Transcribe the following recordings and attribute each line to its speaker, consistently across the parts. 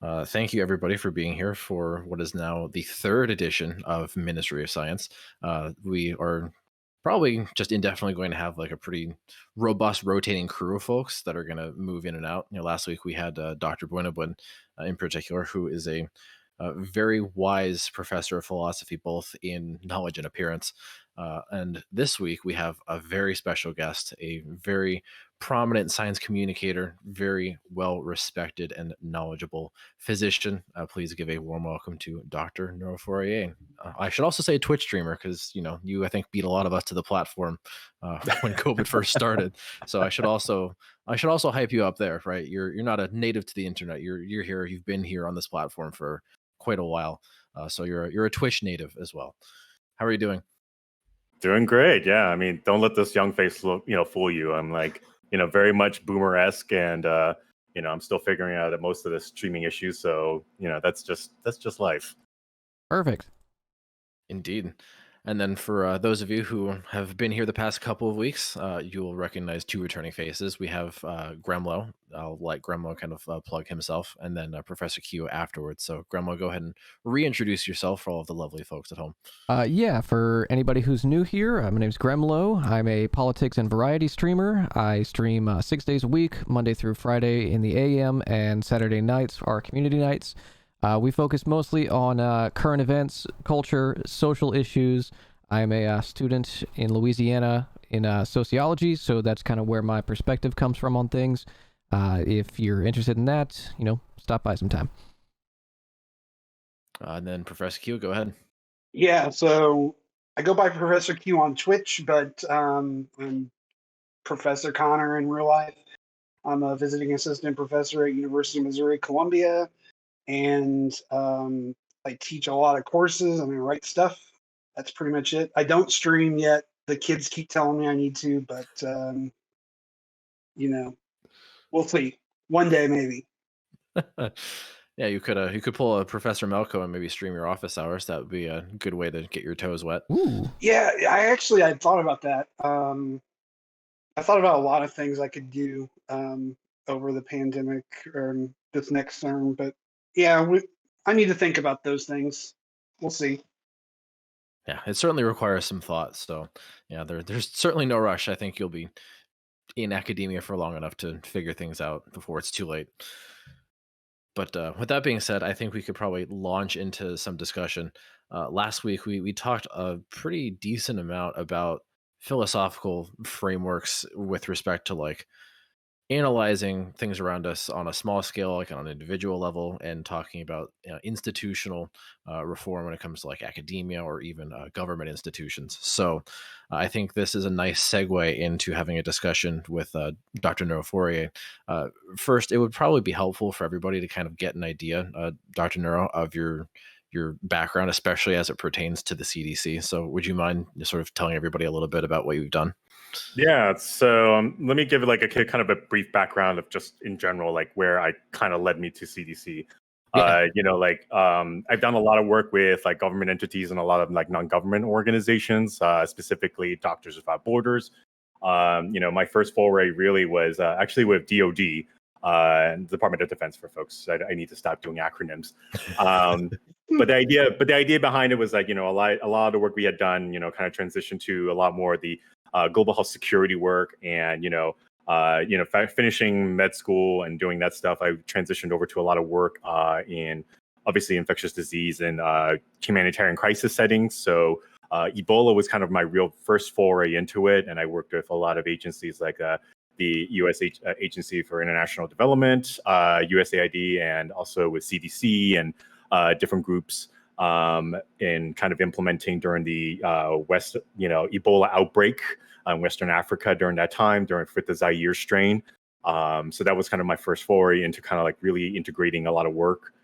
Speaker 1: Thank you, everybody, for being here for what is now the third edition of Ministry of Science. We are probably just indefinitely going to have like a pretty robust rotating crew of folks that are going to move in and out. Last week we had Dr. Buenabun in particular, who is a very wise professor of philosophy, both in knowledge and appearance. And this week we have a very special guest, a very prominent science communicator, very well respected and knowledgeable physician. Please give a warm welcome to Dr. Neurofourier. I should also say Twitch streamer, because you I think beat a lot of us to the platform when COVID first started. So I should also hype you up there, right? You're not a native to the internet. You're here. You've been here on this platform for quite a while. So you're a Twitch native as well. How are you doing?
Speaker 2: Doing great. Yeah. I mean, don't let this young face look, fool you. I'm like, very much boomer-esque, and I'm still figuring out most of the streaming issues. So, that's just life.
Speaker 3: Perfect.
Speaker 1: Indeed. And then for those of you who have been here the past couple of weeks, you will recognize two returning faces. We have Gremloe. I'll let Gremloe kind of plug himself, and then Professor Q afterwards. So Gremloe, go ahead and reintroduce yourself for all of the lovely folks at home.
Speaker 3: Yeah, for anybody who's new here, my name's Gremloe. I'm a politics and variety streamer. I stream 6 days a week, Monday through Friday in the AM, and Saturday nights are community nights. We focus mostly on current events, culture, social issues. I'm a student in Louisiana in sociology, so that's kind of where my perspective comes from on things. If you're interested in that, stop by sometime.
Speaker 1: And then Professor Q, go ahead.
Speaker 4: Yeah, so I go by Professor Q on Twitch, but I'm Professor Connor in real life. I'm a visiting assistant professor at University of Missouri, Columbia. And I teach a lot of courses and I write stuff. That's pretty much it. I don't stream yet. The kids keep telling me I need to, but we'll see. One day, maybe.
Speaker 1: Yeah, you could pull a Professor Melko and maybe stream your office hours. That would be a good way to get your toes wet.
Speaker 3: Ooh.
Speaker 4: Yeah, I thought about that. I thought about a lot of things I could do over the pandemic or this next term, but yeah, I need to think about those things. We'll see.
Speaker 1: Yeah, it certainly requires some thought. So yeah, there's certainly no rush. I think you'll be in academia for long enough to figure things out before it's too late. But with that being said, I think we could probably launch into some discussion. Last week, we talked a pretty decent amount about philosophical frameworks with respect to like analyzing things around us on a small scale, like on an individual level, and talking about institutional reform when it comes to like academia or even government institutions. So I think this is a nice segue into having a discussion with Dr. Neurofourier. First, it would probably be helpful for everybody to kind of get an idea, Dr. Neuro, of your background, especially as it pertains to the CDC. So would you mind sort of telling everybody a little bit about what you've done?
Speaker 2: Yeah, so let me give like a kind of a brief background of just in general, like where I kind of led me to CDC. Yeah. I've done a lot of work with like government entities and a lot of like non-government organizations, specifically Doctors Without Borders. My first foray really was actually with DoD, Department of Defense for folks. I need to stop doing acronyms. But the idea behind it was like, a lot of the work we had done, kind of transitioned to a lot more of the global health security work, and finishing med school and doing that stuff, I transitioned over to a lot of work in obviously infectious disease and humanitarian crisis settings. So Ebola was kind of my real first foray into it, and I worked with a lot of agencies like the U.S. Agency for International Development, USAID, and also with CDC and different groups in kind of implementing during the Ebola outbreak in Western Africa during that time, with the Zaire strain. So that was kind of my first foray into kind of like really integrating a lot of work.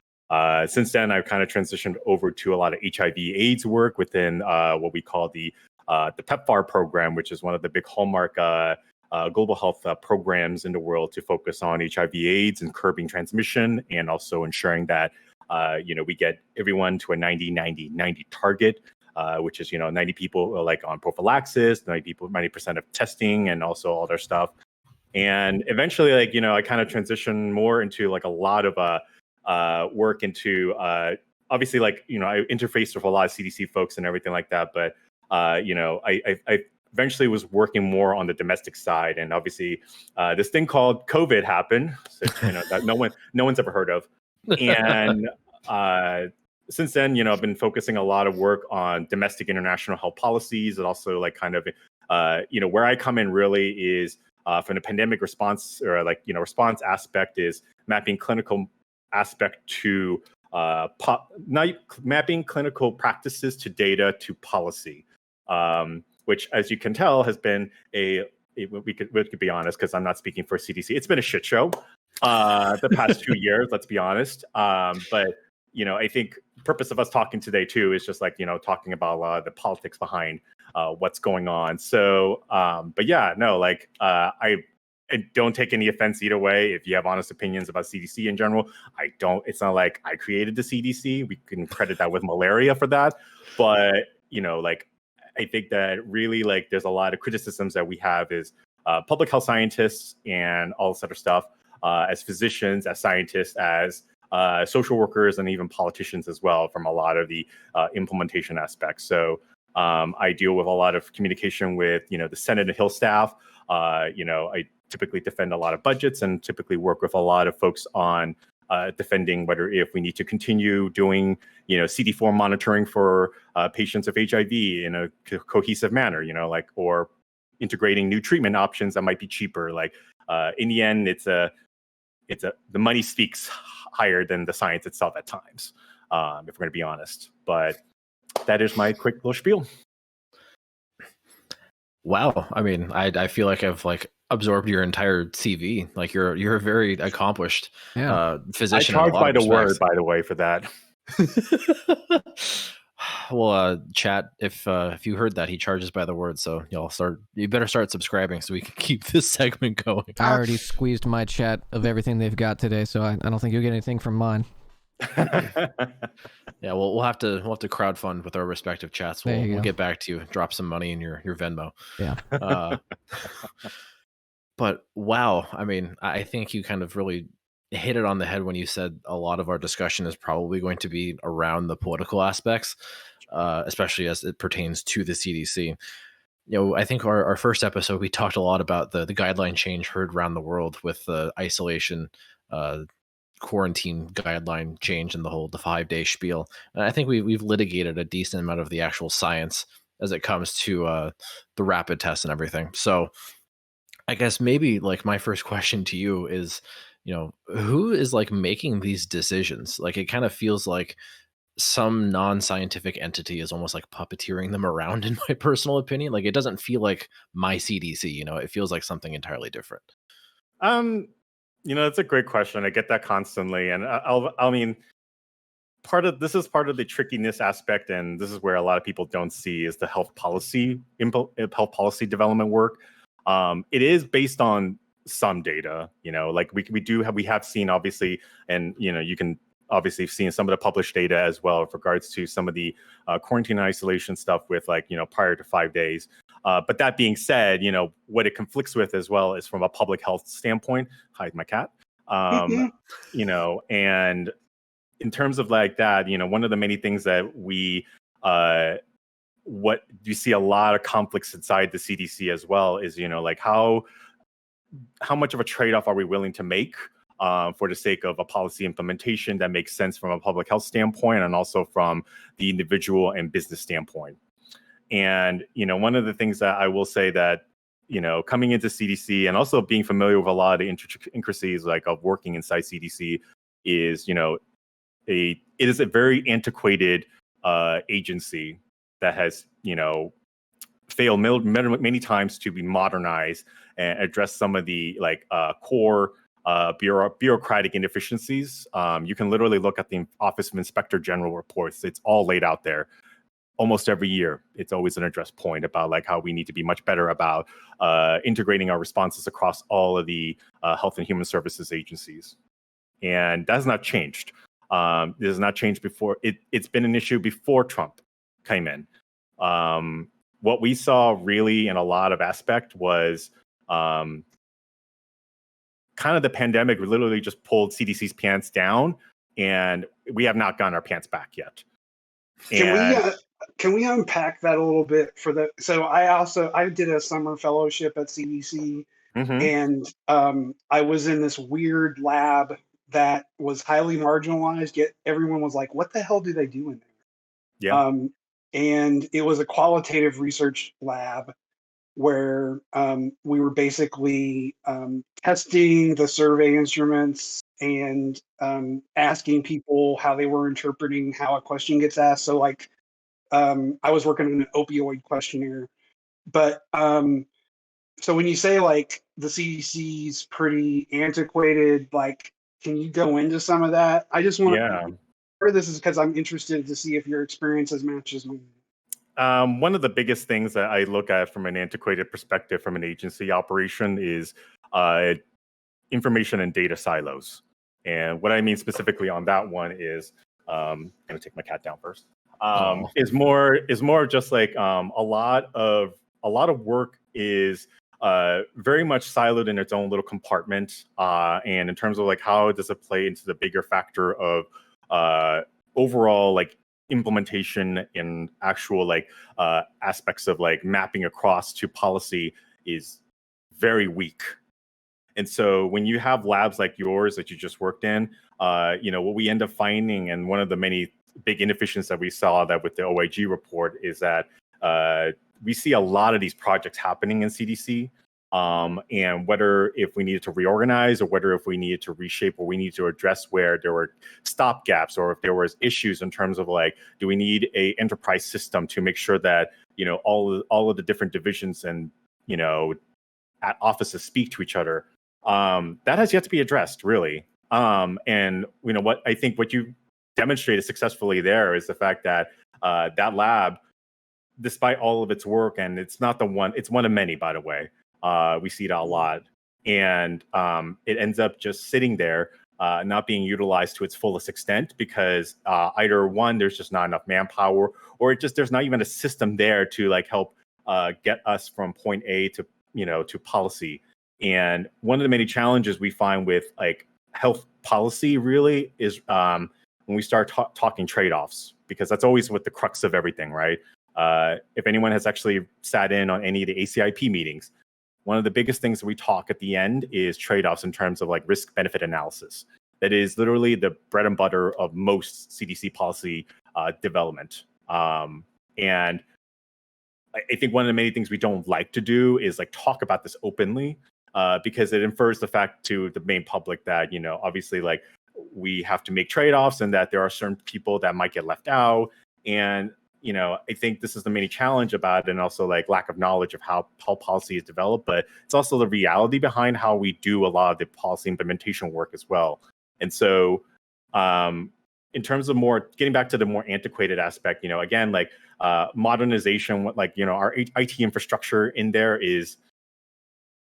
Speaker 2: Since then, I've kind of transitioned over to a lot of HIV/AIDS work within what we call the PEPFAR program, which is one of the big hallmark global health programs in the world to focus on HIV/AIDS and curbing transmission, and also ensuring that we get everyone to a 90-90-90 target, which is 90 people like on prophylaxis, 90% of testing, and also all their stuff. And eventually, I kind of transitioned more into like a lot of work into obviously, like, I interfaced with a lot of CDC folks and everything like that. But I eventually was working more on the domestic side, and obviously this thing called COVID happened, which that no one's ever heard of, and since then, I've been focusing a lot of work on domestic international health policies, and also like kind of where I come in really is from the pandemic response, or like response aspect, is mapping clinical aspect to not mapping clinical practices to data to policy, which, as you can tell, has been we could be honest, because I'm not speaking for CDC. It's been a shit show the past 2 years. Let's be honest. But I think the purpose of us talking today too is just like talking about a lot of the politics behind what's going on. So, but yeah, no, like I don't take any offense either way. If you have honest opinions about CDC in general, I don't. It's not like I created the CDC. We can credit that with malaria for that. But like, I think that really, like, there's a lot of criticisms that we have as public health scientists and all this other stuff, as physicians, as scientists, as social workers, and even politicians as well, from a lot of the implementation aspects. So I deal with a lot of communication with the Senate and Hill staff. I typically defend a lot of budgets, and typically work with a lot of folks on defending whether if we need to continue doing CD4 monitoring for patients of HIV in a cohesive manner, like, or integrating new treatment options that might be cheaper. Like in the end, the money speaks higher than the science itself at times, if we're going to be honest. But that is my quick little spiel.
Speaker 1: Wow. I mean, I feel like I've like absorbed your entire CV. Like you're a very accomplished physician.
Speaker 2: I charge by the word, by the way, for that.
Speaker 1: Well, chat, if you heard that, he charges by the word. So you better start subscribing so we can keep this segment going.
Speaker 3: I already squeezed my chat of everything they've got today, so I don't think you'll get anything from mine.
Speaker 1: Yeah, well, we'll have to crowdfund with our respective chats. We'll get back to you. Drop some money in your Venmo.
Speaker 3: Yeah.
Speaker 1: But wow, I mean, I think you kind of really hit it on the head when you said a lot of our discussion is probably going to be around the political aspects, especially as it pertains to the CDC. I think our first episode, we talked a lot about the guideline change heard around the world with the isolation quarantine guideline change and the 5-day spiel. And I think we've litigated a decent amount of the actual science as it comes to the rapid tests and everything. So I guess maybe like my first question to you is, who is like making these decisions? Like, it kind of feels like some non-scientific entity is almost like puppeteering them around, in my personal opinion. Like, it doesn't feel like my CDC, it feels like something entirely different.
Speaker 2: It's a great question. I get that constantly. And I mean, part of the trickiness aspect, and this is where a lot of people don't see, is the health policy development work. It is based on some data, like we have seen, obviously, and you can obviously seen some of the published data as well with regards to some of the quarantine and isolation stuff with, like, prior to 5 days. But that being said, what it conflicts with as well is from a public health standpoint. Hi, my cat. And in terms of like that, one of the many things that we what you see a lot of conflicts inside the CDC as well is, like how much of a trade-off are we willing to make for the sake of a policy implementation that makes sense from a public health standpoint, and also from the individual and business standpoint. And, one of the things that I will say that, coming into CDC and also being familiar with a lot of the intricacies like of working inside CDC is, it is a very antiquated agency that has, failed many times to be modernized and address some of the core bureaucratic inefficiencies. You can literally look at the Office of Inspector General reports. It's all laid out there. Almost every year, it's always an address point about like how we need to be much better about integrating our responses across all of the health and human services agencies. And that has not changed. It has not changed before. It's been an issue before Trump came in. What we saw really in a lot of aspect was kind of the pandemic literally just pulled CDC's pants down and we have not gotten our pants back yet.
Speaker 4: Can we unpack that a little bit for the? So I did a summer fellowship at CDC, and I was in this weird lab that was highly marginalized. Yet everyone was like, "What the hell do they do in there?"
Speaker 2: Yeah.
Speaker 4: And it was a qualitative research lab where we were basically testing the survey instruments and asking people how they were interpreting how a question gets asked. So like I was working on an opioid questionnaire, but so when you say like the CDC's pretty antiquated, like can you go into some of that? I just want part of this is because I'm interested to see if your experiences matches mine.
Speaker 2: One of the biggest things that I look at from an antiquated perspective from an agency operation is information and data silos. And what I mean specifically on that one is, I'm gonna take my cat down first. Is more just like a lot of work is very much siloed in its own little compartment. And in terms of like how does it play into the bigger factor of overall like implementation in actual like aspects of like mapping across to policy is very weak. And so when you have labs like yours that you just worked in, what we end up finding, and one of the many big inefficiencies that we saw that with the OIG report is that we see a lot of these projects happening in CDC. And whether if we needed to reorganize or whether if we needed to reshape or we need to address where there were stop gaps or if there was issues in terms of like, do we need a enterprise system to make sure that, all of the different divisions and, at offices speak to each other. That has yet to be addressed, really. And what I think what you demonstrated successfully there is the fact that that lab, despite all of its work, and it's not the one, it's one of many, by the way. We see that a lot. And it ends up just sitting there, not being utilized to its fullest extent because either one, there's just not enough manpower, or there's not even a system there to like help get us from point A to, to policy. And one of the many challenges we find with like health policy really is when we start talking trade-offs, because that's always what the crux of everything, right? If anyone has actually sat in on any of the ACIP meetings, one of the biggest things that we talk at the end is trade-offs in terms of like risk-benefit analysis. That is literally the bread and butter of most CDC policy development. And I think one of the many things we don't like to do is like talk about this openly because it infers the fact to the main public that, obviously like we have to make trade-offs and that there are certain people that might get left out. And I think this is the main challenge about it, and also like lack of knowledge of how policy is developed, but it's also the reality behind how we do a lot of the policy implementation work as well. And so in terms of more getting back to the more antiquated aspect, again, like modernization, like, our IT infrastructure in there is,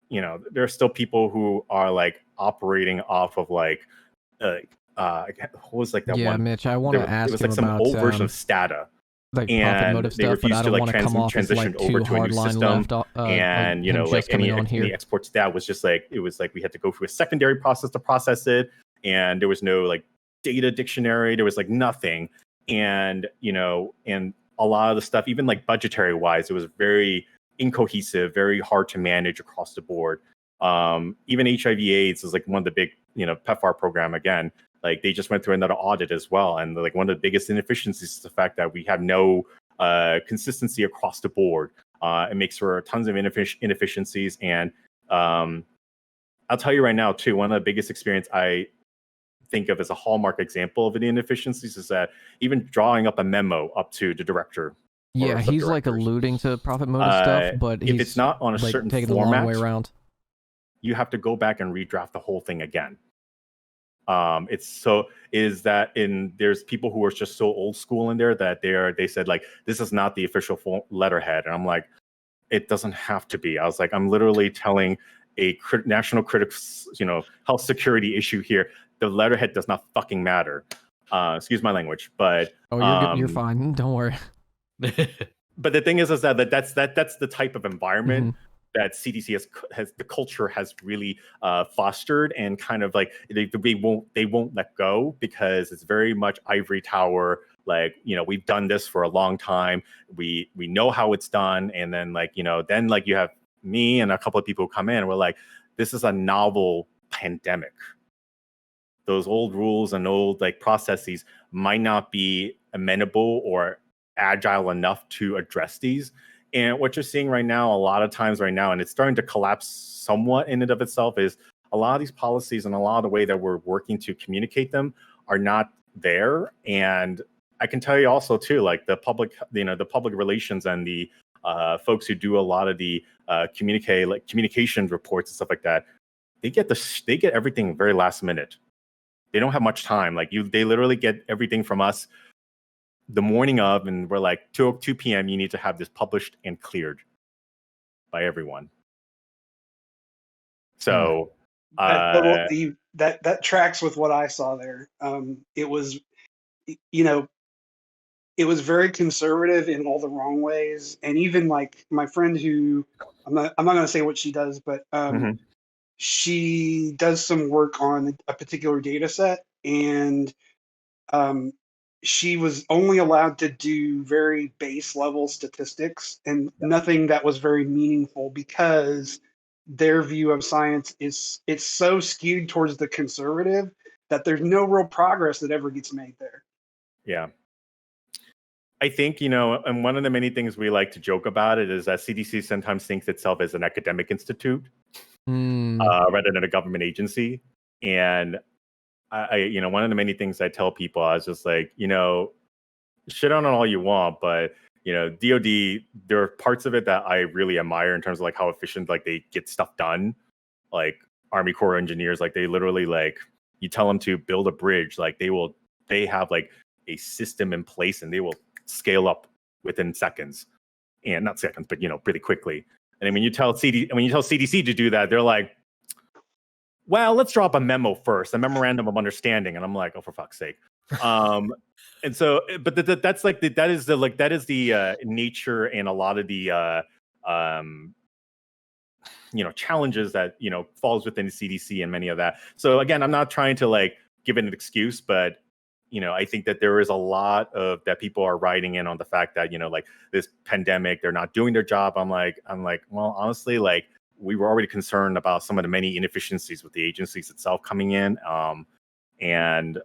Speaker 2: there are still people who are like operating off of like, what was like that one?
Speaker 3: Yeah, Mitch, I want to ask
Speaker 2: it was
Speaker 3: you
Speaker 2: like
Speaker 3: about
Speaker 2: some old version of Stata.
Speaker 3: like
Speaker 2: and
Speaker 3: motive
Speaker 2: they
Speaker 3: stuff, but I
Speaker 2: refused
Speaker 3: don't
Speaker 2: to
Speaker 3: want
Speaker 2: like
Speaker 3: to come off as
Speaker 2: transition
Speaker 3: like
Speaker 2: over
Speaker 3: too
Speaker 2: to a new
Speaker 3: hardline
Speaker 2: system.
Speaker 3: left.
Speaker 2: And
Speaker 3: like
Speaker 2: any export stat was just like, it was like we had to go through a secondary process to process it, and there was no like data dictionary, there was like nothing. And and a lot of the stuff, even like budgetary wise, it was very incohesive, very hard to manage across the board. Even HIV/AIDS is like one of the big PEPFAR program again. Like they just went through another audit as well, and like one of the biggest inefficiencies is the fact that we have no consistency across the board. It makes for tons of inefficiencies, and I'll tell you right now too, one of the biggest experience I think of as a hallmark example of the inefficiencies is that even drawing up a memo up to the director.
Speaker 3: Yeah, he's like alluding to profit motive stuff, but
Speaker 2: if it's not on a
Speaker 3: like
Speaker 2: certain
Speaker 3: taking
Speaker 2: format,
Speaker 3: the long way around.
Speaker 2: You have to go back and redraft the whole thing again. There's people who are just so old school in there that they said like, this is not the official letterhead, and I'm like, it doesn't have to be. I was like, I'm literally telling a national critics health security issue here. The letterhead does not fucking matter. Excuse my language, but
Speaker 3: you're fine. Don't worry.
Speaker 2: But the thing is that that's the type of environment that CDC has the culture has really fostered, and kind of like they won't let go, because it's very much ivory tower. Like, we've done this for a long time. We know how it's done. And then then you have me and a couple of people who come in and we're like, this is a novel pandemic. Those old rules and old processes might not be amenable or agile enough to address these. And what you're seeing right now, a lot of times right now, and it's starting to collapse somewhat in and of itself, is a lot of these policies and a lot of the way that we're working to communicate them are not there. And I can tell you also too, like the public relations and the folks who do a lot of the communication reports and stuff like that, they get everything very last minute. They don't have much time. They literally get everything from us the morning of, and we're like 2 p.m. You need to have this published and cleared by everyone. So
Speaker 4: that tracks with what I saw there. It was, it was very conservative in all the wrong ways, and even like my friend who I'm not going to say what she does, but she does some work on a particular data set, and she was only allowed to do very base level statistics and nothing that was very meaningful, because their view of science is it's so skewed towards the conservative that there's no real progress that ever gets made there.
Speaker 2: Yeah. I think, and one of the many things we like to joke about it is that CDC sometimes thinks itself as an academic institute rather than a government agency. And I one of the many things I tell people, I was just like, shit on all you want, but DoD, there are parts of it that I really admire in terms of how efficient they get stuff done. Like Army Corps engineers, they literally you tell them to build a bridge, they have a system in place, and they will scale up within seconds, and not seconds, but pretty quickly. And then when you tell CDC to do that, they're like, well, let's drop a memo first, a memorandum of understanding. And I'm like, oh, for fuck's sake. And so, but that's that is the nature and a lot of the challenges that falls within the CDC and many of that. So again, I'm not trying to give it an excuse, but I think that there is a lot of that people are writing in on the fact that this pandemic, they're not doing their job. I'm like, well, honestly, we were already concerned about some of the many inefficiencies with the agencies itself coming in. And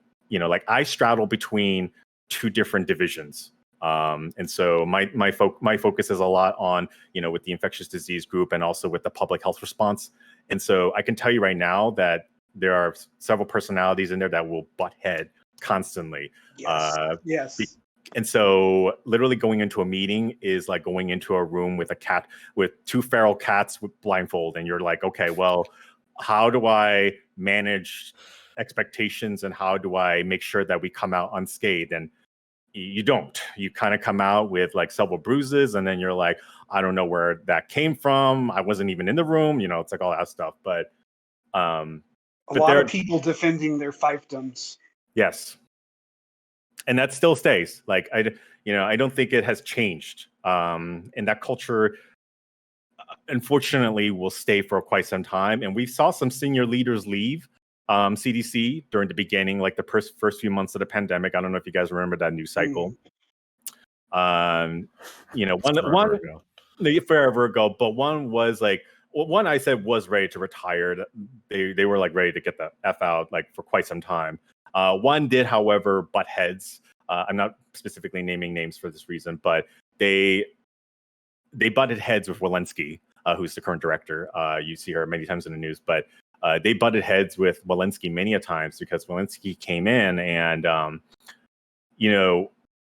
Speaker 2: I straddle between two different divisions. And so my focus is a lot on, with the infectious disease group and also with the public health response. And so I can tell you right now that there are several personalities in there that will butt head constantly.
Speaker 4: Yes.
Speaker 2: And so literally going into a meeting is like going into a room with two feral cats with blindfold. And you're like, okay, well, how do I manage expectations and how do I make sure that we come out unscathed? And you don't. You kind of come out with several bruises, and then you're like, I don't know where that came from. I wasn't even in the room. It's all that stuff. But
Speaker 4: a lot of people defending their fiefdoms.
Speaker 2: Yes. And that still stays. I don't think it has changed. And that culture, unfortunately, will stay for quite some time. And we saw some senior leaders leave CDC during the beginning, the first few months of the pandemic. I don't know if you guys remember that news cycle. Forever ago, but one was one I said was ready to retire. They were ready to get the F out for quite some time. One did, however, butt heads. I'm not specifically naming names for this reason, but they butted heads with Walensky, who's the current director. You see her many times in the news, but they butted heads with Walensky many a times because Walensky came in and,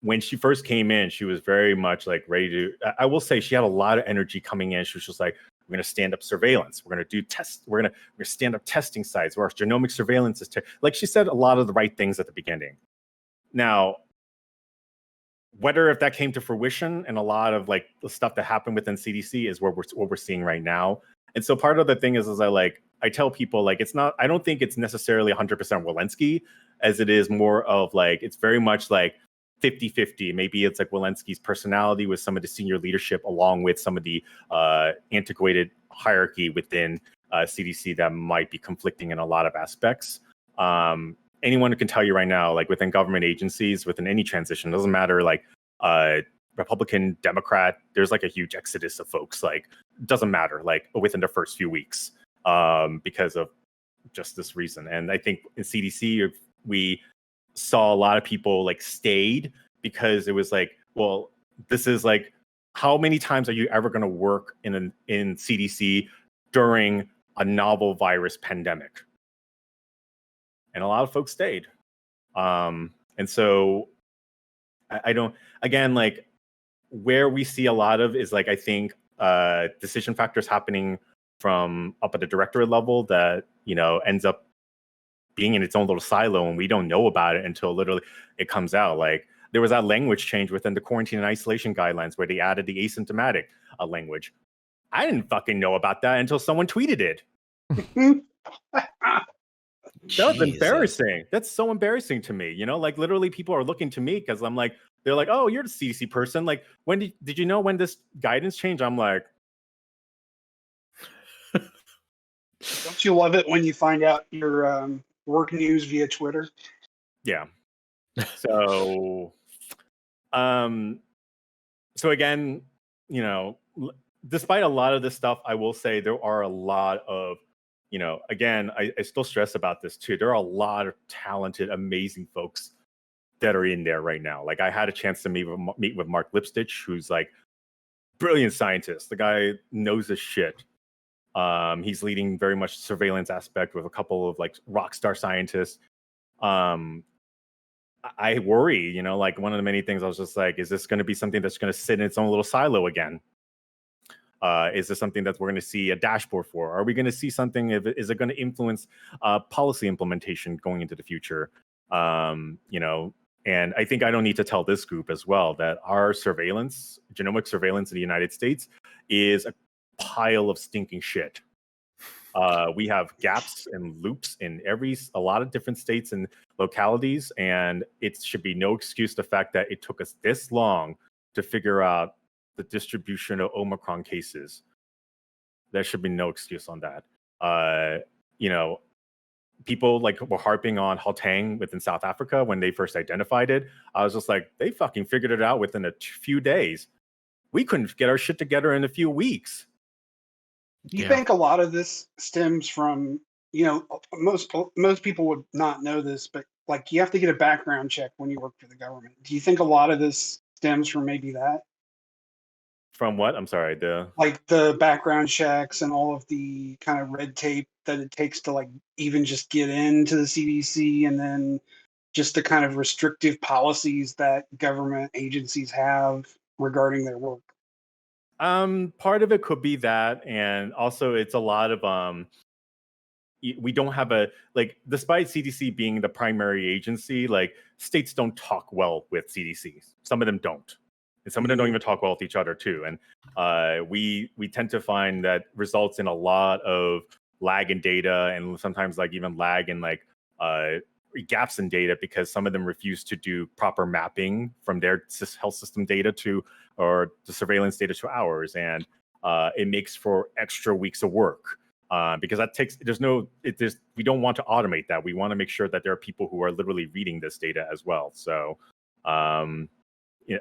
Speaker 2: when she first came in, she was very much ready to, I will say she had a lot of energy coming in. She was just like, we're going to stand up surveillance. We're going to do tests. We're going to stand up testing sites where our genomic surveillance is. She said a lot of the right things at the beginning. Now, whether if that came to fruition and a lot of the stuff that happened within CDC is what we're seeing right now. And so part of the thing is I tell people it's not. I don't think it's necessarily 100% Walensky, as it is more of it's very much 50-50. Maybe it's like Walensky's personality with some of the senior leadership, along with some of the antiquated hierarchy within CDC that might be conflicting in a lot of aspects. Anyone who can tell you right now, like within government agencies, within any transition, doesn't matter, like Republican, Democrat, there's like a huge exodus of folks, like doesn't matter, like within the first few weeks, because of just this reason. And I think in CDC, we saw a lot of people like stayed because it was like, well, this is like, how many times are you ever going to work in CDC during a novel virus pandemic? And a lot of folks stayed. And so I don't, again, like where we see a lot of is like, I think decision factors happening from up at the directorate level that, you know, ends up being in its own little silo, and we don't know about it until literally it comes out. Like there was that language change within the quarantine and isolation guidelines where they added the asymptomatic language. I didn't fucking know about that until someone tweeted it. That was embarrassing. That's so embarrassing to me. You know, like literally people are looking to me because I'm like, they're like, oh, you're the CDC person. Like, when did you know when this guidance changed? I'm like,
Speaker 4: don't you love it when you find out your work news via Twitter?
Speaker 2: Yeah. So, so again, you know, despite a lot of this stuff, I will say there are a lot of, you know, again, I still stress about this too. There are a lot of talented, amazing folks that are in there right now. Like I had a chance to meet with Mark Lipstitch, who's like brilliant scientist. The guy knows his shit. He's leading very much surveillance aspect with a couple of like rock star scientists. I worry, you know, like one of the many things I was just like, is this going to be something that's going to sit in its own little silo again? Is this something that we're going to see a dashboard for? Are we going to see something? Is it going to influence policy implementation going into the future? You know, and I think I don't need to tell this group as well that our surveillance, genomic surveillance in the United States, is a pile of stinking shit. We have gaps and loops in a lot of different states and localities, and it should be no excuse the fact that it took us this long to figure out the distribution of Omicron cases. There should be no excuse on that. You know, people like were harping on Gauteng within South Africa when they first identified it. I was just like, they fucking figured it out within a few days. We couldn't get our shit together in a few weeks.
Speaker 4: Do you think a lot of this stems from, you know, most people would not know this, but like you have to get a background check when you work for the government. Do you think a lot of this stems from maybe that?
Speaker 2: From what? I'm sorry.
Speaker 4: Like the background checks and all of the kind of red tape that it takes to like even just get into the CDC, and then just the kind of restrictive policies that government agencies have regarding their work.
Speaker 2: Part of it could be that, and also it's a lot of we don't have a, like, despite CDC being the primary agency, like states don't talk well with CDC. Some of them don't, and some of them don't even talk well with each other too. And we tend to find that results in a lot of lag in data, and sometimes like even lag in like gaps in data, because some of them refuse to do proper mapping from their health system data to, or the surveillance data to ours, and it makes for extra weeks of work because that takes, we don't want to automate that. We want to make sure that there are people who are literally reading this data as well. So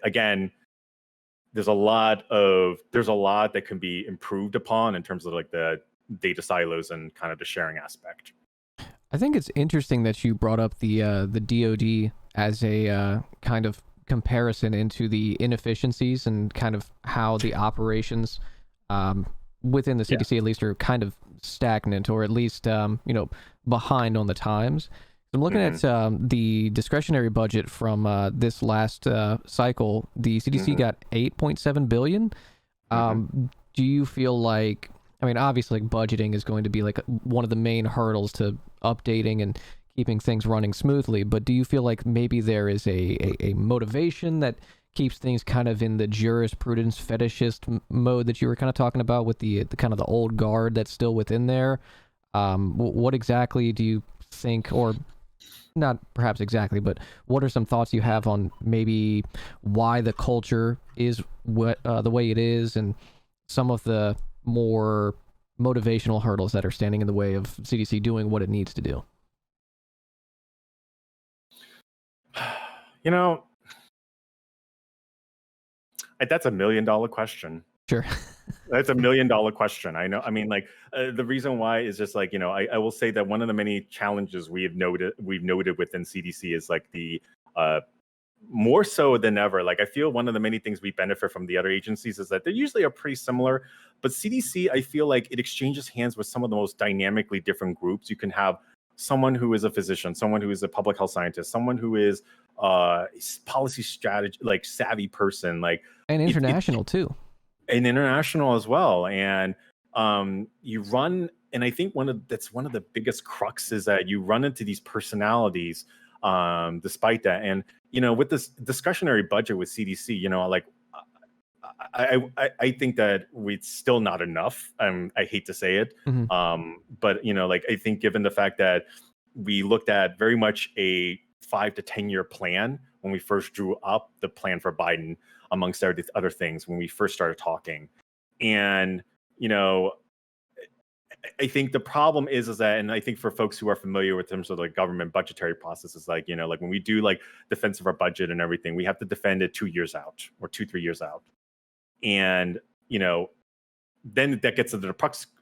Speaker 2: again, there's a lot that can be improved upon in terms of like the data silos and kind of the sharing aspect.
Speaker 3: I think it's interesting that you brought up the DoD as a kind of comparison into the inefficiencies and kind of how the operations within the CDC at least are kind of stagnant, or at least you know, behind on the times. I'm looking at the discretionary budget from this last cycle. The CDC got $8.7 billion. Do you feel like, I mean, obviously like, budgeting is going to be like one of the main hurdles to updating and keeping things running smoothly, but do you feel like maybe there is a motivation that keeps things kind of in the jurisprudence fetishist mode that you were kind of talking about with the kind of the old guard that's still within there? What exactly do you think, or not perhaps exactly, but what are some thoughts you have on maybe why the culture is what the way it is, and some of the more motivational hurdles that are standing in the way of CDC doing what it needs to do?
Speaker 2: You know, that's $1 million question.
Speaker 3: Sure.
Speaker 2: That's $1 million question. I know. I mean, like the reason why is just like, I will say that one of the many challenges we've noted within CDC is like the more so than ever. Like I feel one of the many things we benefit from the other agencies is that they usually are pretty similar, but CDC, I feel like it exchanges hands with some of the most dynamically different groups. You can have someone who is a physician, someone who is a public health scientist, someone who is policy strategy, like savvy person, like
Speaker 3: And international too.
Speaker 2: and international as well. And you run, and I think that's one of the biggest cruxes that you run into these personalities despite that. And with this discretionary budget with CDC, like I think that it's still not enough. I hate to say it, but like I think given the fact that we looked at very much a 5 to 10 year plan when we first drew up the plan for Biden, amongst other things, when we first started talking, and I think the problem is that, and I think for folks who are familiar with terms of like government budgetary processes, like like when we do like defense of our budget and everything, we have to defend it 2 years out or 3 years out. And then that gets into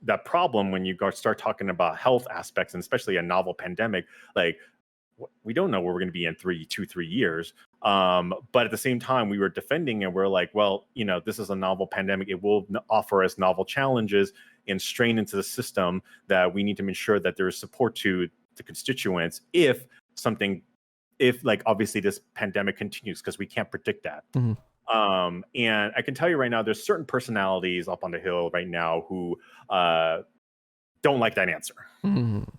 Speaker 2: that problem when you start talking about health aspects, and especially a novel pandemic. Like we don't know where we're going to be in 3 years. But at the same time, we were defending, and we're like, well, this is a novel pandemic. It will offer us novel challenges and strain into the system that we need to ensure that there is support to the constituents if like obviously this pandemic continues, because we can't predict that. And I can tell you right now, there's certain personalities up on the Hill right now who don't like that answer.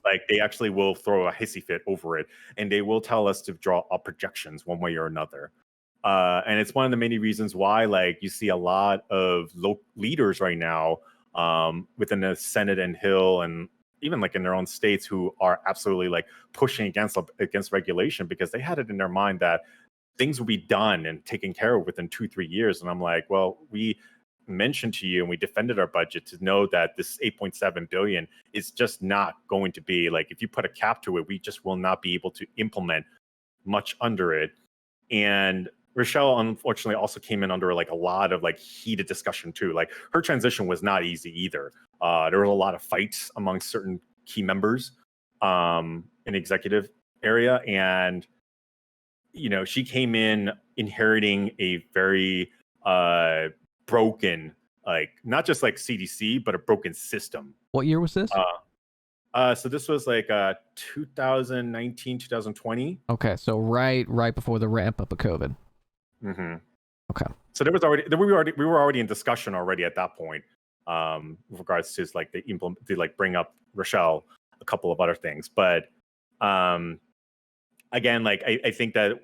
Speaker 2: Like they actually will throw a hissy fit over it, and they will tell us to draw up projections one way or another. And it's one of the many reasons why, like, you see a lot of leaders right now within the Senate and Hill, and even like in their own states, who are absolutely like pushing against regulation, because they had it in their mind that things will be done and taken care of within 2-3 years. And I'm like, well, we mentioned to you and we defended our budget to know that this 8.7 billion is just not going to be, like, if you put a cap to it, we just will not be able to implement much under it. And Rochelle, unfortunately, also came in under like a lot of like heated discussion too. Like her transition was not easy either. There was a lot of fights among certain key members in the executive area, and she came in inheriting a very broken, like not just like CDC, but a broken system.
Speaker 3: What year was this?
Speaker 2: So this was like 2019, 2020.
Speaker 3: Okay, so right before the ramp up of COVID. Okay.
Speaker 2: So we were already in discussion already at that point, with regards to like to like bring up Rochelle a couple of other things, but again, like I think that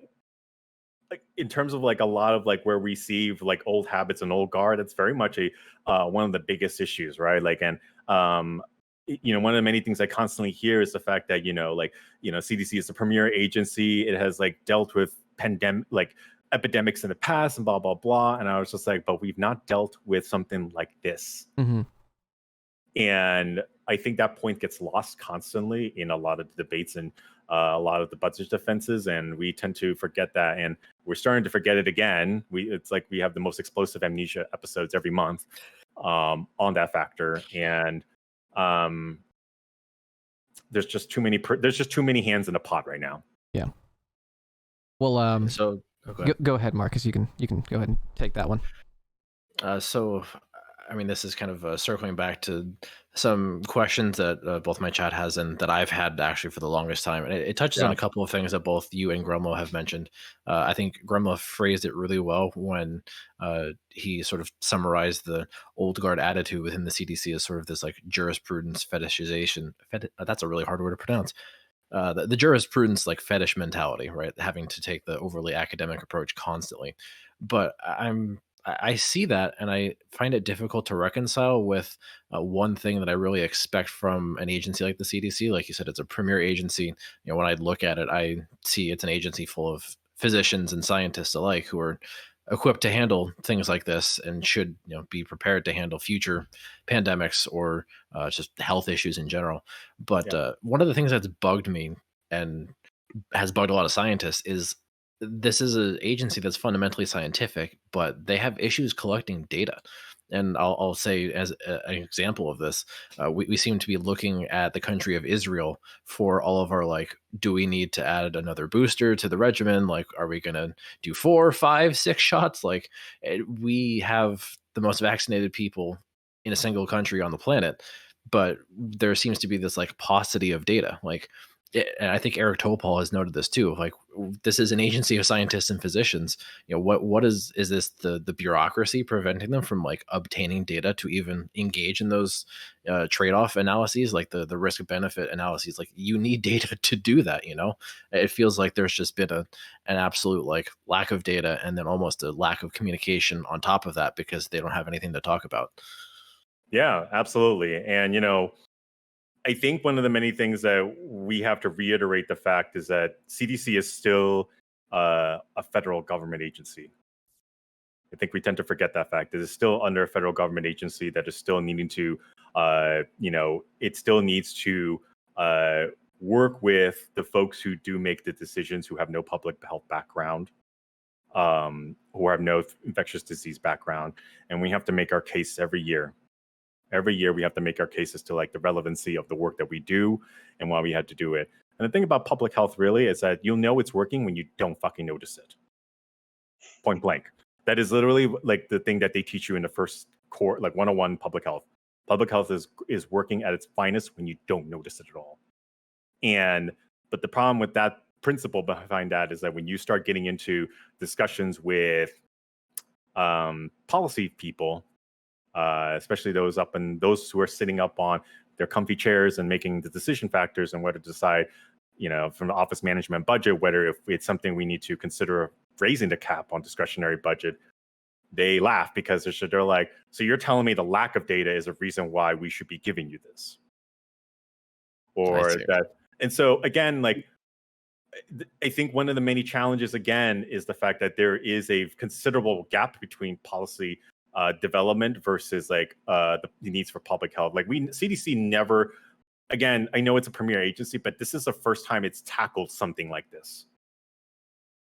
Speaker 2: like in terms of like a lot of like where we see like old habits and old guard, it's very much a one of the biggest issues, right? Like, and one of the many things I constantly hear is the fact that CDC is the premier agency. It has like dealt with epidemics in the past and blah blah blah. And I was just like, but we've not dealt with something like this. And I think that point gets lost constantly in a lot of the debates and a lot of the budget defenses, and we tend to forget that, and we're starting to forget it again. It's like we have the most explosive amnesia episodes every month on that factor, and there's just too many hands in the pot right now.
Speaker 3: Yeah. Well,
Speaker 1: so
Speaker 3: go ahead, Marcus. You can go ahead and take that one.
Speaker 1: So I mean, this is kind of circling back to some questions that both my chat has and that I've had actually for the longest time. And it touches on a couple of things that both you and Gremloe have mentioned. I think Gremloe phrased it really well when he sort of summarized the old guard attitude within the CDC as sort of this like jurisprudence fetishization. That's a really hard word to pronounce. The jurisprudence like fetish mentality, right? Having to take the overly academic approach constantly. But I'm I see that, and I find it difficult to reconcile with one thing that I really expect from an agency like the CDC. Like you said, it's a premier agency. When I look at it, I see it's an agency full of physicians and scientists alike who are equipped to handle things like this and should be prepared to handle future pandemics or just health issues in general. But
Speaker 2: Yeah.
Speaker 1: one of the things that's bugged me and has bugged a lot of scientists is this is an agency that's fundamentally scientific, but they have issues collecting data. And I'll say, as an example of this, we seem to be looking at the country of Israel for all of our, like, do we need to add another booster to the regimen? Like, are we going to do 4, 5, 6 shots? Like, we have the most vaccinated people in a single country on the planet, but there seems to be this like paucity of data. Like, and I think Eric Topol has noted this too. Like, this is an agency of scientists and physicians. What is this the bureaucracy preventing them from like obtaining data to even engage in those trade off analyses, like the risk benefit analyses? Like, you need data to do that. It feels like there's just been an absolute like lack of data, and then almost a lack of communication on top of that because they don't have anything to talk about.
Speaker 2: Yeah, absolutely. And I think one of the many things that we have to reiterate the fact is that CDC is still a federal government agency. I think we tend to forget that fact. It is still under a federal government agency that is still needing to, it still needs to work with the folks who do make the decisions, who have no public health background, who have no infectious disease background. And we have to make our case every year. Every year we have to make our cases to like the relevancy of the work that we do and why we had to do it. And the thing about public health really is that you'll know it's working when you don't fucking notice it. Point blank. That is literally like the thing that they teach you in the first core, like 101 public health. Public health is working at its finest when you don't notice it at all. But the problem with that principle behind that is that when you start getting into discussions with policy people, especially those who are sitting up on their comfy chairs and making the decision factors and whether to decide, from the office management budget, whether if it's something we need to consider raising the cap on discretionary budget, they laugh because they're like, so you're telling me the lack of data is a reason why we should be giving you this?
Speaker 1: I
Speaker 2: Or
Speaker 1: see.
Speaker 2: that, and so again, like, I think one of the many challenges again is the fact that there is a considerable gap between policy development versus like the needs for public health. Like CDC never, again, I know it's a premier agency, but this is the first time it's tackled something like this.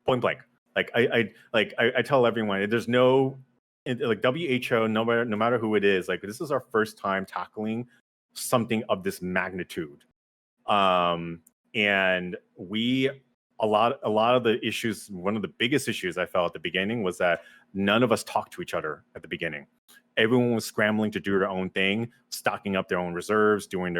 Speaker 2: Point blank. Like I tell everyone, there's no like WHO, no matter who it is, like this is our first time tackling something of this magnitude. And a lot of the issues, one of the biggest issues I felt at the beginning was that none of us talked to each other at the beginning. Everyone was scrambling to do their own thing, stocking up their own reserves, trying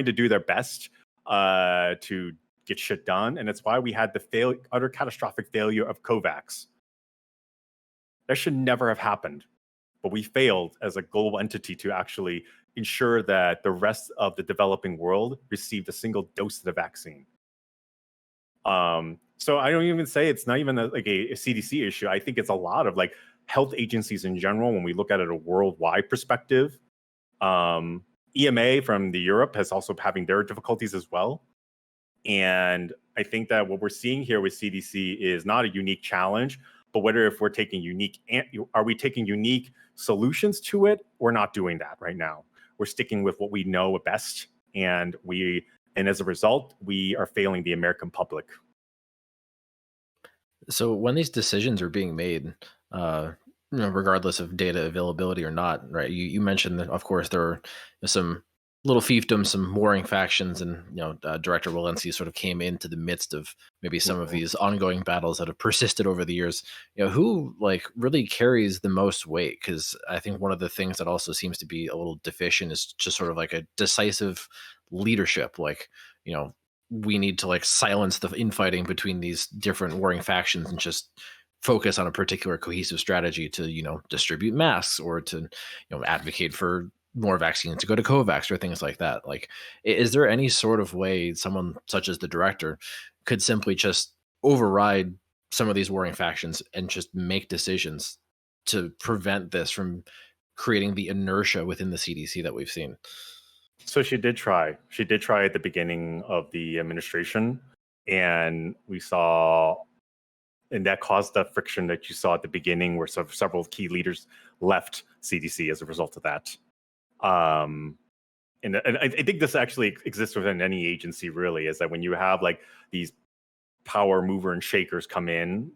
Speaker 2: to do their best to get shit done. And it's why we had the utter catastrophic failure of COVAX. That should never have happened. But we failed as a global entity to actually ensure that the rest of the developing world received a single dose of the vaccine. So I don't even say it's not even a CDC issue. I think it's a lot of like health agencies in general. When we look at it a worldwide perspective, EMA from the Europe has also having their difficulties as well. And I think that what we're seeing here with CDC is not a unique challenge, but whether if we're taking are we taking unique solutions to it? We're not doing that right now. We're sticking with what we know best, and as a result, we are failing the American public.
Speaker 1: So when these decisions are being made, regardless of data availability or not, right? You mentioned that, of course, there are some little fiefdoms, some warring factions, and Director Walensky sort of came into the midst of maybe some of these ongoing battles that have persisted over the years. Who like really carries the most weight? Because I think one of the things that also seems to be a little deficient is just sort of like a decisive leadership. Like, we need to like silence the infighting between these different warring factions and just focus on a particular cohesive strategy to distribute masks or to advocate for more vaccines to go to COVAX or things like that. Like, is there any sort of way someone such as the director could simply just override some of these warring factions and just make decisions to prevent this from creating the inertia within the CDC that we've seen?
Speaker 2: So she did try. She did try at the beginning of the administration, and we saw, and that caused the friction that you saw at the beginning, where several key leaders left CDC as a result of that. And I think this actually exists within any agency, really, is that when you have like these power mover and shakers come in,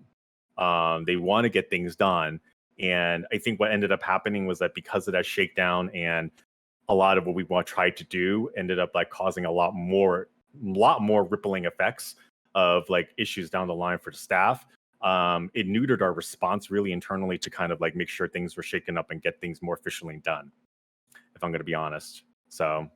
Speaker 2: they want to get things done. And I think what ended up happening was that because of that shakedown and a lot of what we tried to do ended up like causing a lot more rippling effects of like issues down the line for the staff. It neutered our response really internally to kind of like make sure things were shaken up and get things more efficiently done, if I'm going to be honest. So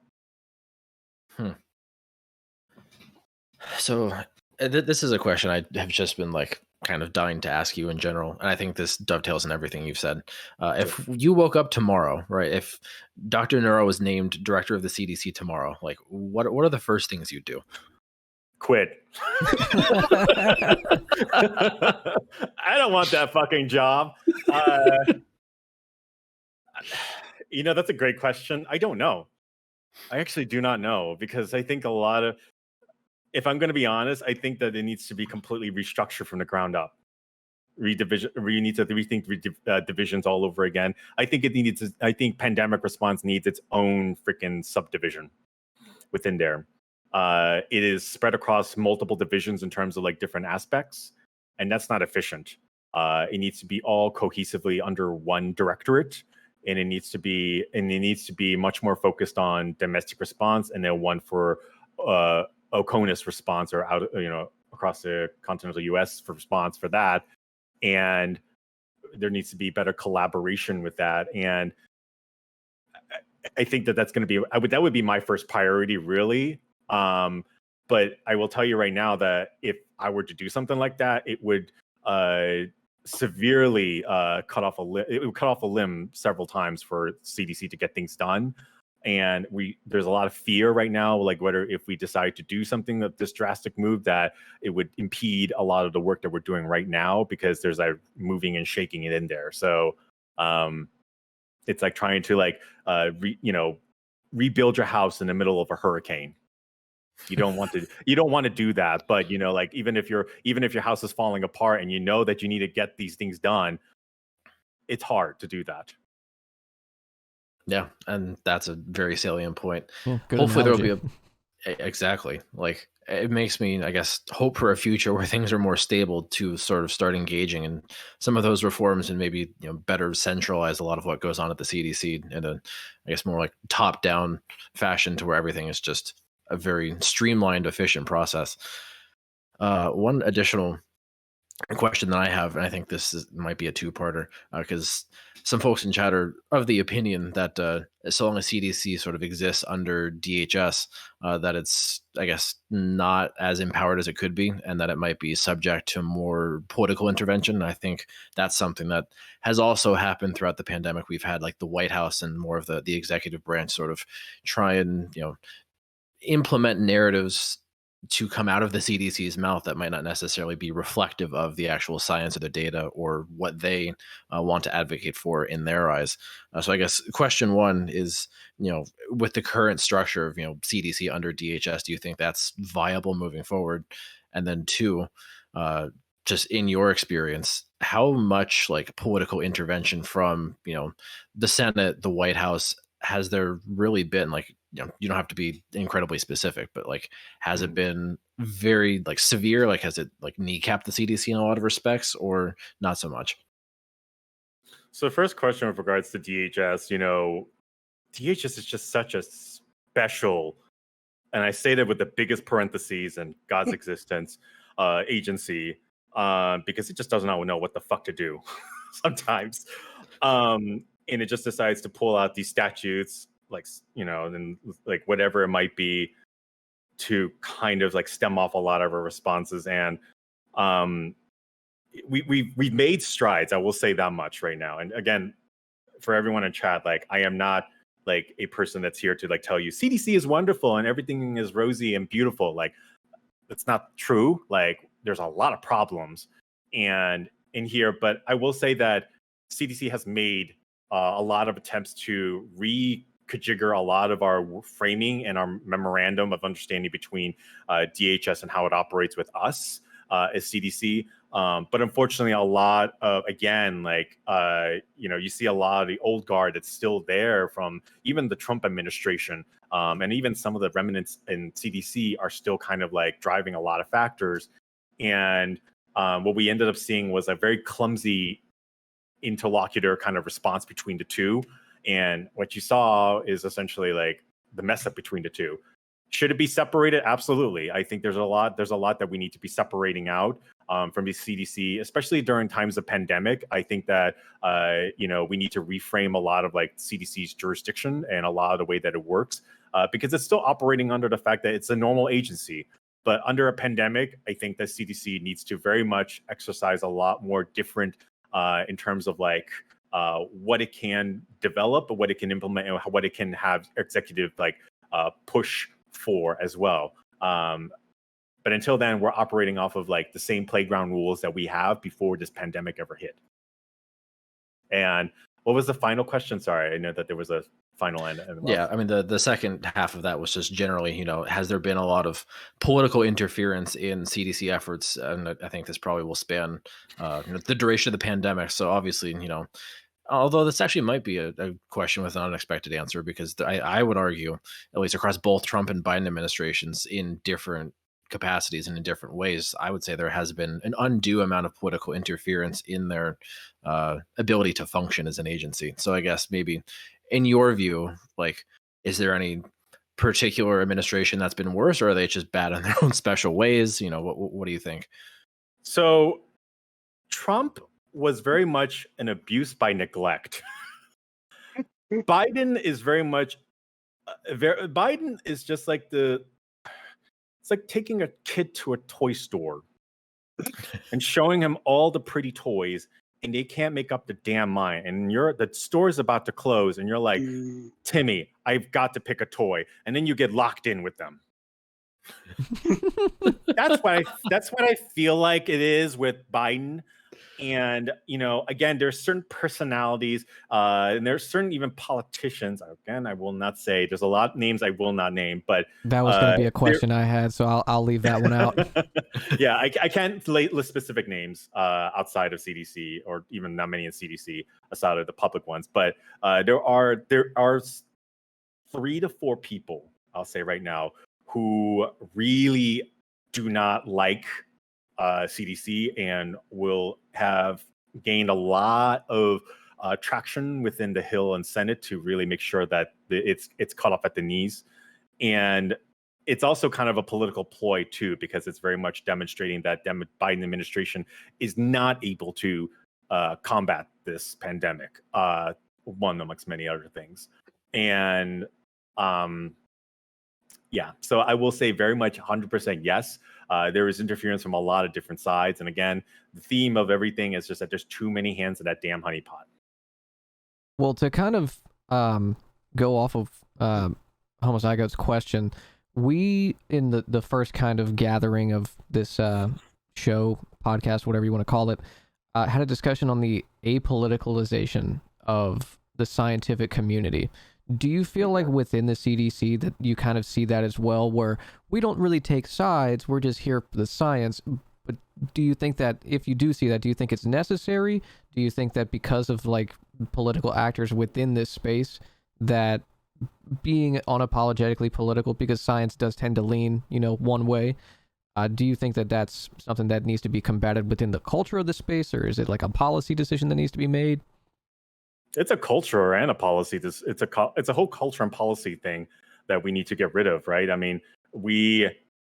Speaker 1: this is a question I have just been like kind of dying to ask you in general, and I think this dovetails in everything you've said. If you woke up tomorrow, right, if Dr. Neuro was named director of the CDC tomorrow, like what are the first things you'd do?
Speaker 2: Quit. I don't want that fucking job. That's a great question. I don't know. I actually do not know, because I think if I'm going to be honest, I think that it needs to be completely restructured from the ground up. We need to rethink divisions all over again. I think pandemic response needs its own freaking subdivision within there. It is spread across multiple divisions in terms of like different aspects, and that's not efficient. It needs to be all cohesively under one directorate, and it needs to be much more focused on domestic response, and then one for OCONUS response, or out, across the continental U.S. for response for that. And there needs to be better collaboration with that. And I think that's going to be that would be my first priority, really. But I will tell you right now that if I were to do something like that, it would severely cut off a limb several times for CDC to get things done. And there's a lot of fear right now, like whether if we decide to do something that this drastic move, that it would impede a lot of the work that we're doing right now, because there's like moving and shaking it in there. So it's like trying to like rebuild your house in the middle of a hurricane. You don't want to do that, but like even if your house is falling apart and you know that you need to get these things done, it's hard to do that.
Speaker 1: Yeah, and that's a very salient point.
Speaker 3: Yeah,
Speaker 1: hopefully there will be exactly, like, it makes me, I guess, hope for a future where things are more stable to sort of start engaging in some of those reforms, and maybe better centralize a lot of what goes on at the CDC in a, I guess, more like top down fashion, to where everything is just a very streamlined, efficient process. One additional question that I have, and I think might be a two-parter, because some folks in chat are of the opinion that so long as CDC sort of exists under DHS, that it's, I guess, not as empowered as it could be, and that it might be subject to more political intervention. I think that's something that has also happened throughout the pandemic. We've had like the White House and more of the executive branch sort of try and implement narratives to come out of the CDC's mouth that might not necessarily be reflective of the actual science of the data or what they want to advocate for in their eyes. So I guess question one is, with the current structure of, CDC under DHS, do you think that's viable moving forward? And then two, just in your experience, how much like political intervention from, the Senate, the White House, has there really been? Like, you don't have to be incredibly specific, but like, has it been very like severe? Like, has it like kneecapped the CDC in a lot of respects, or not so much?
Speaker 2: So first question with regards to DHS, DHS is just such a special, and I say that with the biggest parentheses in God's existence, agency, because it just does not know what the fuck to do sometimes. And it just decides to pull out these statutes, like, and like whatever it might be, to kind of like stem off a lot of our responses. And we've made strides, I will say that much right now. And again, for everyone in chat, like, I am not like a person that's here to like tell you CDC is wonderful and everything is rosy and beautiful. Like, that's not true. Like, there's a lot of problems and in here, but I will say that CDC has made a lot of attempts to reconfigure a lot of our framing and our memorandum of understanding between DHS and how it operates with us as CDC. But unfortunately, a lot of, again, you see a lot of the old guard that's still there from even the Trump administration, and even some of the remnants in CDC are still kind of like driving a lot of factors. And what we ended up seeing was a very clumsy interlocutor kind of response between the two. And what you saw is essentially like the mess up between the two. Should it be separated? Absolutely. I think there's a lot that we need to be separating out from the CDC, especially during times of pandemic. I think that we need to reframe a lot of like CDC's jurisdiction and a lot of the way that it works, because it's still operating under the fact that it's a normal agency. But under a pandemic, I think that CDC needs to very much exercise a lot more different in terms of like what it can develop, what it can implement, and what it can have executive push for as well. But until then, we're operating off of like the same playground rules that we have before this pandemic ever hit. And what was the final question? Sorry, I know that there was a final end.
Speaker 1: Yeah, I mean, the second half of that was just generally, has there been a lot of political interference in CDC efforts? And I think this probably will span the duration of the pandemic. So obviously, although this actually might be a question with an unexpected answer, because I would argue, at least across both Trump and Biden administrations in different capacities and in different ways, I would say there has been an undue amount of political interference in their ability to function as an agency. So I guess maybe in your view, like, is there any particular administration that's been worse, or are they just bad in their own special ways? What do you think?
Speaker 2: So Trump was very much an abuse by neglect. Biden is very much Biden is just like it's like taking a kid to a toy store and showing him all the pretty toys, and they can't make up the damn mind. And the store is about to close, and you're like, Timmy, I've got to pick a toy, and then you get locked in with them. That's what I feel like it is with Biden. And again, there's certain personalities, and there's certain even politicians. Again, I will not say. There's a lot of names I will not name, but
Speaker 3: that was going to be a question I had, so I'll leave that one out.
Speaker 2: Yeah, I can't list specific names outside of CDC, or even not many in CDC aside of the public ones. But there are 3 to 4 people, I'll say right now, who really do not like CDC and will have gained a lot of traction within the Hill and Senate to really make sure that it's cut off at the knees. And it's also kind of a political ploy too, because it's very much demonstrating that the Biden administration is not able to combat this pandemic, one amongst many other things. And yeah, so I will say very much 100% yes. There is interference from a lot of different sides. And again, the theme of everything is just that there's too many hands in that damn honeypot.
Speaker 3: Well, to kind of go off of Homozygoat's question, we, in the first kind of gathering of this show, podcast, whatever you want to call it, had a discussion on the apoliticalization of the scientific community. Do you feel like within the CDC that you kind of see that as well, where we don't really take sides, we're just here for the science? But do you think that if you do see that, do you think it's necessary? Do you think that because of like political actors within this space, that being unapologetically political, because science does tend to lean, one way, do you think that that's something that needs to be combated within the culture of the space, or is it like a policy decision that needs to be made?
Speaker 2: It's a culture and a policy. It's a whole culture and policy thing that we need to get rid of, right? I mean,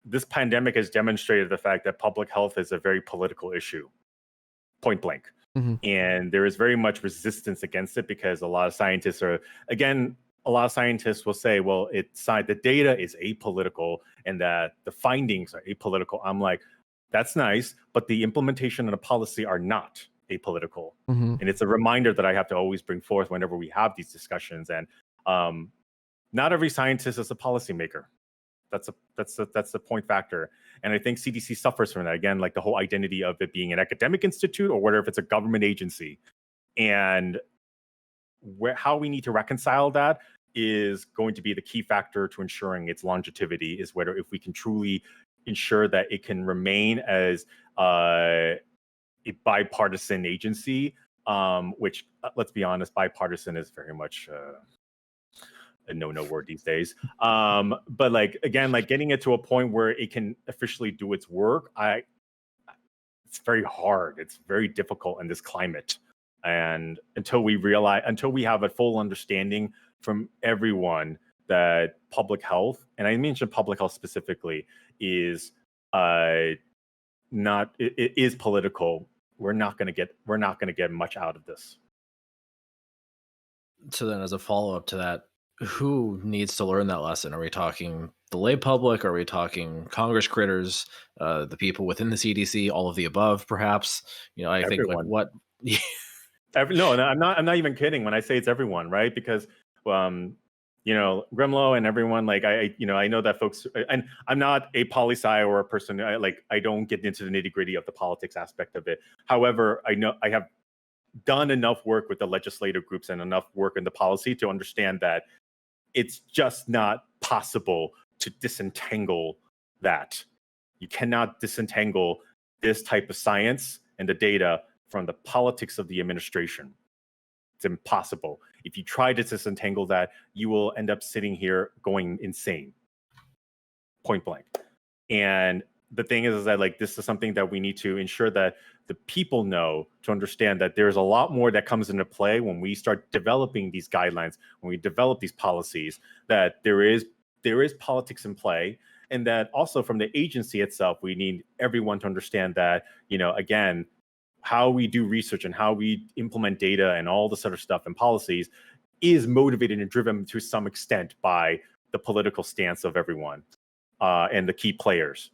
Speaker 2: this pandemic has demonstrated the fact that public health is a very political issue, point blank. Mm-hmm. And there is very much resistance against it, because a lot of scientists will say, well, the data is apolitical and that the findings are apolitical. I'm like, that's nice, but the implementation and the policy are not apolitical. Mm-hmm. And it's a reminder that I have to always bring forth whenever we have these discussions. And not every scientist is a policymaker. That's the point factor. And I think CDC suffers from that. Again, like the whole identity of it being an academic institute, or whether if it's a government agency. And how we need to reconcile that is going to be the key factor to ensuring its longevity, is whether if we can truly ensure that it can remain as a bipartisan agency, which, let's be honest, bipartisan is very much a no word these days. But like, again, like getting it to a point where it can officially do its work, it's very hard. It's very difficult in this climate. And until we have a full understanding from everyone that public health, and I mentioned public health specifically, is not, it is political, we're not going to get much out of this.
Speaker 1: So then, as a follow-up to that, who needs to learn that lesson? Are we talking the lay public? Are we talking Congress critters, the people within the CDC, all of the above, perhaps? I think like
Speaker 2: Everyone.
Speaker 1: what
Speaker 2: No, I'm not even kidding when I say it's everyone, right? Because Gremloe and everyone, like I know that folks, and I'm not a poli-sci or a person, I don't get into the nitty-gritty of the politics aspect of it. However, I know I have done enough work with the legislative groups and enough work in the policy to understand that it's just not possible to disentangle that. You cannot disentangle this type of science and the data from the politics of the administration. It's impossible. If you try to disentangle that, you will end up sitting here going insane. Point blank. And the thing is that like this is something that we need to ensure that the people know, to understand that there's a lot more that comes into play when we start developing these guidelines, when we develop these policies, that there is politics in play. And that also from the agency itself, we need everyone to understand that, again, how we do research and how we implement data and all this other stuff and policies is motivated and driven to some extent by the political stance of everyone and the key players.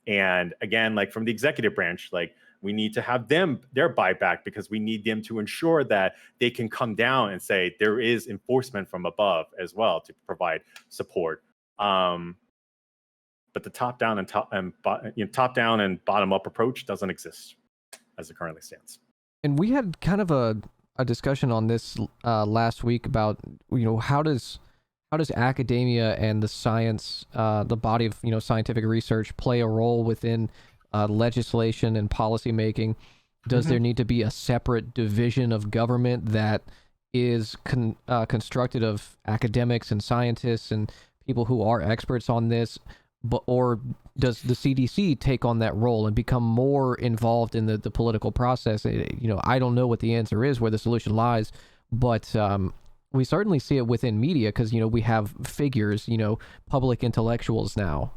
Speaker 2: And again, like from the executive branch, like we need to have their buyback, because we need them to ensure that they can come down and say there is enforcement from above as well to provide support. But the top down and bottom up approach doesn't exist as it currently stands.
Speaker 3: And we had kind of a discussion on this last week about how does academia and the science, the body of scientific research, play a role within legislation and policy making? Does there need to be a separate division of government that is constructed of academics and scientists and people who are experts on this? Or does the CDC take on that role and become more involved in the political process? I don't know what the answer is, where the solution lies, but we certainly see it within media, because we have figures, public intellectuals now.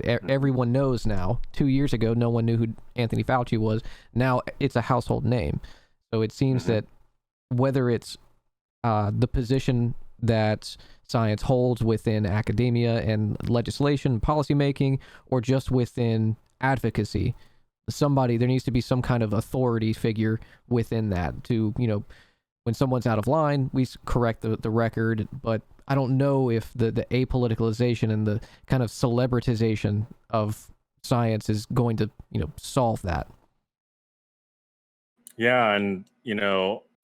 Speaker 3: Everyone knows now. 2 years ago, no one knew who Anthony Fauci was. Now it's a household name. So it seems that whether it's the position that science holds within academia and legislation, policymaking, or just within advocacy, there needs to be some kind of authority figure within that to, when someone's out of line, we correct the record. But I don't know if the apoliticalization and the kind of celebritization of science is going to, solve that.
Speaker 2: Yeah, and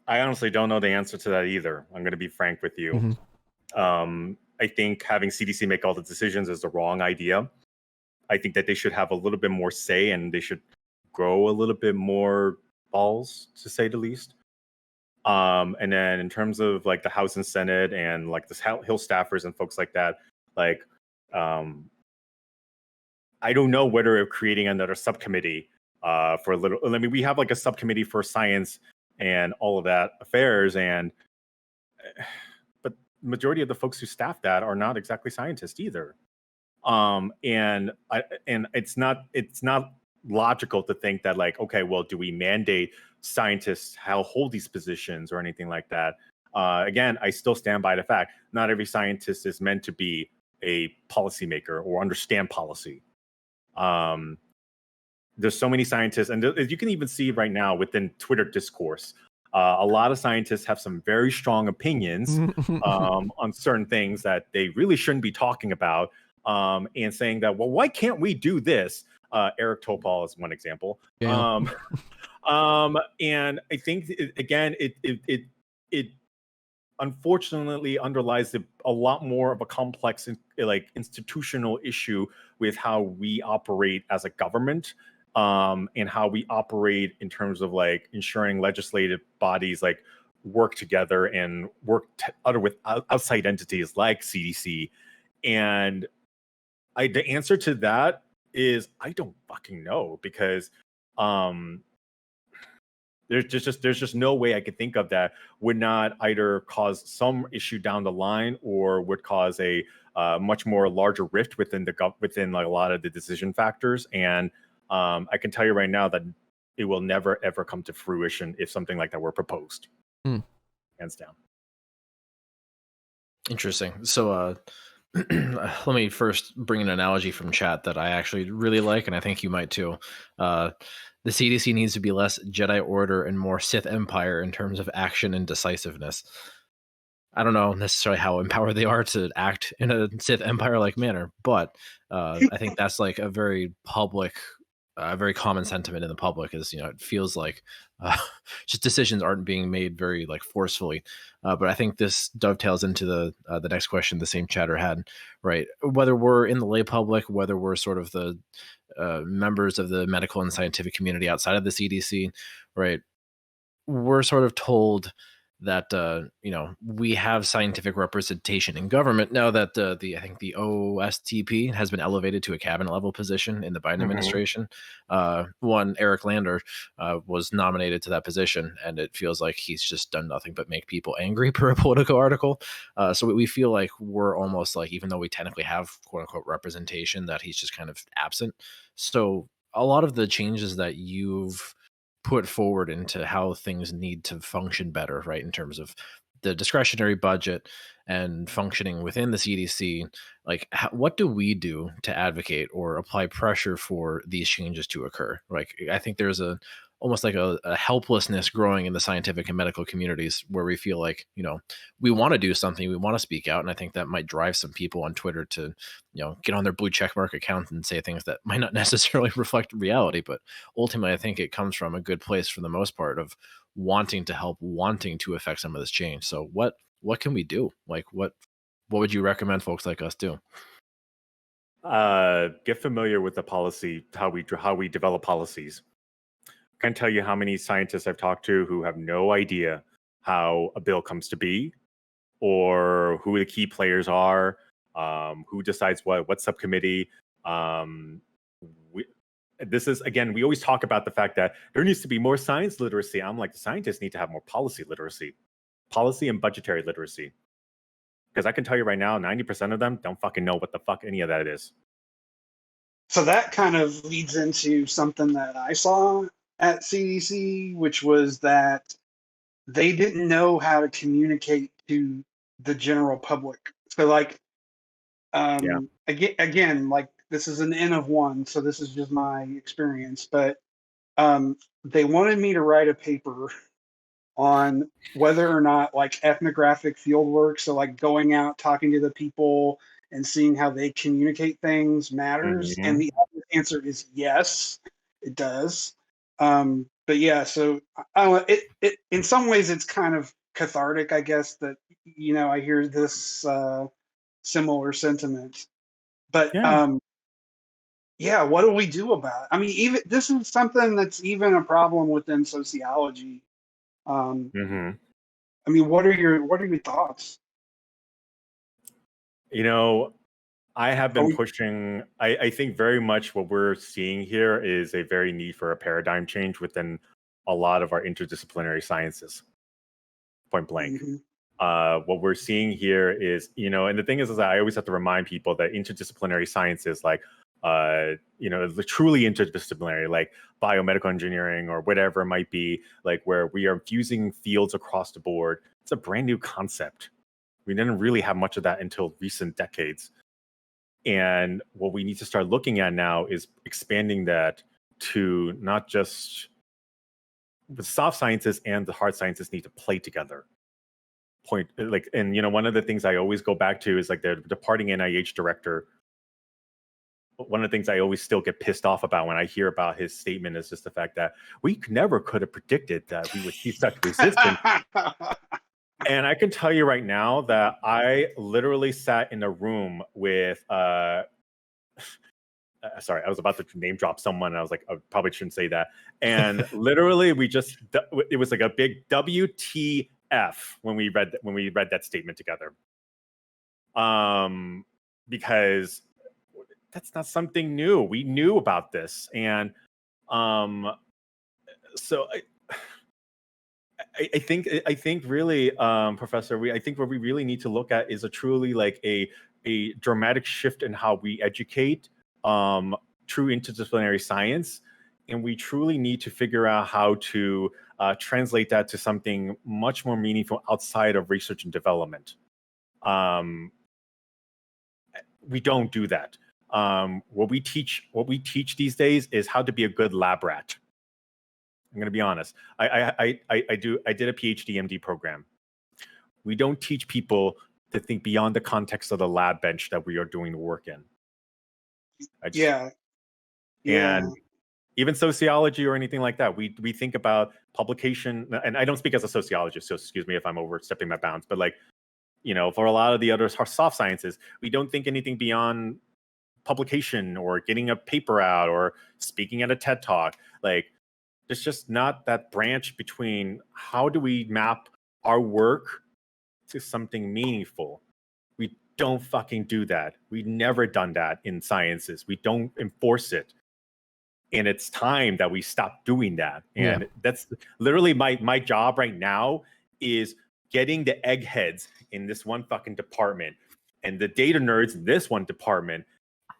Speaker 2: I honestly don't know the answer to that either. I'm going to be frank with you. I think having CDC make all the decisions is the wrong idea. I think that they should have a little bit more say, and they should grow a little bit more balls, to say the least. And then in terms of like the House and Senate and like the Hill staffers and folks like that, like I don't know whether creating another subcommittee for a little. I mean, we have like a subcommittee for science and all of that affairs, but majority of the folks who staff that are not exactly scientists either. And it's not logical to think that like, okay, well, do we mandate scientists hold these positions or anything like that? Again, I still stand by the fact not every scientist is meant to be a policymaker or understand policy. There's so many scientists, and as you can even see right now within Twitter discourse, a lot of scientists have some very strong opinions on certain things that they really shouldn't be talking about, and saying that, well, why can't we do this? Eric Topol is one example.
Speaker 3: Yeah.
Speaker 2: And I think it unfortunately underlies a lot more of a complex like institutional issue with how we operate as a government, and how we operate in terms of like ensuring legislative bodies like work together and work with outside entities like CDC. And the answer to that is I don't fucking know, because um there's just no way I could think of that would not either cause some issue down the line or would cause a much more larger rift within like a lot of the decision factors. And I can tell you right now that it will never ever come to fruition if something like that were proposed. Hands down.
Speaker 1: Interesting. So let me first bring an analogy from chat that I actually really like, and I think you might too. The CDC needs to be less Jedi Order and more Sith Empire in terms of action and decisiveness. I don't know necessarily how empowered they are to act in a Sith Empire-like manner, but I think that's like a very public, very common sentiment in the public. Is it feels like uh, just decisions aren't being made very like forcefully. But I think this dovetails into the next question the same chatter had, right? Whether we're in the lay public, whether we're sort of the members of the medical and scientific community outside of the CDC, right? We're sort of told that we have scientific representation in government now that I think the OSTP has been elevated to a cabinet level position in the Biden administration. One Eric Lander was nominated to that position, and it feels like he's just done nothing but make people angry per a Politico article. So we feel like we're almost like, even though we technically have quote unquote representation, that he's just kind of absent. So a lot of the changes that you've put forward into how things need to function better, right? In terms of the discretionary budget and functioning within the CDC, like what do we do to advocate or apply pressure for these changes to occur? Like, I think there's almost like a helplessness growing in the scientific and medical communities where we feel like, we want to do something, we want to speak out. And I think that might drive some people on Twitter to, get on their blue checkmark account and say things that might not necessarily reflect reality. But ultimately, I think it comes from a good place for the most part of wanting to help, wanting to affect some of this change. So what can we do? Like, what would you recommend folks like us do?
Speaker 2: Get familiar with the policy, how we develop policies. I can't tell you how many scientists I've talked to who have no idea how a bill comes to be, or who the key players are, who decides what subcommittee. This is, again, we always talk about the fact that there needs to be more science literacy. I'm like, the scientists need to have more policy literacy, policy and budgetary literacy. Because I can tell you right now, 90% of them don't fucking know what the fuck any of that is.
Speaker 4: So that kind of leads into something that I saw at CDC, which was that they didn't know how to communicate to the general public. So like, again, like this is an N of one, so this is just my experience, but they wanted me to write a paper on whether or not like ethnographic field work, so like going out, talking to the people and seeing how they communicate things matters. And the answer is yes, it does. But yeah, so I don't know, it in some ways it's kind of cathartic, I guess, that I hear this similar sentiment. But yeah, what do we do about it? I mean, even this is something that's even a problem within sociology. I mean, what are your thoughts?
Speaker 2: I have been pushing. I think very much what we're seeing here is a very need for a paradigm change within a lot of our interdisciplinary sciences. Point blank. What we're seeing here is, and the thing is I always have to remind people that interdisciplinary sciences, like, truly interdisciplinary, like biomedical engineering or whatever it might be, like where we are fusing fields across the board. It's a brand new concept. We didn't really have much of that until recent decades. And what we need to start looking at now is expanding that to not just the soft sciences and the hard sciences need to play together. One of the things I always go back to is like the departing NIH director one of the things I always still get pissed off about when I hear about his statement is just the fact that we never could have predicted that we would see such resistance. And I can tell you right now that I literally sat in a room with, sorry, I was about to name drop someone, and I was like, I probably shouldn't say that. And literally, it was like a big WTF when we read that statement together. Because that's not something new. We knew about this, and so I think really, Professor, I think what we really need to look at is a truly like a dramatic shift in how we educate true interdisciplinary science, and we truly need to figure out how to translate that to something much more meaningful outside of research and development. We don't do that. What we teach these days is how to be a good lab rat. I'm going to be honest. I did a PhD MD program. We don't teach people to think beyond the context of the lab bench that we are doing the work in.
Speaker 4: Yeah.
Speaker 2: And even sociology or anything like that, we think about publication. And I don't speak as a sociologist, so excuse me if I'm overstepping my bounds. But like, for a lot of the other soft sciences, we don't think anything beyond publication or getting a paper out or speaking at a TED Talk. Like, there's just not that branch between how do we map our work to something meaningful. We don't fucking do that. We've never done that in sciences. We don't enforce it. And it's time that we stop doing that. And that's literally my job right now is getting the eggheads in this one fucking department and the data nerds in this one department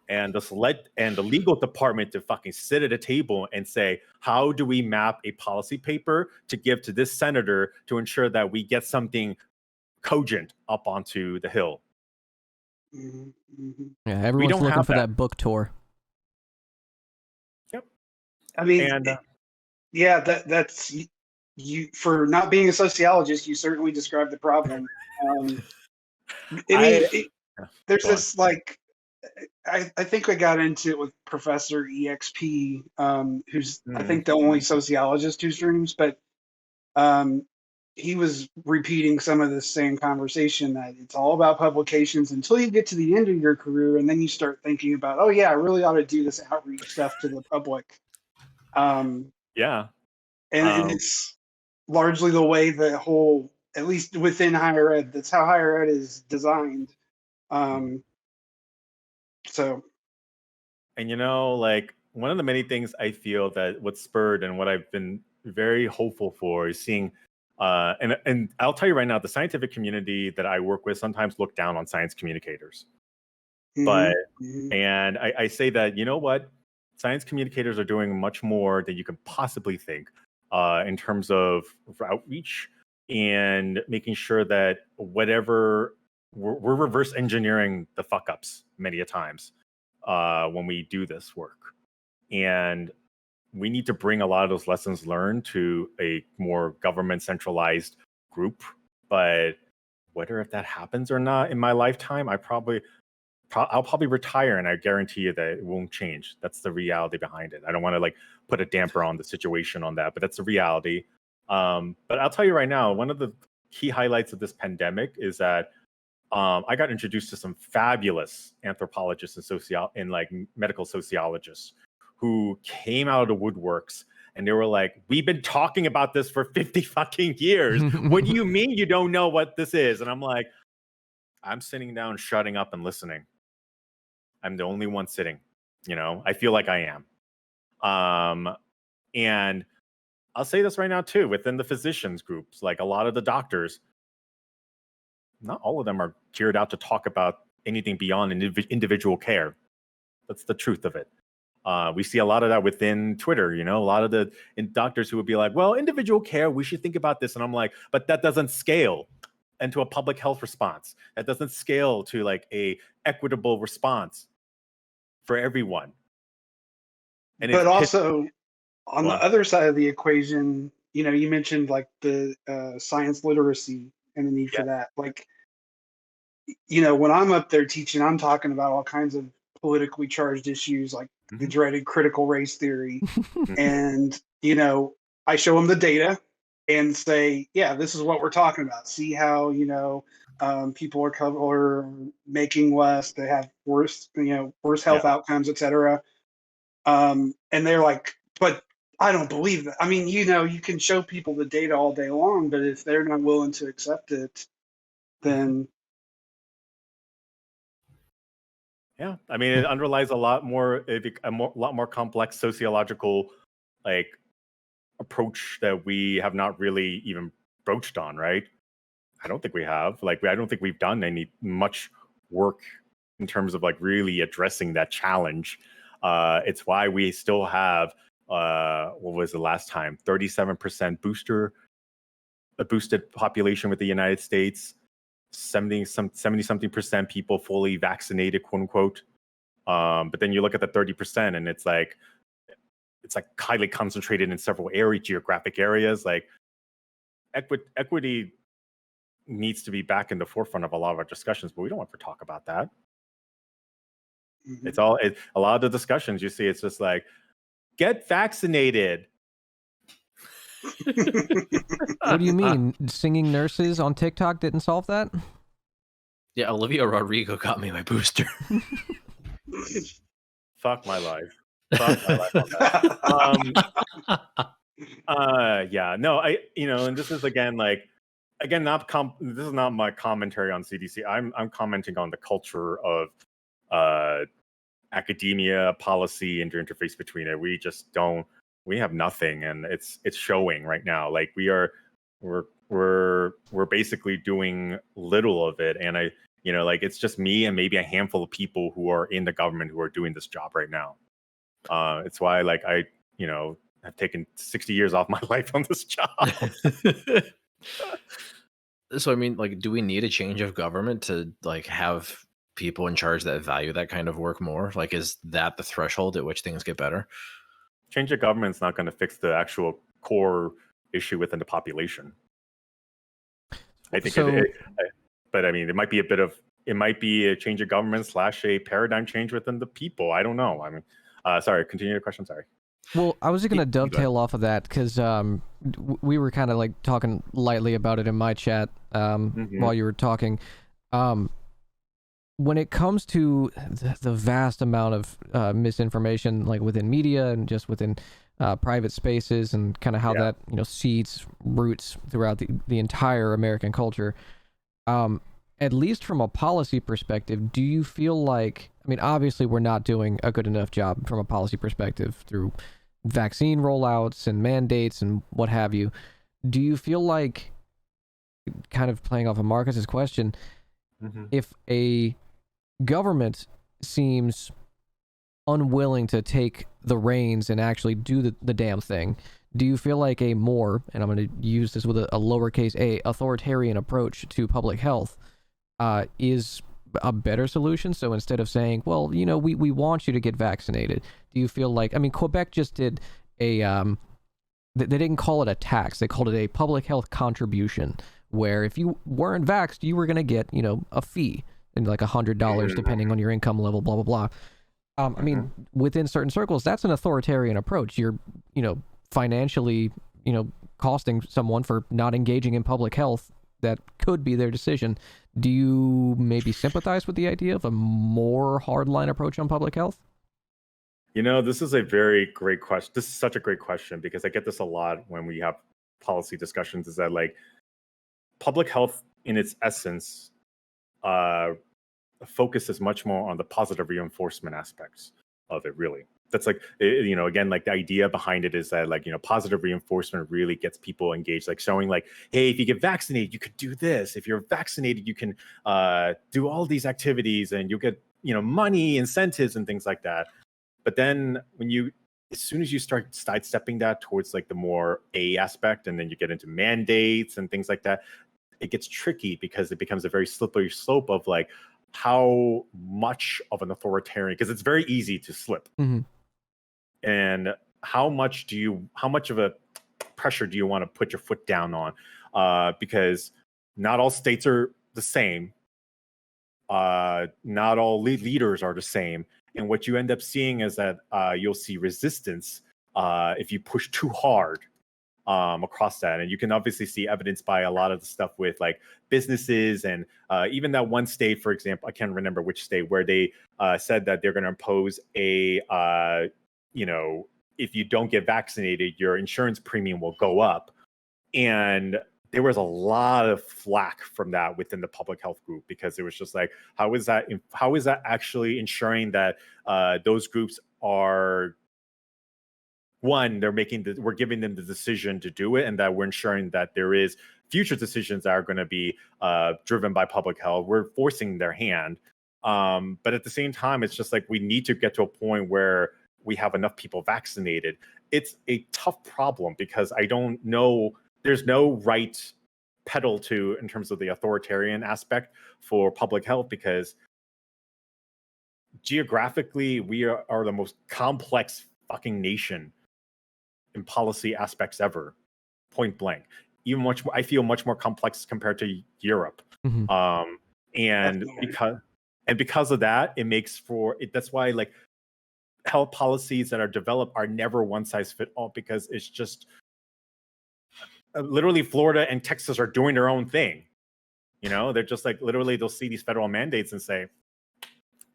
Speaker 2: and the legal department to fucking sit at a table and say, how do we map a policy paper to give to this senator to ensure that we get something cogent up onto the Hill?
Speaker 3: Yeah, everyone's looking for that book tour.
Speaker 2: Yep.
Speaker 4: I mean, that's you for not being a sociologist. You certainly described the problem. There's this like. I think I got into it with Professor EXP, who's I think the only sociologist who streams, but he was repeating some of the same conversation that it's all about publications until you get to the end of your career, and then you start thinking about, oh yeah, I really ought to do this outreach stuff to the public. And it's largely the way the whole, at least within higher ed, that's how higher ed is designed. So,
Speaker 2: and like one of the many things I feel that what spurred and what I've been very hopeful for is seeing, and I'll tell you right now, the scientific community that I work with sometimes look down on science communicators. And I say that, what, science communicators are doing much more than you can possibly think in terms of outreach and making sure that whatever we're reverse engineering the fuck ups many a times when we do this work. And we need to bring a lot of those lessons learned to a more government centralized group. But whether if that happens or not in my lifetime, I'll probably retire, and I guarantee you that it won't change. That's the reality behind it. I don't want to like put a damper on the situation on that, but that's the reality. But I'll tell you right now, one of the key highlights of this pandemic is that I got introduced to some fabulous anthropologists and medical sociologists who came out of the woodworks, and they were like, we've been talking about this for 50 fucking years. What do you mean you don't know what this is? And I'm like, I'm sitting down, shutting up and listening. I'm the only one sitting, I feel like I am. And I'll say this right now too, within the physicians groups, like a lot of the doctors, not all of them are geared out to talk about anything beyond individual care. That's the truth of it. We see a lot of that within Twitter, a lot of the doctors who would be like, well, individual care, we should think about this. And I'm like, but that doesn't scale into a public health response. That doesn't scale to like a equitable response for everyone. And
Speaker 4: but also on the other side of the equation, you mentioned like the science literacy and the need for that. Like, when I'm up there teaching, I'm talking about all kinds of politically charged issues like the
Speaker 2: Mhm.
Speaker 4: dreaded critical race theory.
Speaker 2: Mhm.
Speaker 4: And, I show them the data and say, yeah, this is what we're talking about. See how, people are making less, they have worse
Speaker 2: Yeah.
Speaker 4: health outcomes, et cetera. And they're like, but I don't believe that. I mean, you can show people the data all day long, but if they're not willing to accept it,
Speaker 2: Mhm.
Speaker 4: then
Speaker 2: Yeah. I mean, it underlies a lot more, lot more complex sociological, like, approach that we have not really even broached on, right? I don't think we have. Like, I don't think we've done any much work in terms of like really addressing that challenge. It's why we still have what was the last time? 37% a boosted population with the United States, 70 something percent people fully vaccinated, quote unquote. But then you look at the 30% and it's like highly concentrated in several geographic areas. Like equity needs to be back in the forefront of a lot of our discussions, but we don't want to talk about that.
Speaker 4: mhm.
Speaker 2: A lot of the discussions you see, it's just like, get vaccinated.
Speaker 3: What do you mean? Singing nurses on TikTok didn't solve that?
Speaker 1: Yeah, Olivia Rodrigo got me my booster.
Speaker 2: Fuck my life. Fuck my life on that. Yeah, no, and this is this is not my commentary on CDC. I'm commenting on the culture of academia, policy, and the interface between it. We have nothing, and it's showing right now. Like we're basically doing little of it, and it's just me and maybe a handful of people who are in the government who are doing this job right now. It's why I've taken 60 years off my life on this job.
Speaker 1: So, I mean, like, do we need a change of government to like have people in charge that value that kind of work more? Like, is that the threshold at which things get better?
Speaker 2: Change of government's not going to fix the actual core issue within the population. I think
Speaker 3: So-
Speaker 2: but I mean, it might be a change of government / a paradigm change within the people. I don't know. I mean, sorry, continue your question. Sorry.
Speaker 3: Well, I was just going to
Speaker 2: go ahead.
Speaker 3: dovetail off of that because we were kind of like talking lightly about it in my chat while you were talking. When it comes to the vast amount of misinformation, like within media and just within private spaces, and kind of how that seeds roots throughout the entire American culture, at least from a policy perspective, do you feel like, I mean, obviously we're not doing a good enough job from a policy perspective through vaccine rollouts and mandates and what have you. Do you feel like, kind of playing off of Marcus's question, if a government seems unwilling to take the reins and actually do the damn thing, do you feel like a more, and I'm going to use this with a lowercase a, authoritarian approach to public health is a better solution? So instead of saying, well, we want you to get vaccinated, do you feel like, I mean, Quebec just did a, they didn't call it a tax, they called it a public health contribution, where if you weren't vaxxed, you were going to get, a fee, and like $100 depending on your income level, blah, blah, blah. I mean, within certain circles, that's an authoritarian approach. You're, financially, costing someone for not engaging in public health. That could be their decision. Do you maybe sympathize with the idea of a more hardline approach on public health?
Speaker 2: This is a very great question. This is such a great question because I get this a lot when we have policy discussions, is that like public health in its essence focuses much more on the positive reinforcement aspects of it, really. That's like, again, like the idea behind it is that like, positive reinforcement really gets people engaged, like showing like, hey, if you get vaccinated, you could do this. If you're vaccinated, you can do all these activities and you'll get, money, incentives and things like that. But then as soon as you start sidestepping that towards like the more A aspect, and then you get into mandates and things like that, it gets tricky because it becomes a very slippery slope of like how much of an authoritarian, because it's very easy to slip. And how much of a pressure do you want to put your foot down on? Because not all states are the same. Not all leaders are the same. And what you end up seeing is that you'll see resistance if you push too hard across that. And you can obviously see evidence by a lot of the stuff with like businesses and even that one state, for example, I can't remember which state, where they said that they're going to impose a, if you don't get vaccinated, your insurance premium will go up. And there was a lot of flack from that within the public health group, because it was just like, how is that actually ensuring that those groups are, one, we're giving them the decision to do it, and that we're ensuring that there is future decisions that are going to be driven by public health. We're forcing their hand. But at the same time, it's just like we need to get to a point where we have enough people vaccinated. It's a tough problem because I don't know, there's no right pedal to in terms of the authoritarian aspect for public health, because geographically we are the most complex fucking nation in policy aspects ever, point blank. Even much more, I feel much more complex compared to Europe.
Speaker 3: Mm-hmm.
Speaker 2: And because of that, it makes for it. That's why like health policies that are developed are never one size fit all, because it's just literally Florida and Texas are doing their own thing. You know, they're just like literally they'll see these federal mandates and say,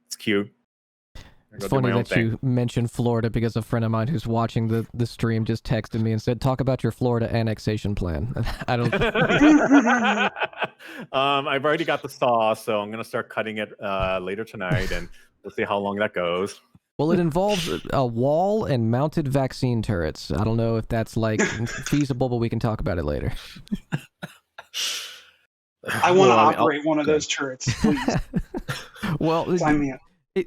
Speaker 2: it's cute.
Speaker 3: It's funny that you mentioned Florida, because a friend of mine who's watching the stream just texted me and said, talk about your Florida annexation plan. I don't...
Speaker 2: I've already got the saw, so I'm going to start cutting it later tonight, and we'll see how long that goes.
Speaker 3: Well, it involves a wall and mounted vaccine turrets. I don't know if that's like feasible, but we can talk about it later.
Speaker 4: I want to operate one of those turrets, please.
Speaker 3: Well,
Speaker 4: sign me up.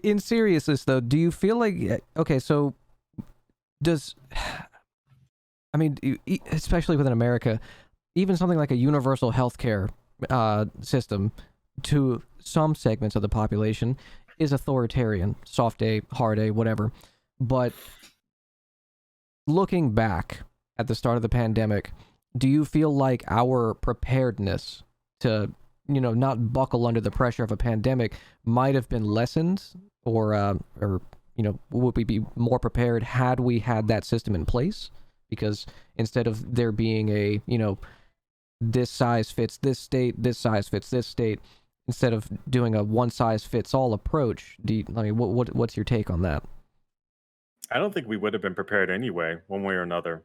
Speaker 3: In seriousness, though, do you feel like, okay, so especially within America, even something like a universal healthcare system to some segments of the population is authoritarian, soft A, hard A, whatever. But looking back at the start of the pandemic, do you feel like our preparedness to not buckle under the pressure of a pandemic might have been lessened, or would we be more prepared had we had that system in place? Because instead of there being a, this size fits this state, this size fits this state, instead of doing a one size fits all approach, what's your take on that?
Speaker 2: I don't think we would have been prepared anyway, one way or another.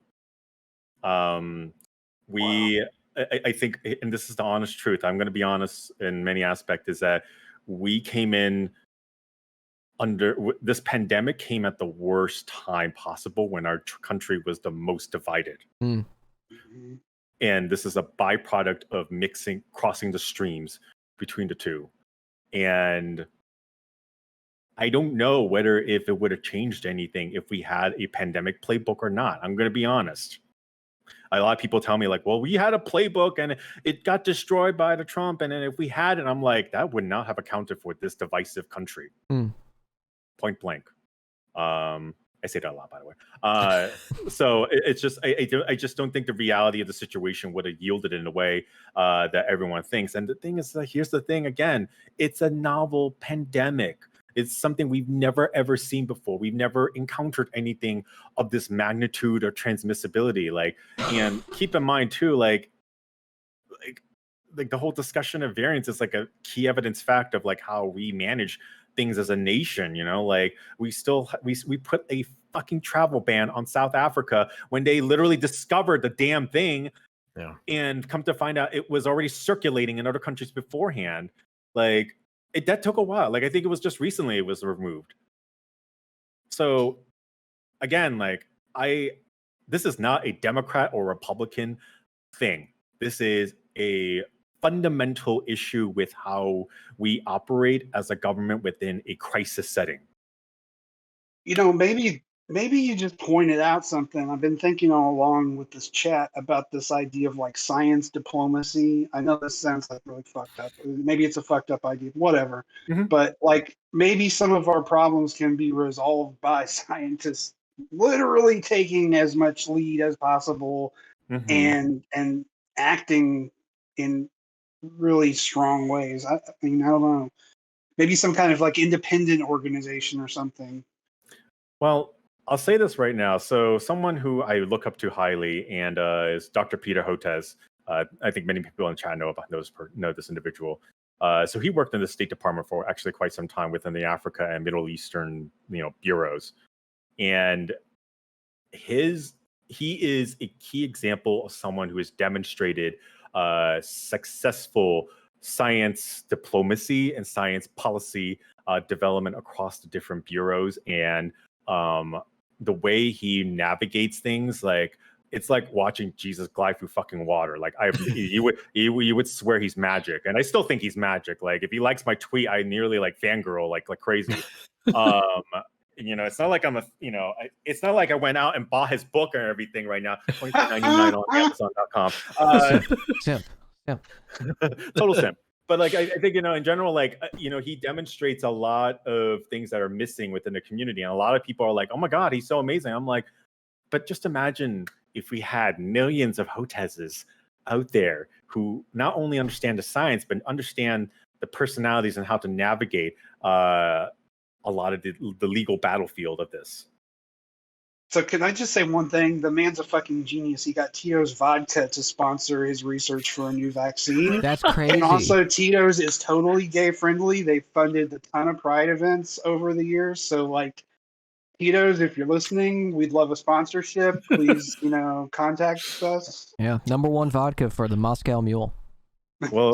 Speaker 2: I think, and this is the honest truth, I'm going to be honest in many aspects, is that we came in this pandemic came at the worst time possible, when our country was the most divided.
Speaker 3: Mm.
Speaker 2: And this is a byproduct of crossing the streams between the two. And I don't know if it would have changed anything if we had a pandemic playbook or not. I'm going to be honest. A lot of people tell me like, well, we had a playbook and it got destroyed by the Trump. And then if we had it, I'm like, that would not have accounted for this divisive country. Point blank. I say that a lot, by the way. So it's just, I just don't think the reality of the situation would have yielded in a way that everyone thinks. And the thing is, here's the thing again, it's a novel pandemic. It's something we've never, ever seen before. We've never encountered anything of this magnitude or transmissibility. And keep in mind too, like the whole discussion of variants is like a key evidence fact of like how we manage things as a nation. We put a fucking travel ban on South Africa when they literally discovered the damn thing.
Speaker 1: Yeah.
Speaker 2: And come to find out it was already circulating in other countries beforehand. That took a while. I think it was just recently it was removed. So again, this is not a Democrat or Republican thing. This is a fundamental issue with how we operate as a government within a crisis setting.
Speaker 4: Maybe you just pointed out something. I've been thinking all along with this chat about this idea of science diplomacy. I know this sounds really fucked up. Maybe it's a fucked up idea, whatever.
Speaker 2: Mm-hmm.
Speaker 4: But maybe some of our problems can be resolved by scientists literally taking as much lead as possible, and acting in really strong ways. I don't know. Maybe some kind of like independent organization or something.
Speaker 2: Well, I'll say this right now. So someone who I look up to highly and is Dr. Peter Hotez. I think many people in chat know this individual. So he worked in the State Department for actually quite some time within the Africa and Middle Eastern, bureaus, and he is a key example of someone who has demonstrated successful science diplomacy and science policy development across the different bureaus, and the way he navigates things, like it's like watching Jesus glide through fucking water. Like you would swear he's magic, and I still think he's magic. Like if he likes my tweet, I nearly like fangirl like crazy. It's not like it's not like I went out and bought his book and everything right now. $24.99 on Amazon.com.
Speaker 3: Simp.
Speaker 2: Total simp. But like I think in general, like he demonstrates a lot of things that are missing within the community, and a lot of people are like, "Oh my God, he's so amazing." I'm like, but just imagine if we had millions of Hotezes out there who not only understand the science but understand the personalities and how to navigate a lot of the legal battlefield of this.
Speaker 4: So can I just say one thing? The man's a fucking genius. He got Tito's Vodka to sponsor his research for a new vaccine.
Speaker 3: That's crazy.
Speaker 4: And also Tito's is totally gay friendly. They funded a ton of pride events over the years. So like Tito's, if you're listening, we'd love a sponsorship. Please, contact us.
Speaker 3: Yeah, #1 vodka for the Moscow Mule.
Speaker 2: Well,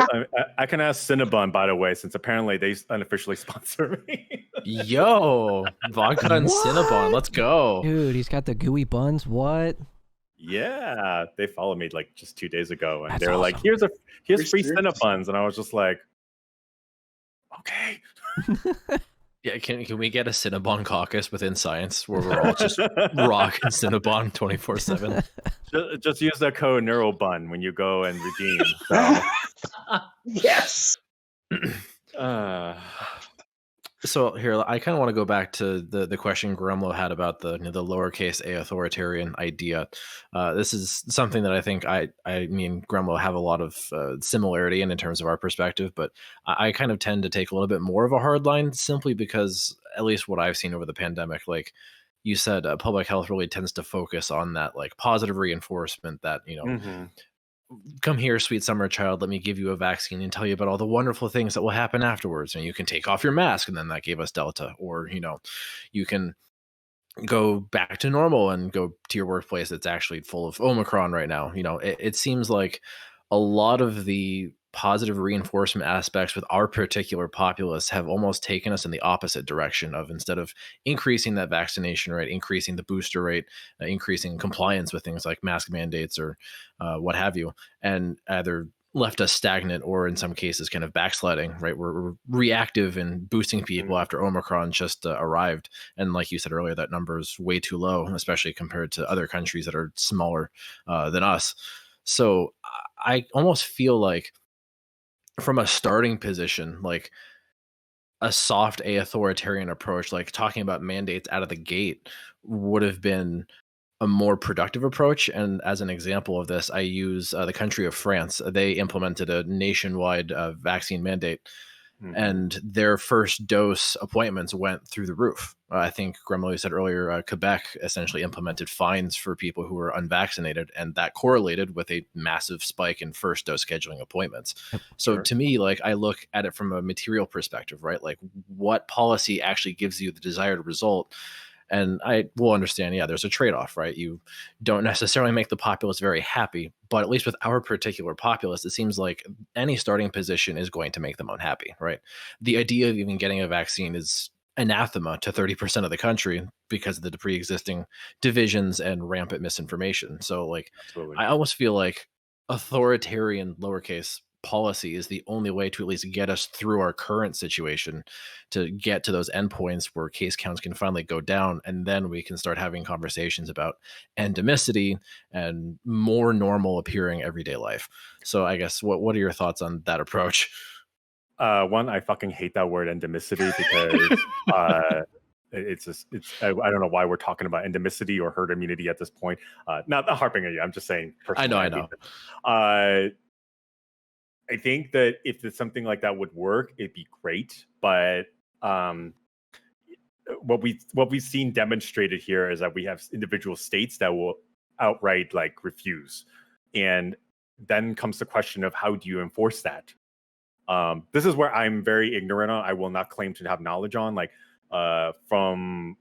Speaker 2: I can ask Cinnabon, by the way, since apparently they unofficially sponsor me.
Speaker 1: Yo, vodka and Cinnabon, let's go.
Speaker 3: Dude, he's got the gooey buns. What?
Speaker 2: Yeah, they followed me like just 2 days ago, and
Speaker 3: That's
Speaker 2: they were like,
Speaker 3: awesome.
Speaker 2: here's free Cinnabons. And I was just like, okay.
Speaker 1: Yeah, can we get a Cinnabon caucus within science where we're all just rocking Cinnabon 24/7?
Speaker 2: Just use that code NeuroBun when you go and redeem. So.
Speaker 4: Yes.
Speaker 1: So here, I kind of want to go back to the question Gremloe had about the lowercase a authoritarian idea. This is something that I think me and Gremloe have a lot of similarity in terms of our perspective, but I kind of tend to take a little bit more of a hard line simply because, at least what I've seen over the pandemic, like you said, public health really tends to focus on that like positive reinforcement that, come here, sweet summer child, let me give you a vaccine and tell you about all the wonderful things that will happen afterwards. And you can take off your mask, and then that gave us Delta. Or, you can go back to normal and go to your workplace that's actually full of Omicron right now. It seems like a lot of the positive reinforcement aspects with our particular populace have almost taken us in the opposite direction of, instead of increasing that vaccination rate, increasing the booster rate, increasing compliance with things like mask mandates or what have you, and either left us stagnant or in some cases kind of backsliding, right? We're reactive in boosting people after Omicron just arrived. And like you said earlier, that number is way too low, especially compared to other countries that are smaller than us. So I almost feel like, from a starting position, like a soft authoritarian approach, like talking about mandates out of the gate, would have been a more productive approach. And as an example of this, I use the country of France. They implemented a nationwide vaccine mandate, and their first dose appointments went through the roof. I think Gremloe said earlier, Quebec essentially implemented fines for people who were unvaccinated, and that correlated with a massive spike in first dose scheduling appointments. So to me, like, I look at it from a material perspective, right? Like, what policy actually gives you the desired result? And I will understand, yeah, there's a trade-off, right? You don't necessarily make the populace very happy, but at least with our particular populace, it seems like any starting position is going to make them unhappy, right? The idea of even getting a vaccine is anathema to 30% of the country because of the pre-existing divisions and rampant misinformation. So, like,
Speaker 2: Absolutely.
Speaker 1: I almost feel like authoritarian lowercase policy is the only way to at least get us through our current situation, to get to those endpoints where case counts can finally go down, and then we can start having conversations about endemicity and more normal appearing everyday life. So I guess what are your thoughts on that approach?
Speaker 2: One, I fucking hate that word endemicity because I don't know why we're talking about endemicity or herd immunity at this point. Not harping at you. I'm just saying.
Speaker 1: I know.
Speaker 2: I think that if it's something like that would work, it'd be great. But what we've seen demonstrated here is that we have individual states that will outright like refuse, and then comes the question of how do you enforce that. This is where I'm very ignorant on. I will not claim to have knowledge on, like from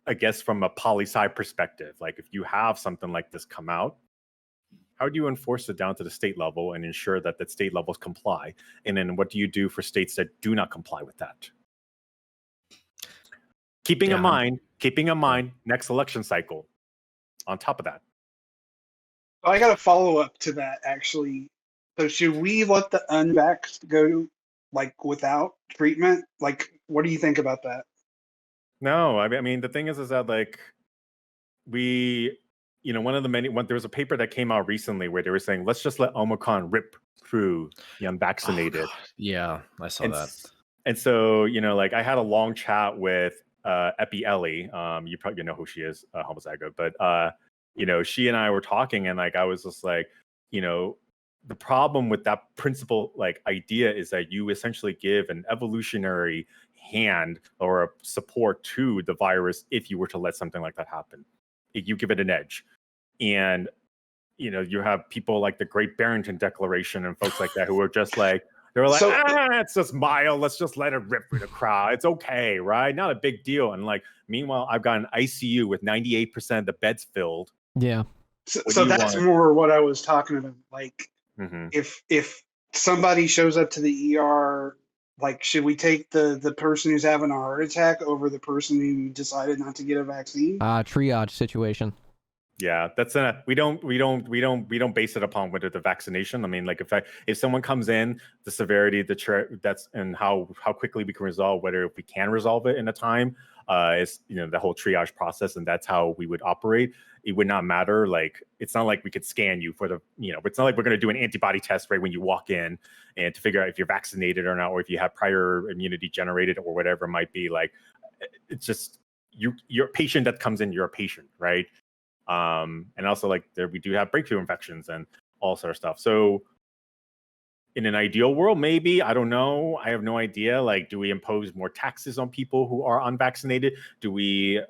Speaker 2: I guess from a poli-sci perspective, like if you have something like this come out, how do you enforce it down to the state level and ensure that the state levels comply? And then what do you do for states that do not comply with that? Keeping in mind, next election cycle on top of that.
Speaker 4: I got a follow up to that actually. So should we let the unvaxxed go like without treatment? Like, what do you think about that?
Speaker 2: No, I mean the thing is that like we, one of the there was a paper that came out recently where they were saying let's just let Omicron rip through the unvaccinated.
Speaker 1: Oh, yeah, I saw that.
Speaker 2: And so like I had a long chat with Ep.3. You probably know who she is, Homozygoat, but she and I were talking, and like I was just like, the problem with that principle like idea is that you essentially give an evolutionary hand or a support to the virus if you were to let something like that happen. You give it an edge. And you have people like the Great Barrington Declaration and folks like that who are just like, they were like, it's just mild, let's just let it rip through the crowd, it's okay, right? Not a big deal. And like meanwhile I've got an ICU with 98% of the beds filled.
Speaker 3: Yeah.
Speaker 4: So that's more what I was talking about. Like, if somebody shows up to the ER, like, should we take the person who's having a heart attack over the person who decided not to get a vaccine?
Speaker 3: Triage situation.
Speaker 2: Yeah, that's we don't base it upon whether the vaccination. I mean, like if someone comes in, the severity, that's and how quickly we can resolve, whether if we can resolve it in a time, is the whole triage process, and that's how we would operate. It would not matter. Like it's not like we could scan you for the it's not like we're going to do an antibody test right when you walk in and to figure out if you're vaccinated or not, or if you have prior immunity generated or whatever it might be. Like it's just you're a patient that comes in, you're a patient, right? And also like we do have breakthrough infections and all sort of stuff. So in an ideal world, maybe, I don't know. I have no idea. Like, do we impose more taxes on people who are unvaccinated? Do we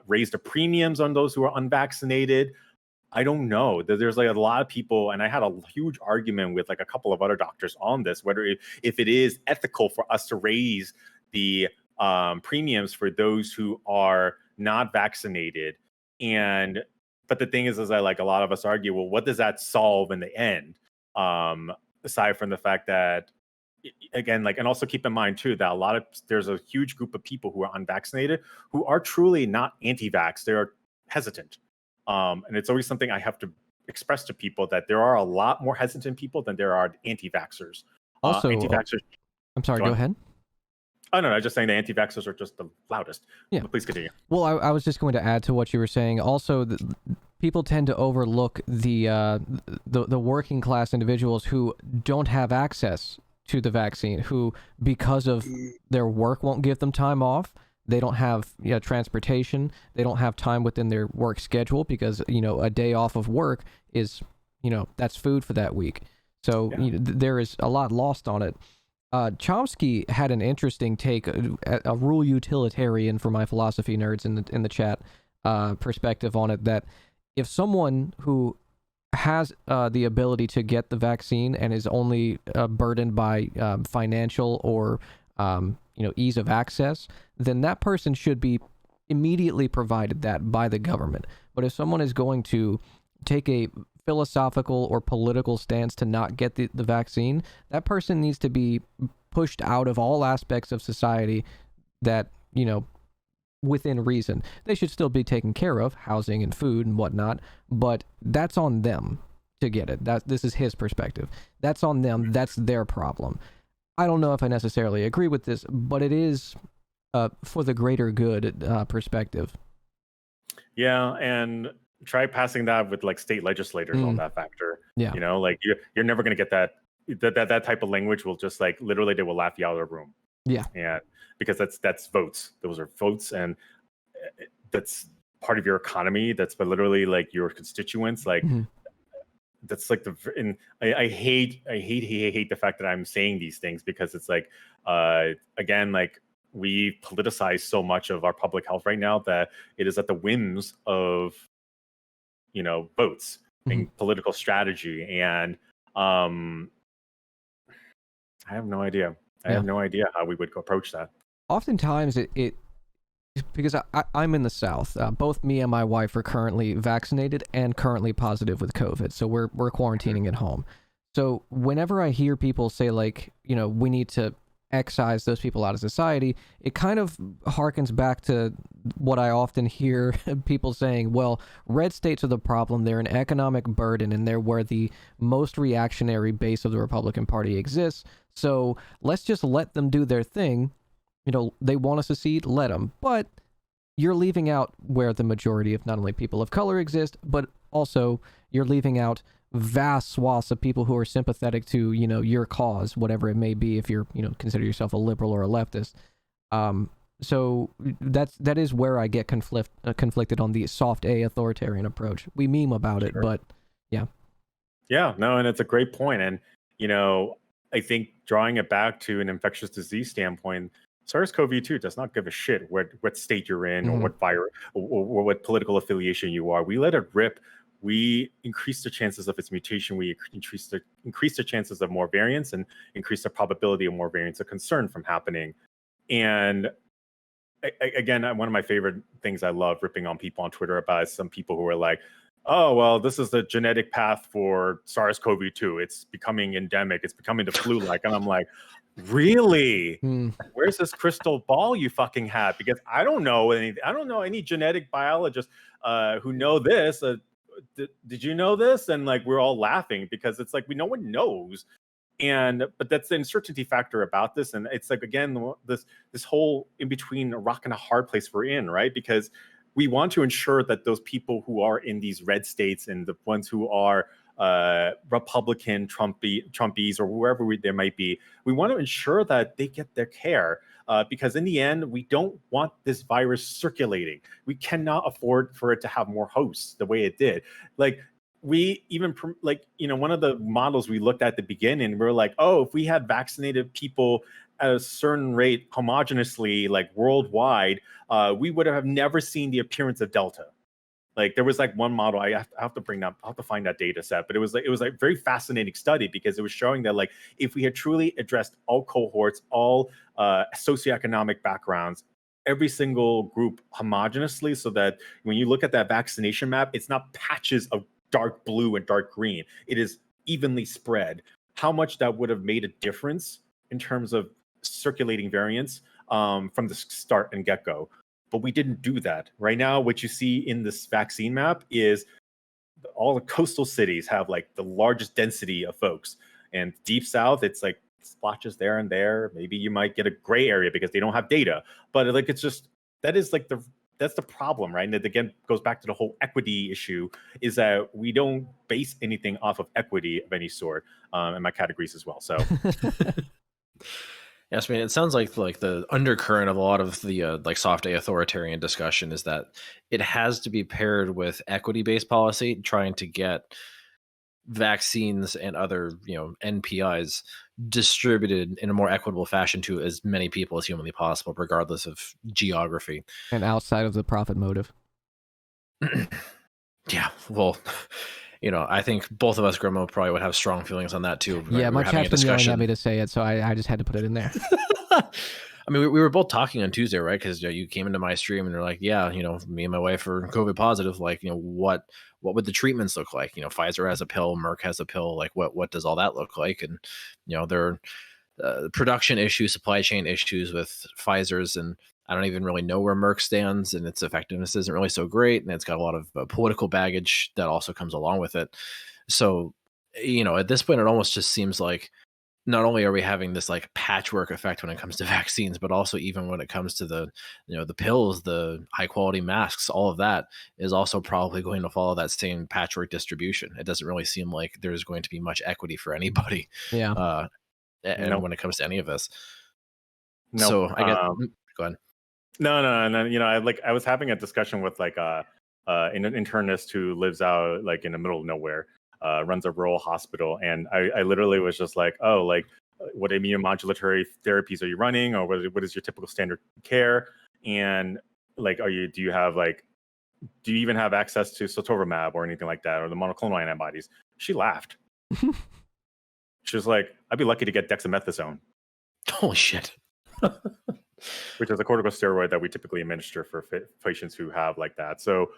Speaker 2: raise the premiums on those who are unvaccinated? I don't know. There's like a lot of people, and I had a huge argument with like a couple of other doctors on this, whether if it is ethical for us to raise the premiums for those who are not vaccinated. But the thing is that like a lot of us argue, well, what does that solve in the end? Aside from the fact that, again, like, and also keep in mind too that there's a huge group of people who are unvaccinated who are truly not anti-vax. They are hesitant, and it's always something I have to express to people that there are a lot more hesitant people than there are anti-vaxxers.
Speaker 3: Also,
Speaker 2: anti-vaxxers.
Speaker 3: I'm sorry. Go ahead.
Speaker 2: Oh, no, I'm just saying the anti-vaxxers are just the loudest.
Speaker 3: Yeah.
Speaker 2: But please continue.
Speaker 3: Well, I was just going to add to what you were saying. Also, people tend to overlook the working class individuals who don't have access to the vaccine, who, because of their work, won't give them time off. They don't have transportation. They don't have time within their work schedule because, a day off of work is, that's food for that week. So there is a lot lost on it. Chomsky had an interesting take, a rule utilitarian for my philosophy nerds in the chat perspective on it, that if someone who has the ability to get the vaccine and is only burdened by financial or ease of access, then that person should be immediately provided that by the government. But if someone is going to take a philosophical or political stance to not get the vaccine, that person needs to be pushed out of all aspects of society that, within reason. They should still be taken care of, housing and food and whatnot, but that's on them to get it. This is his perspective. That's on them. That's their problem. I don't know if I necessarily agree with this, but it is for the greater good perspective.
Speaker 2: Yeah, and try passing that with like state legislators on that factor.
Speaker 3: Yeah.
Speaker 2: Like you're never going to get that type of language. Will just like literally they will laugh you out of the room.
Speaker 3: Yeah.
Speaker 2: And because that's votes. Those are votes, and that's part of your economy. That's but literally like your constituents. Like that's like and I hate the fact that I'm saying these things, because it's like, again, like, we politicize so much of our public health right now that it is at the whims of, votes and political strategy. And I have no idea. I have no idea how we would approach that.
Speaker 3: Oftentimes it because I'm in the South. Both me and my wife are currently vaccinated and currently positive with COVID, so we're quarantining at home. So whenever I hear people say, like, we need to excise those people out of society, it kind of harkens back to what I often hear people saying, well, red states are the problem, they're an economic burden, and they're where the most reactionary base of the Republican Party exists, so let's just let them do their thing. They want to secede, let them. But you're leaving out where the majority of not only people of color exist, but also you're leaving out vast swaths of people who are sympathetic to, your cause, whatever it may be, if you're, consider yourself a liberal or a leftist. So that is where I get conflicted on the soft A authoritarian approach. We meme about it, but yeah.
Speaker 2: Yeah, no, and it's a great point. And, I think drawing it back to an infectious disease standpoint, SARS-CoV-2 does not give a shit what state you're in, or what virus, or what political affiliation you are. We let it rip. We increase the chances of its mutation. We increase the chances of more variants, and increase the probability of more variants of concern from happening. And again, one of my favorite things I love ripping on people on Twitter about is some people who are like, oh, well, this is the genetic path for SARS-CoV-2. It's becoming endemic. It's becoming the flu-like. And I'm like, really? Where's this crystal ball you fucking have? Because I don't know any genetic biologists who know this. Did you know this? And like, we're all laughing, because it's like, no one knows. But that's the uncertainty factor about this. And it's like, again, this whole in between a rock and a hard place we're in, right? Because we want to ensure that those people who are in these red states, and the ones who are Republican Trumpies, or whoever they might be, we want to ensure that they get their care, because in the end, we don't want this virus circulating. We cannot afford for it to have more hosts the way it did. Like, we even, one of the models we looked at the beginning, we were like, oh, if we had vaccinated people at a certain rate homogenously, like worldwide, we would have never seen the appearance of Delta. Like, there was like one model, I have to find that data set, but it was like a very fascinating study, because it was showing that, like, if we had truly addressed all cohorts, all socioeconomic backgrounds, every single group homogenously, so that when you look at that vaccination map, it's not patches of dark blue and dark green, it is evenly spread, how much that would have made a difference in terms of circulating variants from the start and get-go. But we didn't do that. Right now, what you see in this vaccine map is all the coastal cities have like the largest density of folks, and deep south, it's like splotches there and there. Maybe you might get a gray area because they don't have data, but like, it's just, that's the problem, right? And it again goes back to the whole equity issue, is that we don't base anything off of equity of any sort, in my categories as well. So
Speaker 1: yes, I mean, it sounds like the undercurrent of a lot of the like soft A authoritarian discussion is that it has to be paired with equity-based policy, trying to get vaccines and other NPIs distributed in a more equitable fashion to as many people as humanly possible, regardless of geography
Speaker 3: and outside of the profit motive.
Speaker 1: Yeah, well, I think both of us, Gremloe, probably would have strong feelings on that too.
Speaker 3: Yeah, my chat's been yelling at me to say it, so I just had to put it in there.
Speaker 1: I mean, we were both talking on Tuesday, right? Because you came into my stream and you're like, yeah, me and my wife are COVID positive. Like, what would the treatments look like? Pfizer has a pill, Merck has a pill. Like, what does all that look like? And there are production issues, supply chain issues with Pfizer's, and I don't even really know where Merck stands, and its effectiveness isn't really so great, and it's got a lot of political baggage that also comes along with it. So, at this point, it almost just seems like not only are we having this like patchwork effect when it comes to vaccines, but also even when it comes to the pills, the high quality masks, all of that is also probably going to follow that same patchwork distribution. It doesn't really seem like there's going to be much equity for anybody.
Speaker 3: Yeah.
Speaker 1: And when it comes to any of this. No. So I get go ahead.
Speaker 2: No. I was having a discussion with like an internist who lives out like in the middle of nowhere. runs a rural hospital, and I literally was just like, oh, like what immunomodulatory therapies are you running, or what is your typical standard care, and like do you even have access to sotrovimab or anything like that, or the monoclonal antibodies? She laughed. She was like, I'd be lucky to get dexamethasone.
Speaker 1: Holy shit.
Speaker 2: Which is a corticosteroid that we typically administer for patients who have like that. So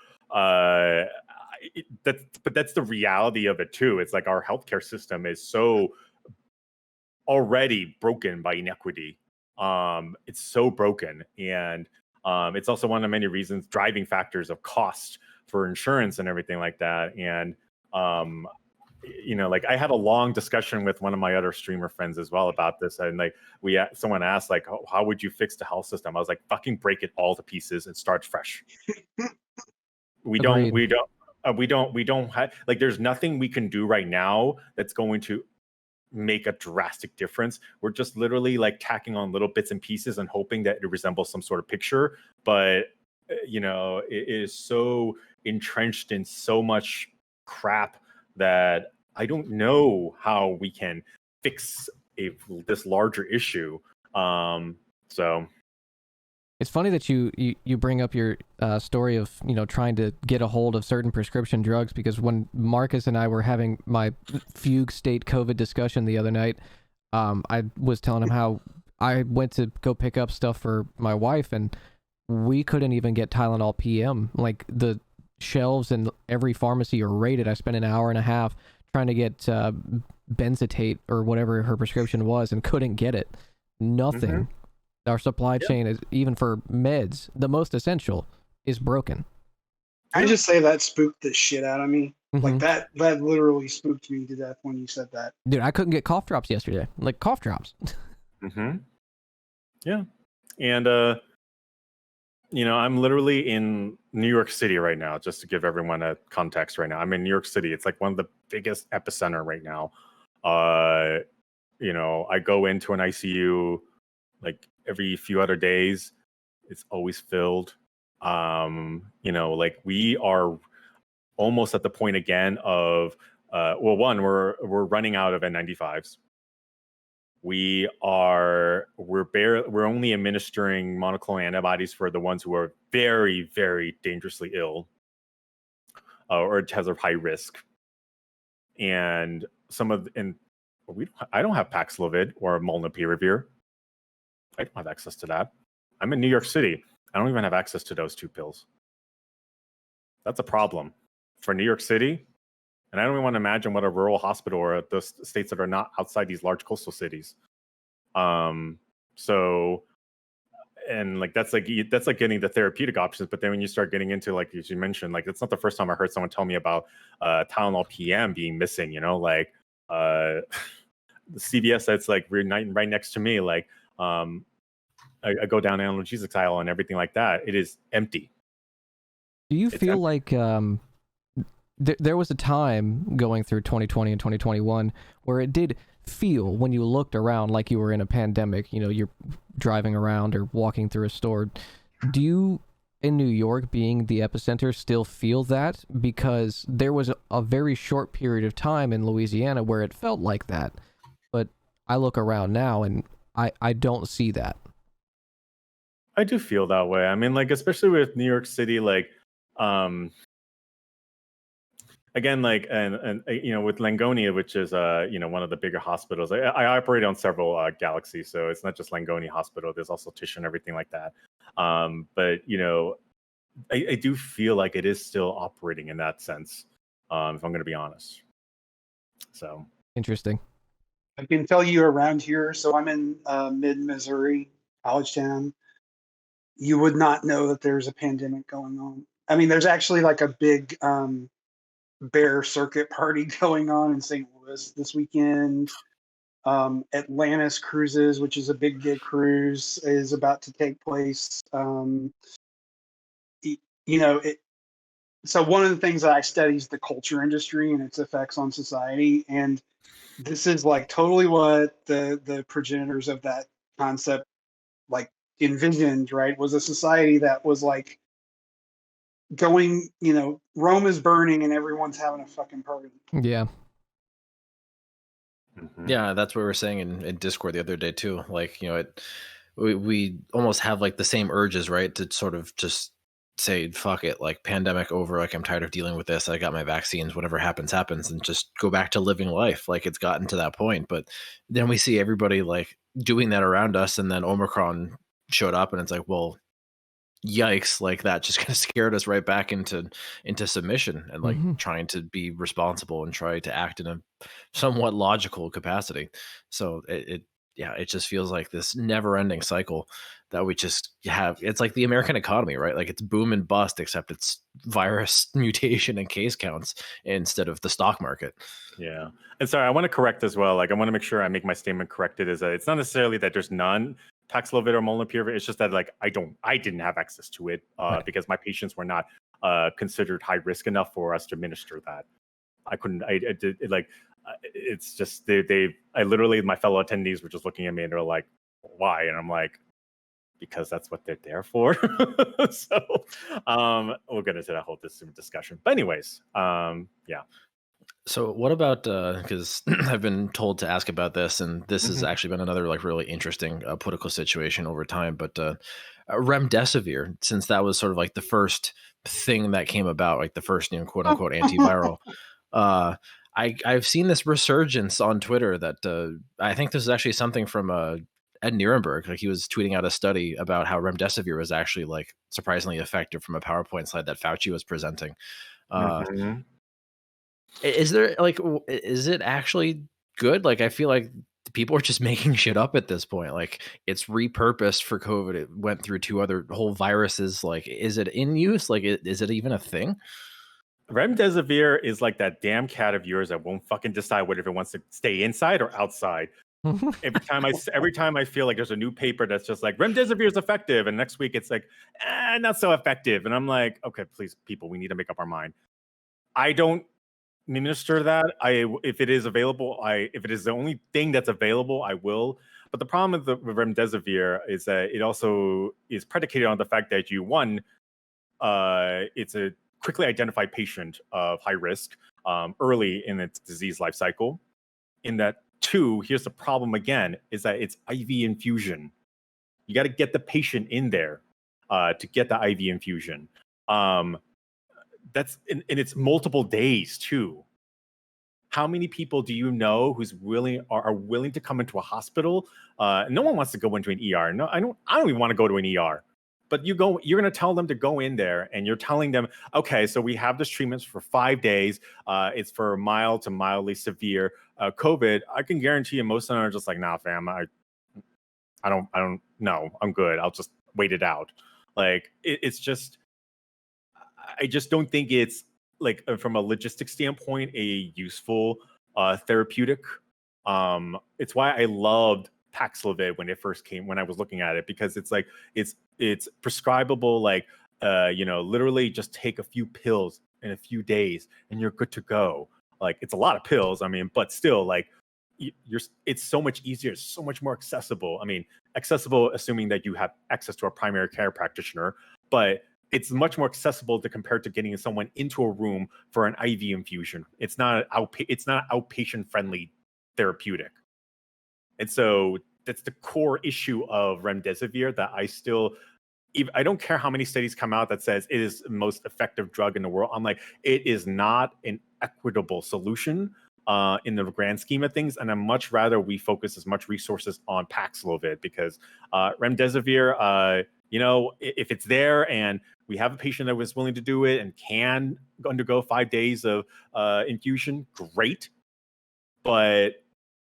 Speaker 2: that's the reality of it too. It's like our healthcare system is so already broken by inequity. It's so broken, and it's also one of many reasons, driving factors of cost for insurance and everything like that. And like I had a long discussion with one of my other streamer friends as well about this, and like someone asked like, how would you fix the health system? I was like, fucking break it all to pieces and start fresh. we don't have, like, there's nothing we can do right now that's going to make a drastic difference. We're just literally like tacking on little bits and pieces and hoping that it resembles some sort of picture, but it is so entrenched in so much crap that I don't know how we can fix this larger issue. So
Speaker 3: it's funny that you bring up your story of trying to get a hold of certain prescription drugs, because when Marcus and I were having my fugue state COVID discussion the other night, I was telling him how I went to go pick up stuff for my wife, and we couldn't even get Tylenol PM. Like, the shelves in every pharmacy are rated. I spent an hour and a half trying to get benzoate or whatever her prescription was and couldn't get it. Nothing.
Speaker 2: Mm-hmm.
Speaker 3: Our supply chain is, even for meds, the most essential, is broken.
Speaker 4: I just say that spooked the shit out of me. Like that literally spooked me to death when you said that.
Speaker 3: Dude, I couldn't get cough drops yesterday. Like, cough drops.
Speaker 2: Yeah. And I'm literally in New York City right now, just to give everyone a context right now. I'm in New York City. It's like one of the biggest epicenter right now. I go into an ICU like every few other days. It's always filled. Like, we are almost at the point again of we're running out of N95s. We're only administering monoclonal antibodies for the ones who are very, very dangerously ill or has a high risk. And I don't have Paxlovid or Molnupiravir. I don't have access to that. I'm in New York City. I don't even have access to those two pills. That's a problem for New York City. And I don't even want to imagine what a rural hospital or the states that are not outside these large coastal cities. So, and like that's like getting the therapeutic options. But then when you start getting into, like, as you mentioned, like, it's not the first time I heard someone tell me about Tylenol PM being missing. Like the CVS that's like right next to me, like I go down analgesic aisle and everything like that. It is empty.
Speaker 3: Do you feel like there was a time going through 2020 and 2021 where it did feel, when you looked around, like you were in a pandemic? You're driving around or walking through a store. Do you, in New York being the epicenter, still feel that? Because there was a very short period of time in Louisiana where it felt like that. But I look around now and I don't see that.
Speaker 2: I do feel that way. I mean, like, especially with New York City, like, again, like, and with Langone, which is one of the bigger hospitals. I operate on several galaxies, so it's not just Langone Hospital. There's also Tisch and everything like that. But I do feel like it is still operating in that sense. If I'm going to be honest. So
Speaker 3: interesting.
Speaker 4: I can tell you around here. So I'm in mid-Missouri, college town. You would not know that there's a pandemic going on. I mean, there's actually like a big bear circuit party going on in St. Louis this weekend. Atlantis Cruises, which is a big day cruise, is about to take place. So one of the things that I study is the culture industry and its effects on society. And this is like totally what the progenitors of that concept like envisioned, right? Was a society that was like going, Rome is burning and everyone's having a fucking party.
Speaker 3: Yeah.
Speaker 1: Yeah, that's what we were saying in Discord the other day too. Like, we almost have like the same urges, right? To sort of just say, fuck it, like pandemic over, like I'm tired of dealing with this. I got my vaccines, whatever happens, happens, and just go back to living life. Like it's gotten to that point. But then we see everybody like doing that around us, and then Omicron showed up and it's like, well, yikes, like that just kind of scared us right back into submission and like trying to be responsible and try to act in a somewhat logical capacity. So it just feels like this never ending cycle that we just have. It's like the American economy, right? Like it's boom and bust, except it's virus mutation and case counts instead of the stock market.
Speaker 2: Yeah. And sorry, I want to correct as well. Like I want to make sure I make my statement corrected, is that it's not necessarily that there's none Paxlovid or molnupiravir. It's just that like I didn't have access to it
Speaker 3: Right.
Speaker 2: because my patients were not considered high risk enough for us to administer that. I couldn't. I did it, like it's just I literally, my fellow attendees were just looking at me and they're like, why? And I'm like, because that's what they're there for. So we'll get into that whole discussion. But anyways, yeah.
Speaker 1: So what about, because I've been told to ask about this, and this has actually been another like really interesting political situation over time, but remdesivir, since that was sort of like the first thing that came about, like the first, quote unquote antiviral, I've seen this resurgence on Twitter that I think this is actually something from Ed Nirenberg. Like he was tweeting out a study about how remdesivir was actually like surprisingly effective from a PowerPoint slide that Fauci was presenting. Is there like, is it actually good? Like, I feel like people are just making shit up at this point. Like, it's repurposed for COVID. It went through two other whole viruses. Like, is it in use? Like, is it even a thing?
Speaker 2: Remdesivir is like that damn cat of yours that won't fucking decide whether it wants to stay inside or outside. Every time I feel like there's a new paper that's just like remdesivir is effective, and next week it's like not so effective, and I'm like, okay, please, people, we need to make up our mind. I don't minister that. If it is available, if it is the only thing that's available, I will. But the problem with remdesivir is that it also is predicated on the fact that it's a quickly identified patient of high risk early in its disease life cycle. In that, two, here's the problem again, is that it's IV infusion. You got to get the patient in there to get the IV infusion. That's and it's multiple days too. How many people do you know who's are willing to come into a hospital? No one wants to go into an ER. No, I don't even want to go to an ER. But you're going to tell them to go in there, and you're telling them, okay, so we have this treatment for 5 days. It's for mild to mildly severe COVID. I can guarantee you, most of them are just like, nah, fam, I don't know, I'm good. I'll just wait it out. Like it's just. I just don't think it's like from a logistic standpoint a useful therapeutic. It's why I loved Paxlovid when I was looking at it, because it's like it's prescribable, like literally just take a few pills in a few days and you're good to go. Like it's a lot of pills, I mean, but still, like it's so much easier, so much more accessible. I mean, accessible assuming that you have access to a primary care practitioner, but it's much more accessible to compare to getting someone into a room for an IV infusion. It's not outpatient friendly therapeutic. And so that's the core issue of remdesivir that I don't care how many studies come out that says it is the most effective drug in the world. I'm like, it is not an equitable solution in the grand scheme of things. And I'd much rather we focus as much resources on Paxlovid, because remdesivir, if it's there and we have a patient that was willing to do it and can undergo 5 days of infusion, great. But,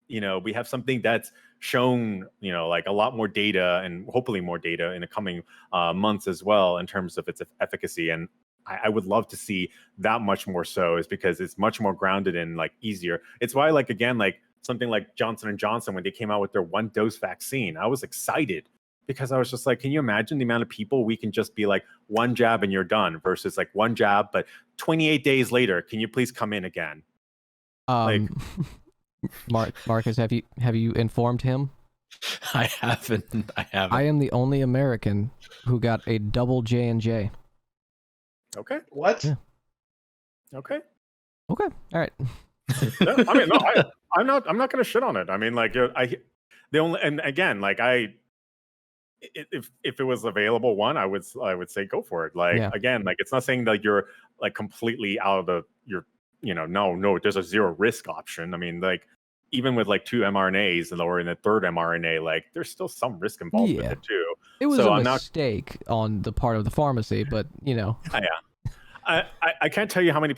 Speaker 2: we have something that's shown, like a lot more data, and hopefully more data in the coming months as well, in terms of its efficacy. And I would love to see that much more, so is because it's much more grounded and like easier. It's why, like, again, like something like Johnson & Johnson, when they came out with their 1-dose vaccine, I was excited, because I was just like, can you imagine the amount of people we can just be like, one jab and you're done, versus like one jab, but 28 days later, can you please come in again? Like,
Speaker 3: Marcus, have you informed him?
Speaker 1: I haven't.
Speaker 3: I am the only American who got a double J&J.
Speaker 2: Okay.
Speaker 4: What?
Speaker 3: Yeah.
Speaker 2: Okay.
Speaker 3: Okay. All right.
Speaker 2: Yeah, I mean, no, I'm not going to shit on it. I mean, like, the only, and again, like, if it was available one, I would say go for it. Like,
Speaker 3: Yeah.
Speaker 2: again, like, it's not saying that you're like completely out of no, there's a zero risk option. I mean, like, even with like 2 mRNAs or in a third mRNA, like, there's still some risk involved with
Speaker 3: Yeah.
Speaker 2: it too.
Speaker 3: It was
Speaker 2: So
Speaker 3: a
Speaker 2: I'm not.
Speaker 3: mistake on the part of the pharmacy, but
Speaker 2: Yeah. I can't tell you how many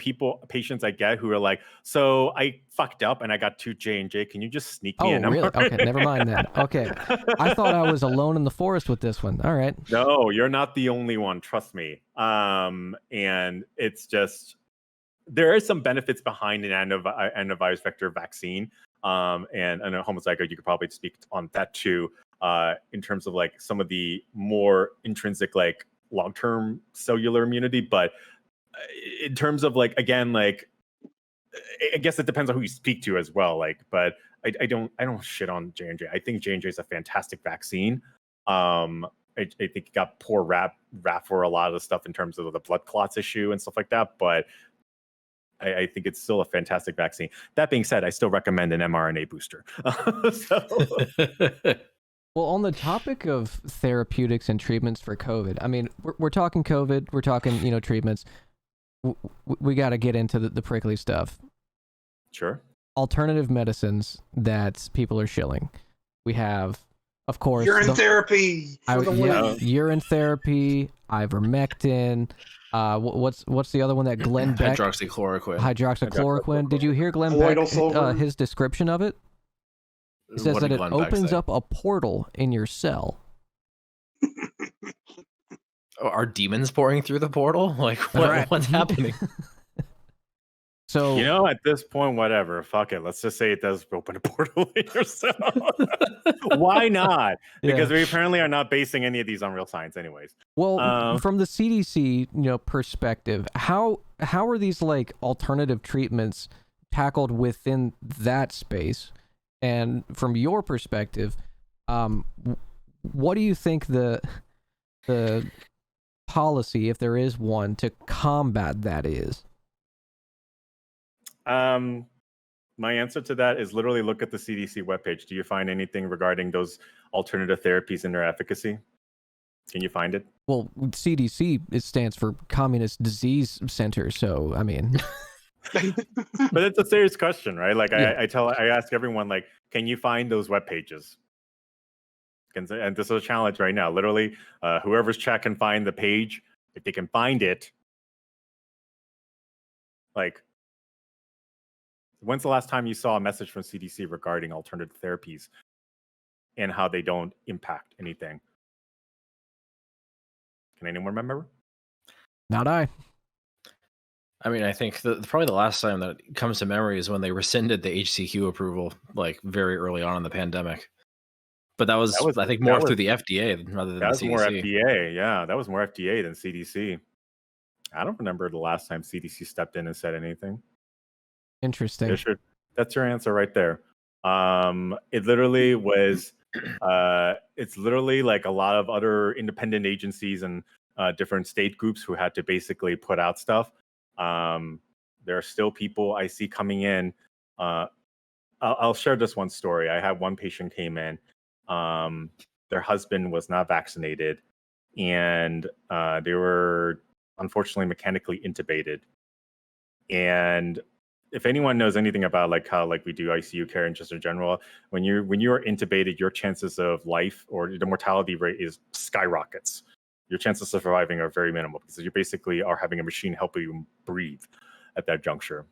Speaker 2: patients I get who are like, so I fucked up and I got 2 J&J. Can you just sneak me
Speaker 3: Oh,
Speaker 2: in?
Speaker 3: really? Okay, never mind then. Okay. I thought I was alone in the forest with this one. All right.
Speaker 2: No, you're not the only one. Trust me. And it's just, there are some benefits behind an adenovirus vector vaccine. And a homozygote, you could probably speak on that too, in terms of like some of the more intrinsic, like long-term cellular immunity. But in terms of like, again, like, I guess it depends on who you speak to as well. Like, but I don't shit on J&J. I think J&J is a fantastic vaccine. I think it got poor rap for a lot of the stuff in terms of the blood clots issue and stuff like that. But I think it's still a fantastic vaccine. That being said, I still recommend an mRNA booster.
Speaker 3: Well, on the topic of therapeutics and treatments for COVID, I mean, we're talking COVID, we're talking, treatments. We got to get into the prickly stuff.
Speaker 2: Sure.
Speaker 3: Alternative medicines that people are shilling. We have, of course,
Speaker 4: Urine therapy for the win.
Speaker 3: urine therapy, ivermectin. What's the other one that Glenn Beck? Hydroxychloroquine. Did you hear Glenn Beck, his description of it? He says that it opens up a portal in your cell.
Speaker 1: Are demons pouring through the portal? Like, what's happening?
Speaker 3: So,
Speaker 2: at this point, whatever. Fuck it. Let's just say it does open a portal in your cell. Why not? Because we apparently are not basing any of these on real science anyways.
Speaker 3: Well, from the CDC, perspective, how are these like alternative treatments tackled within that space? And from your perspective, what do you think the policy, if there is one, to combat that is?
Speaker 2: My answer to that is literally look at the CDC webpage. Do you find anything regarding those alternative therapies and their efficacy? Can you find it?
Speaker 3: Well, CDC, it stands for Communist Disease Center. So, I mean,
Speaker 2: but it's a serious question, right? Like, I ask everyone, like, can you find those web pages? And this is a challenge right now. Literally, whoever's chat can find the page. If they can find it, like, when's the last time you saw a message from CDC regarding alternative therapies and how they don't impact anything? Can anyone remember?
Speaker 3: Not I.
Speaker 1: I mean, I think probably the last time that comes to memory is when they rescinded the HCQ approval, like very early on in the pandemic. But that was I think, more through the FDA rather than the CDC. That was
Speaker 2: more FDA, yeah. That was more FDA than CDC. I don't remember the last time CDC stepped in and said anything.
Speaker 3: Interesting.
Speaker 2: That's your answer right there. It literally was. It's literally like a lot of other independent agencies and different state groups who had to basically put out stuff. There are still people I see coming in. I'll share this one story. I had one patient came in. Their husband was not vaccinated, and they were unfortunately mechanically intubated. And if anyone knows anything about like how like we do ICU care and just in general, when you are intubated, your chances of life or the mortality rate is skyrockets. Your chances of surviving are very minimal because you basically are having a machine help you breathe at that juncture.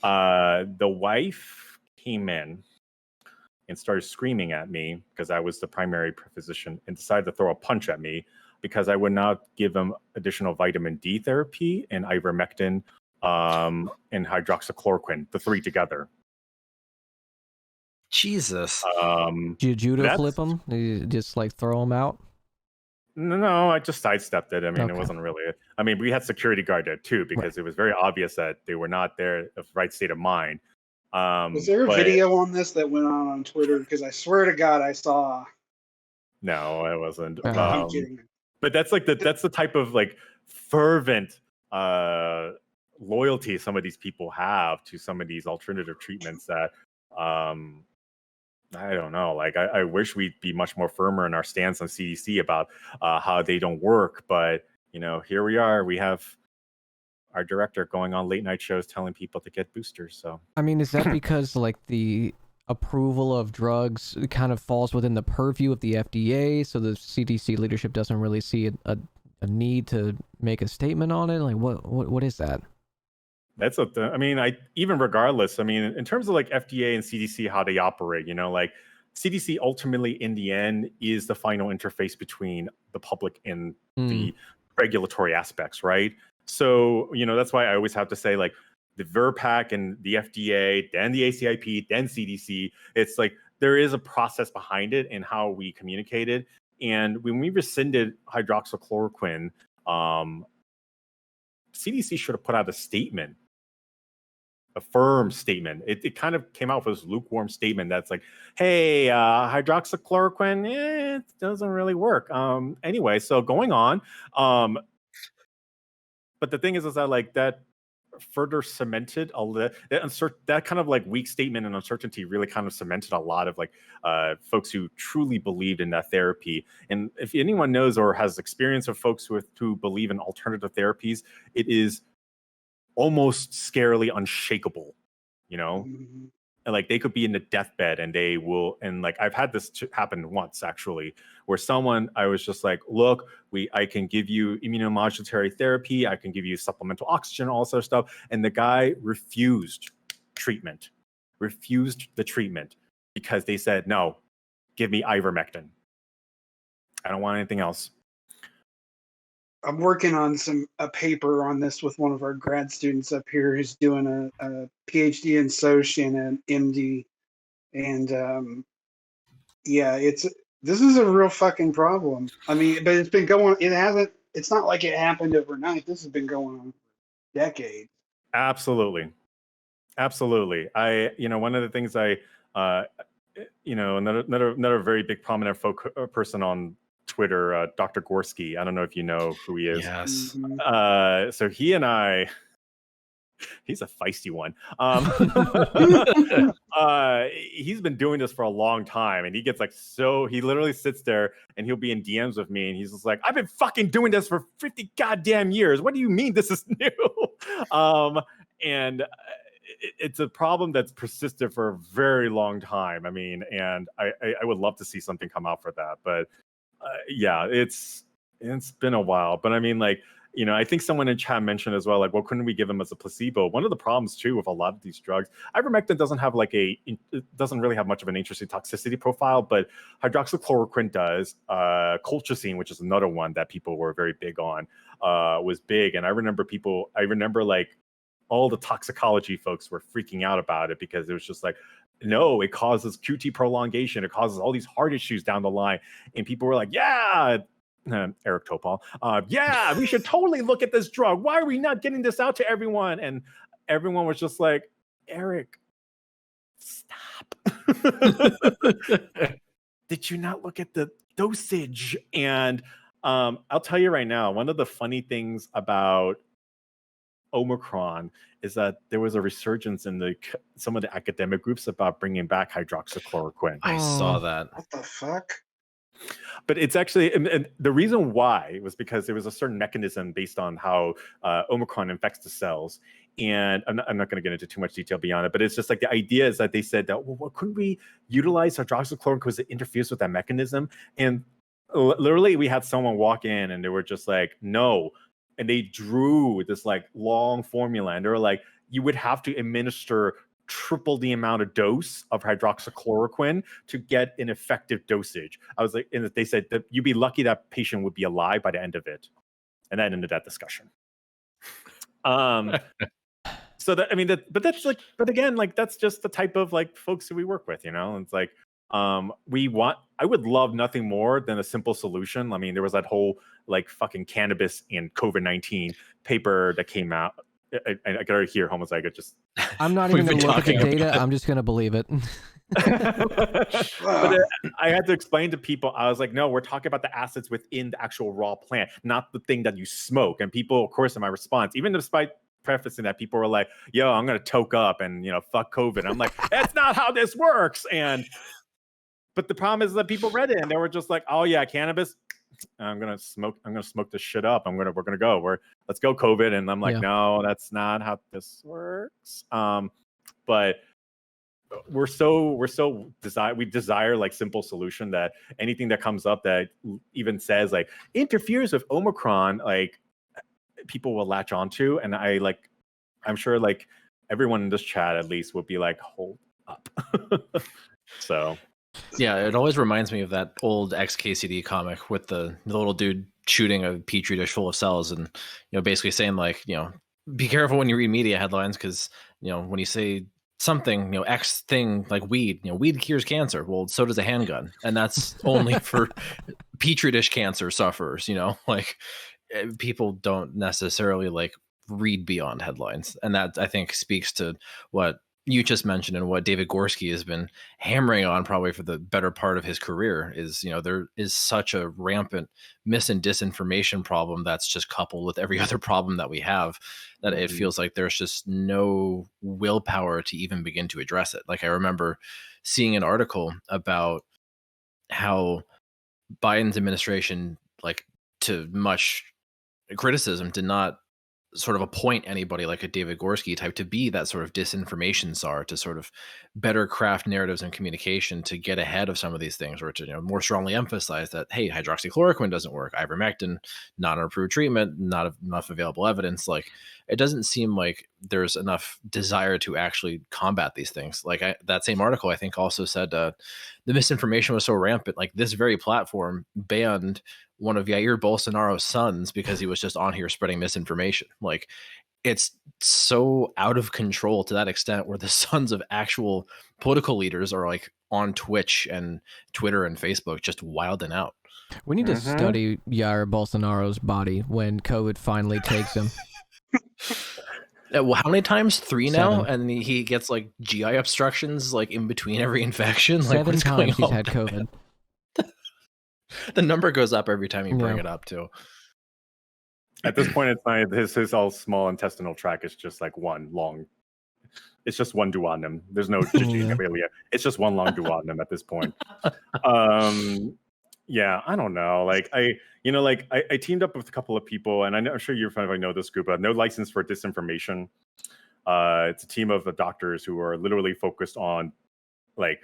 Speaker 2: The wife came in and started screaming at me because I was the primary physician and decided to throw a punch at me because I would not give him additional vitamin D therapy and ivermectin and hydroxychloroquine, the 3 together.
Speaker 1: Jesus.
Speaker 3: Did you judo flip them? Did you just like throw them out?
Speaker 2: No, I just sidestepped it. I mean, It wasn't really it. I mean, we had security guard there too because it was very obvious that they were not there of the right state of mind.
Speaker 4: Was there a video on this that went on Twitter? Because I swear to God, I saw.
Speaker 2: No, it wasn't.
Speaker 4: I'm kidding.
Speaker 2: But that's like that's the type of like fervent loyalty some of these people have to some of these alternative treatments that I don't know. Like, I wish we'd be much more firmer in our stance on CDC about how they don't work. But, here we are. We have our director going on late night shows telling people to get boosters. So,
Speaker 3: I mean, is that because like the approval of drugs kind of falls within the purview of the FDA, so the CDC leadership doesn't really see a need to make a statement on it? Like, what is that?
Speaker 2: That's even regardless, in terms of like FDA and CDC, how they operate, like CDC ultimately in the end is the final interface between the public and the regulatory aspects, right? So, that's why I always have to say, like, the VRBPAC and the FDA, then the ACIP, then CDC, it's like there is a process behind it and how we communicate it. And when we rescinded hydroxychloroquine, CDC should have put out a statement, a firm statement. It kind of came out with this lukewarm statement that's like, hey, hydroxychloroquine, it doesn't really work. Anyway, so going on. But the thing is that like that further cemented that kind of like weak statement and uncertainty really kind of cemented a lot of like folks who truly believed in that therapy. And if anyone knows or has experience of folks who believe in alternative therapies, it is almost scarily unshakable,
Speaker 4: Mm-hmm.
Speaker 2: and like they could be in the deathbed and they will, and like I've had this happen once actually, where I was just like, look, I can give you immunomodulatory therapy, I can give you supplemental oxygen, all sort of stuff, and the guy refused the treatment because they said, no, give me ivermectin, I don't want anything else.
Speaker 4: I'm working on a paper on this with one of our grad students up here who's doing a PhD in Soc and an MD. And this is a real fucking problem. I mean, but it's been going, it's not like it happened overnight. This has been going on for decades.
Speaker 2: Absolutely. One of the things another very big prominent person on Twitter, Dr. Gorski. I don't know if you know who he is.
Speaker 1: Yes.
Speaker 2: Mm-hmm. So he and I, he's a feisty one. He's been doing this for a long time, and he gets like he literally sits there and he'll be in DMs with me, and he's just like, I've been fucking doing this for 50 goddamn years. What do you mean this is new? And it's a problem that's persisted for a very long time. And I would love to see something come out for that, but it's been a while. But I think someone in chat mentioned as well, like, well, couldn't we give them as a placebo? One of the problems too with a lot of these drugs, ivermectin doesn't really have much of an interesting toxicity profile, but hydroxychloroquine does. Colchicine, which is another one that people were very big on, was big. And I remember like all the toxicology folks were freaking out about it because it was just like, no, it causes QT prolongation. It causes all these heart issues down the line. And people were like, yeah, Eric Topol, yeah, we should totally look at this drug. Why are we not getting this out to everyone? And everyone was just like, Eric, stop. Did you not look at the dosage? And I'll tell you right now, one of the funny things about Omicron is that there was a resurgence in some of the academic groups about bringing back hydroxychloroquine.
Speaker 1: I saw that.
Speaker 4: What the fuck?
Speaker 2: But it's actually, and the reason why was because there was a certain mechanism based on how Omicron infects the cells. And I'm not going to get into too much detail beyond it, but it's just like the idea is that they said that, well, couldn't we utilize hydroxychloroquine because it interferes with that mechanism? And literally we had someone walk in and they were just like, no. And they drew this like long formula, and they were like, you would have to administer triple the amount of dose of hydroxychloroquine to get an effective dosage. I was like, and they said that you'd be lucky that patient would be alive by the end of it. And that ended that discussion. So that, but again, like, that's just the type of like folks who we work with, it's like, I would love nothing more than a simple solution. There was that whole like fucking cannabis and COVID-19 paper that came out. I got to hear Homozygoat just.
Speaker 3: I'm not even going to look at the data. I'm just going to believe it.
Speaker 2: But I had to explain to people, I was like, no, we're talking about the acids within the actual raw plant, not the thing that you smoke. And people, of course, in my response, even despite prefacing that, people were like, yo, I'm going to toke up and, fuck COVID. I'm like, that's not how this works. But the problem is that people read it and they were just like, oh yeah, cannabis. I'm gonna smoke this shit up. We're gonna go. Let's go, COVID. And I'm like, no, that's not how this works. But we desire like simple solution, that anything that comes up that even says like interferes with Omicron, like people will latch onto. And I'm sure like everyone in this chat at least would be like, hold up. So
Speaker 1: yeah, it always reminds me of that old XKCD comic with the little dude shooting a petri dish full of cells, and basically saying like, be careful when you read media headlines, because when you say something, X thing like weed, weed cures cancer. Well, so does a handgun, and that's only for petri dish cancer sufferers. Like people don't necessarily like read beyond headlines, and that I think speaks to what you just mentioned and what David Gorski has been hammering on probably for the better part of his career is, there is such a rampant mis and disinformation problem that's just coupled with every other problem that we have, that it feels like there's just no willpower to even begin to address it. Like I remember seeing an article about how Biden's administration, like to much criticism, did not sort of appoint anybody like a David Gorski type to be that sort of disinformation czar, to sort of better craft narratives and communication to get ahead of some of these things, or to more strongly emphasize that, hey, hydroxychloroquine doesn't work, ivermectin not an approved treatment, not enough available evidence. Like it doesn't seem like there's enough desire to actually combat these things. Like that same article I think also said the misinformation was so rampant, like this very platform banned one of Jair Bolsonaro's sons because he was just on here spreading misinformation. Like it's so out of control to that extent, where the sons of actual political leaders are like on Twitch and Twitter and Facebook just wilding out.
Speaker 3: We need to study Jair Bolsonaro's body when COVID finally takes him.
Speaker 1: Well, how many times? 3 now?
Speaker 3: 7.
Speaker 1: And he gets like GI obstructions like in between every infection. Like
Speaker 3: 7
Speaker 1: what's going
Speaker 3: times he's
Speaker 1: on?
Speaker 3: had COVID.
Speaker 1: The number goes up every time you bring it up too.
Speaker 2: At this point, it's not his all small intestinal tract is just like one long. It's just one duodenum. There's no genitalia. It's just one long duodenum at this point. Yeah, I don't know. Like I teamed up with a couple of people, and I'm sure you probably know this group. No License for Disinformation. It's a team of doctors who are literally focused on like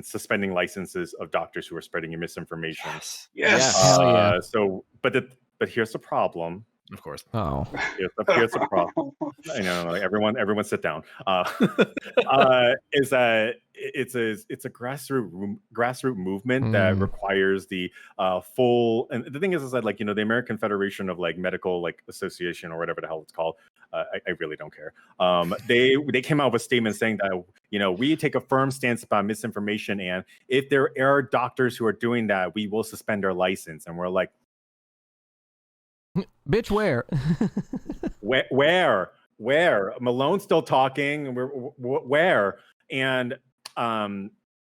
Speaker 2: suspending licenses of doctors who are spreading misinformation.
Speaker 4: Yes.
Speaker 3: Hell yeah.
Speaker 2: But here's the problem.
Speaker 1: Of course.
Speaker 3: Oh.
Speaker 2: Here's the problem. I know, like everyone sit down. Is that it's a grassroots movement that requires the full. And the thing is that like the American Federation of like Medical like Association or whatever the hell it's called. I really don't care. They came out with a statement saying that we take a firm stance about misinformation, and if there are doctors who are doing that, we will suspend their license. And we're like,
Speaker 3: bitch, where?
Speaker 2: Where? Malone's still talking. Where? And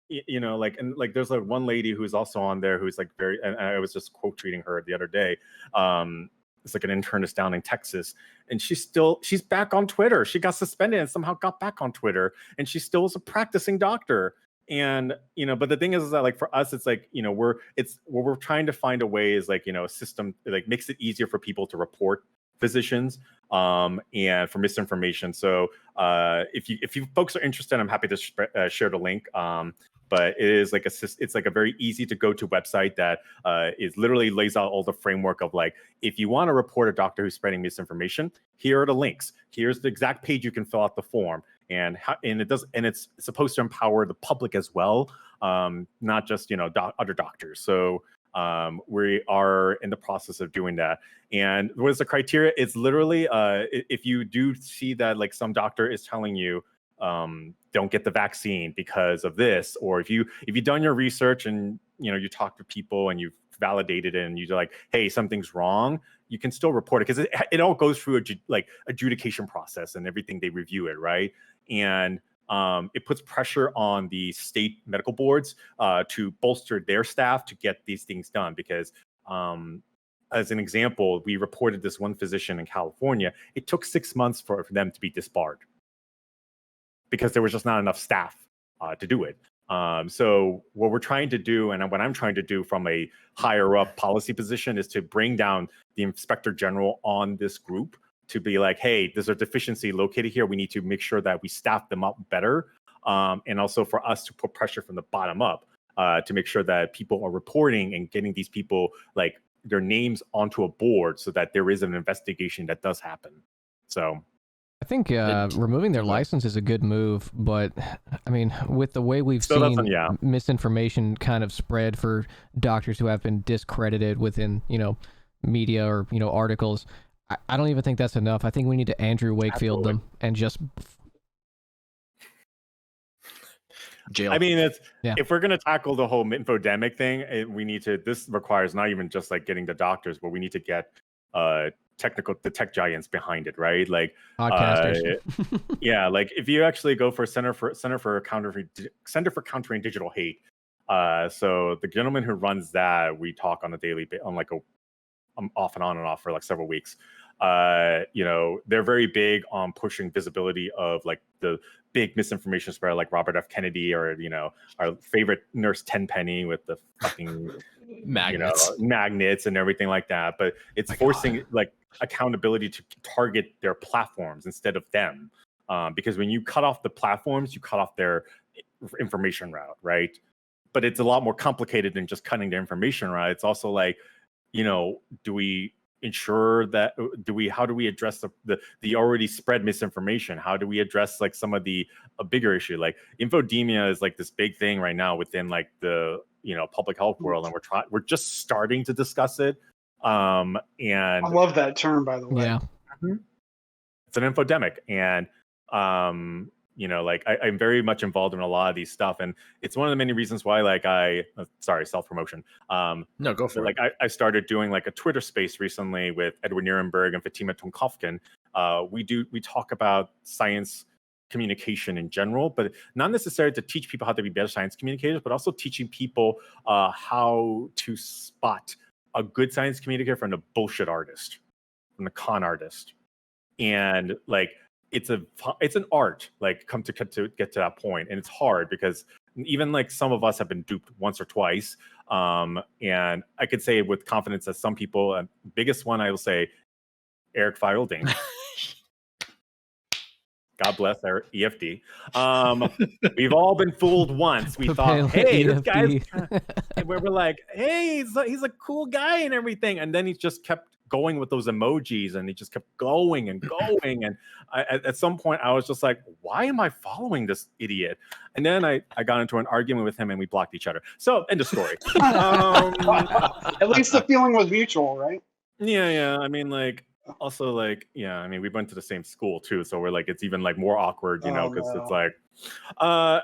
Speaker 2: there's like one lady who's also on there who's like very, and I was just quote tweeting her the other day. It's like an internist down in Texas, and she's back on Twitter. She got suspended and somehow got back on Twitter, and she still is a practicing doctor. And but the thing is that like for us, it's like we're trying to find a way is like a system that like makes it easier for people to report physicians and for misinformation. So if you folks are interested, I'm happy to share the link. But it is like it's like a very easy to go to website that is literally lays out all the framework of like, if you want to report a doctor who's spreading misinformation, here are the links. Here's the exact page you can fill out the form. And it's supposed to empower the public as well, not just other doctors. So we are in the process of doing that. And what is the criteria? It's literally if you do see that like some doctor is telling you don't get the vaccine because of this, or if you've done your research and you talk to people and you've validated it and you're like, hey, something's wrong, you can still report it, because it all goes through a adjudication process and everything. They review it, right? And it puts pressure on the state medical boards to bolster their staff to get these things done. Because as an example, we reported this one physician in California. It took 6 months for them to be disbarred because there was just not enough staff to do it. So what we're trying to do, and what I'm trying to do from a higher up policy position, is to bring down the inspector general on this group to be like, hey, there's a deficiency located here. We need to make sure that we staff them up better. And also for us to put pressure from the bottom up to make sure that people are reporting and getting these people like their names onto a board so that there is an investigation that does happen. So
Speaker 3: I think removing their license is a good move, but I mean, with the way we've seen misinformation kind of spread for doctors who have been discredited within, media or, articles, I don't even think that's enough. I think we need to Andrew Wakefield them and just
Speaker 1: jail.
Speaker 2: I mean, if we're going to tackle the whole infodemic thing, this requires not even just like getting the doctors, but we need to get the tech giants behind it, right? Like
Speaker 3: podcasters.
Speaker 2: Yeah, like if you actually go for Center for Countering Digital Hate, so the gentleman who runs that, we talk on a daily on like off and on for like several weeks. They're very big on pushing visibility of like the big misinformation spread, like Robert F. Kennedy, or our favorite nurse Tenpenny with the fucking magnets and everything like that. But it's forcing like accountability to target their platforms instead of them, because when you cut off the platforms, you cut off their information route, right? But it's a lot more complicated than just cutting the information route. It's also like, do we ensure that how do we address the already spread misinformation? How do we address like some of the bigger issue? Like infodemia is like this big thing right now within like the public health world, and we're just starting to discuss it. And
Speaker 4: I love that term, by the way.
Speaker 3: Yeah.
Speaker 2: It's an infodemic, and like I'm very much involved in a lot of these stuff, and it's one of the many reasons why like self-promotion.
Speaker 1: No, go for
Speaker 2: it. Like I started doing like a Twitter space recently with Edward Nierenberg and Fatima Tonkofkin. We talk about science communication in general, but not necessarily to teach people how to be better science communicators, but also teaching people how to spot a good science communicator from the bullshit artist, from the con artist. And like it's an art, like to get to that point, and it's hard because even like some of us have been duped once or twice, and I could say with confidence that some people, biggest one I will say, Eric Fielding. God bless our EFD. We've all been fooled once. We thought, hey, this guy's, we're like, hey, he's a cool guy and everything, and then he just kept going with those emojis, and he just kept going and going. And at some point, I was just like, why am I following this idiot? And then I got into an argument with him, and we blocked each other. So, end of story.
Speaker 4: At least the feeling was mutual, right?
Speaker 2: Yeah. I mean, like, also, like, yeah, I mean, we went to the same school too, so we're like, it's even like more awkward, because it's like, but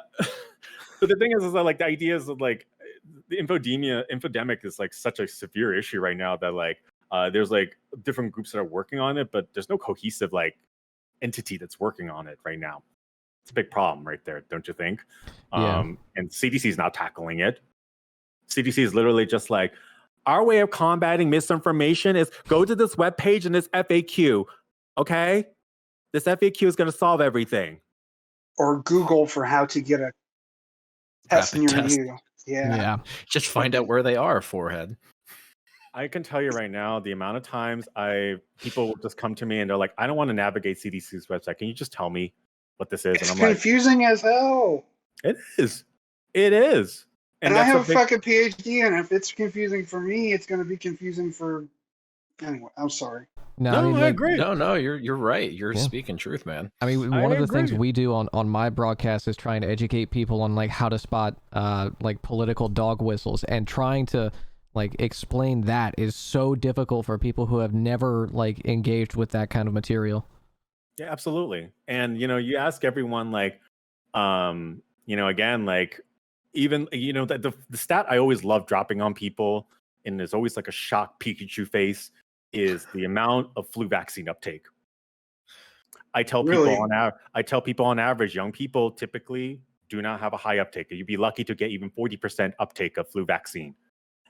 Speaker 2: the thing is that like the idea is that like the infodemic is like such a severe issue right now that like there's like different groups that are working on it, but there's no cohesive like entity that's working on it right now. It's a big problem right there, don't you think?
Speaker 3: Yeah.
Speaker 2: And CDC is not tackling it. CDC is literally just like, our way of combating misinformation is go to this webpage and this FAQ. Okay? This FAQ is going to solve everything.
Speaker 4: Or Google for how to get a test near you.
Speaker 3: Yeah.
Speaker 1: Just find out where they are, forehead.
Speaker 2: I can tell you right now, the amount of times people will just come to me and they're like, I don't want to navigate CDC's website. Can you just tell me what this is?
Speaker 4: It's
Speaker 2: and I'm
Speaker 4: confusing as hell.
Speaker 2: It is. It is.
Speaker 4: And I have a fucking PhD, and if it's confusing for me, it's going to be confusing for... Anyway, I'm sorry.
Speaker 2: No, I agree.
Speaker 1: No, you're right. You're speaking truth, man.
Speaker 3: I mean, one of the things we do on my broadcast is trying to educate people on like how to spot like political dog whistles, and trying to like explain that is so difficult for people who have never like engaged with that kind of material.
Speaker 2: Yeah, absolutely. And you ask everyone like, again, like, even the stat I always love dropping on people, and there's always like a shocked Pikachu face, is the amount of flu vaccine uptake. I tell
Speaker 4: Really?
Speaker 2: people on average, young people typically do not have a high uptake. You'd be lucky to get even 40% uptake of flu vaccine.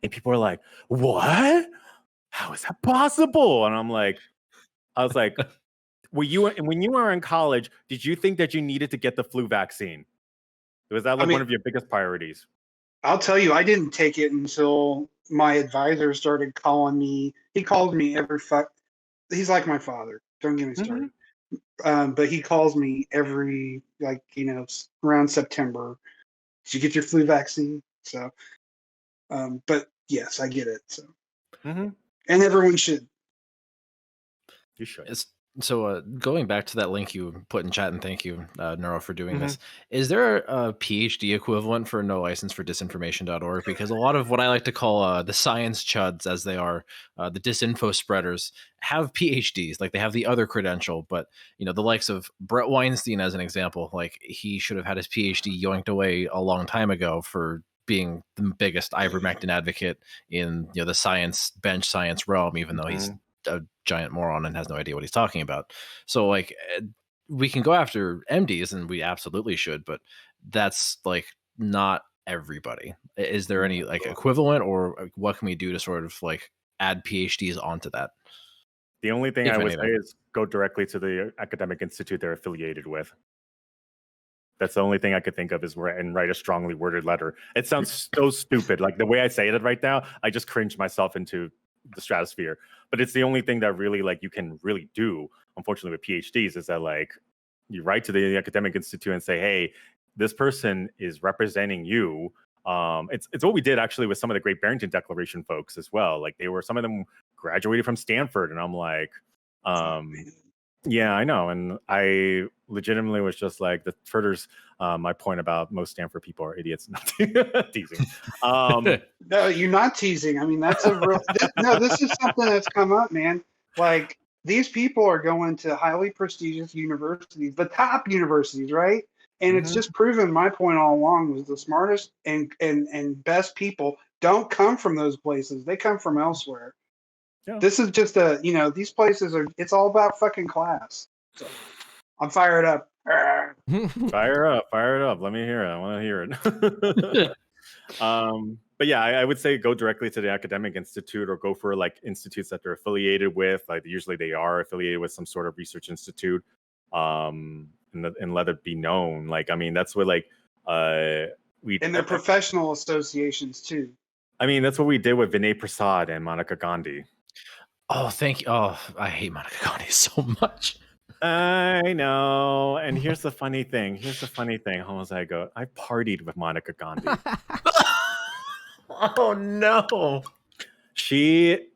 Speaker 2: And people are like, what? How is that possible? And I was like, when you were in college, did you think that you needed to get the flu vaccine? Was that
Speaker 4: I
Speaker 2: like
Speaker 4: mean,
Speaker 2: one of your biggest priorities?
Speaker 4: I'll tell you, I didn't take it until my advisor started calling me. He called me every He's like my father. Don't get me
Speaker 2: Mm-hmm.
Speaker 4: started. But he calls me every, like, around September. Did you get your flu vaccine? So, but yes, I get it. So,
Speaker 2: Mm-hmm.
Speaker 4: and everyone should.
Speaker 2: You should.
Speaker 1: So going back to that link you put in chat, and thank you, Neuro, for doing
Speaker 2: Mm-hmm.
Speaker 1: this. Is there a PhD equivalent for no license for disinformation.org? Because a lot of what I like to call the science chuds, as they are, the disinfo spreaders, have PhDs. Like, they have the other credential, but the likes of Brett Weinstein, as an example, like, he should have had his PhD yoinked away a long time ago for being the biggest ivermectin advocate in the science bench science realm, even though he's a giant moron and has no idea what he's talking about. So, like, we can go after MDs, and we absolutely should, but that's like not everybody. Is there any like equivalent, or what can we do to sort of like add PhDs onto that?
Speaker 2: The only thing
Speaker 1: If
Speaker 2: I would
Speaker 1: anything.
Speaker 2: say is go directly to the academic institute they're affiliated with. That's the only thing I could think of is write a strongly worded letter. It sounds so stupid. Like, the way I say it right now, I just cringe myself into the stratosphere. But it's the only thing that really, like, you can really do, unfortunately, with PhDs, is that, like, you write to the academic institute and say, hey, this person is representing you. It's what we did actually with some of the Great Barrington Declaration folks as well. Like, some of them graduated from Stanford, and I'm like, yeah, I know. And I legitimately was just like, that furthers my point about most Stanford people are idiots. Not teasing.
Speaker 4: No, you're not teasing. I mean, that's a real. No, this is something that's come up, man. Like, these people are going to highly prestigious universities, the top universities, right? And it's
Speaker 2: Mhm.
Speaker 4: just proven my point all along was the smartest and best people don't come from those places. They come from elsewhere.
Speaker 2: Yeah.
Speaker 4: This is just these places it's all about fucking class. So I'm fired up.
Speaker 2: Fire it up. Let me hear it. I want to hear it. But yeah, I would say go directly to the academic institute, or go for like institutes that they're affiliated with. Like, usually they are affiliated with some sort of research institute, and let it be known. Like, I mean, that's what like we.
Speaker 4: And they're professional associations too.
Speaker 2: I mean, that's what we did with Vinay Prasad and Monica Gandhi.
Speaker 1: Oh, thank you. Oh, I hate Monica Gandhi so much.
Speaker 2: I know. And here's the funny thing. Homozygoat. I partied with Monica Gandhi.
Speaker 1: Oh no.
Speaker 2: She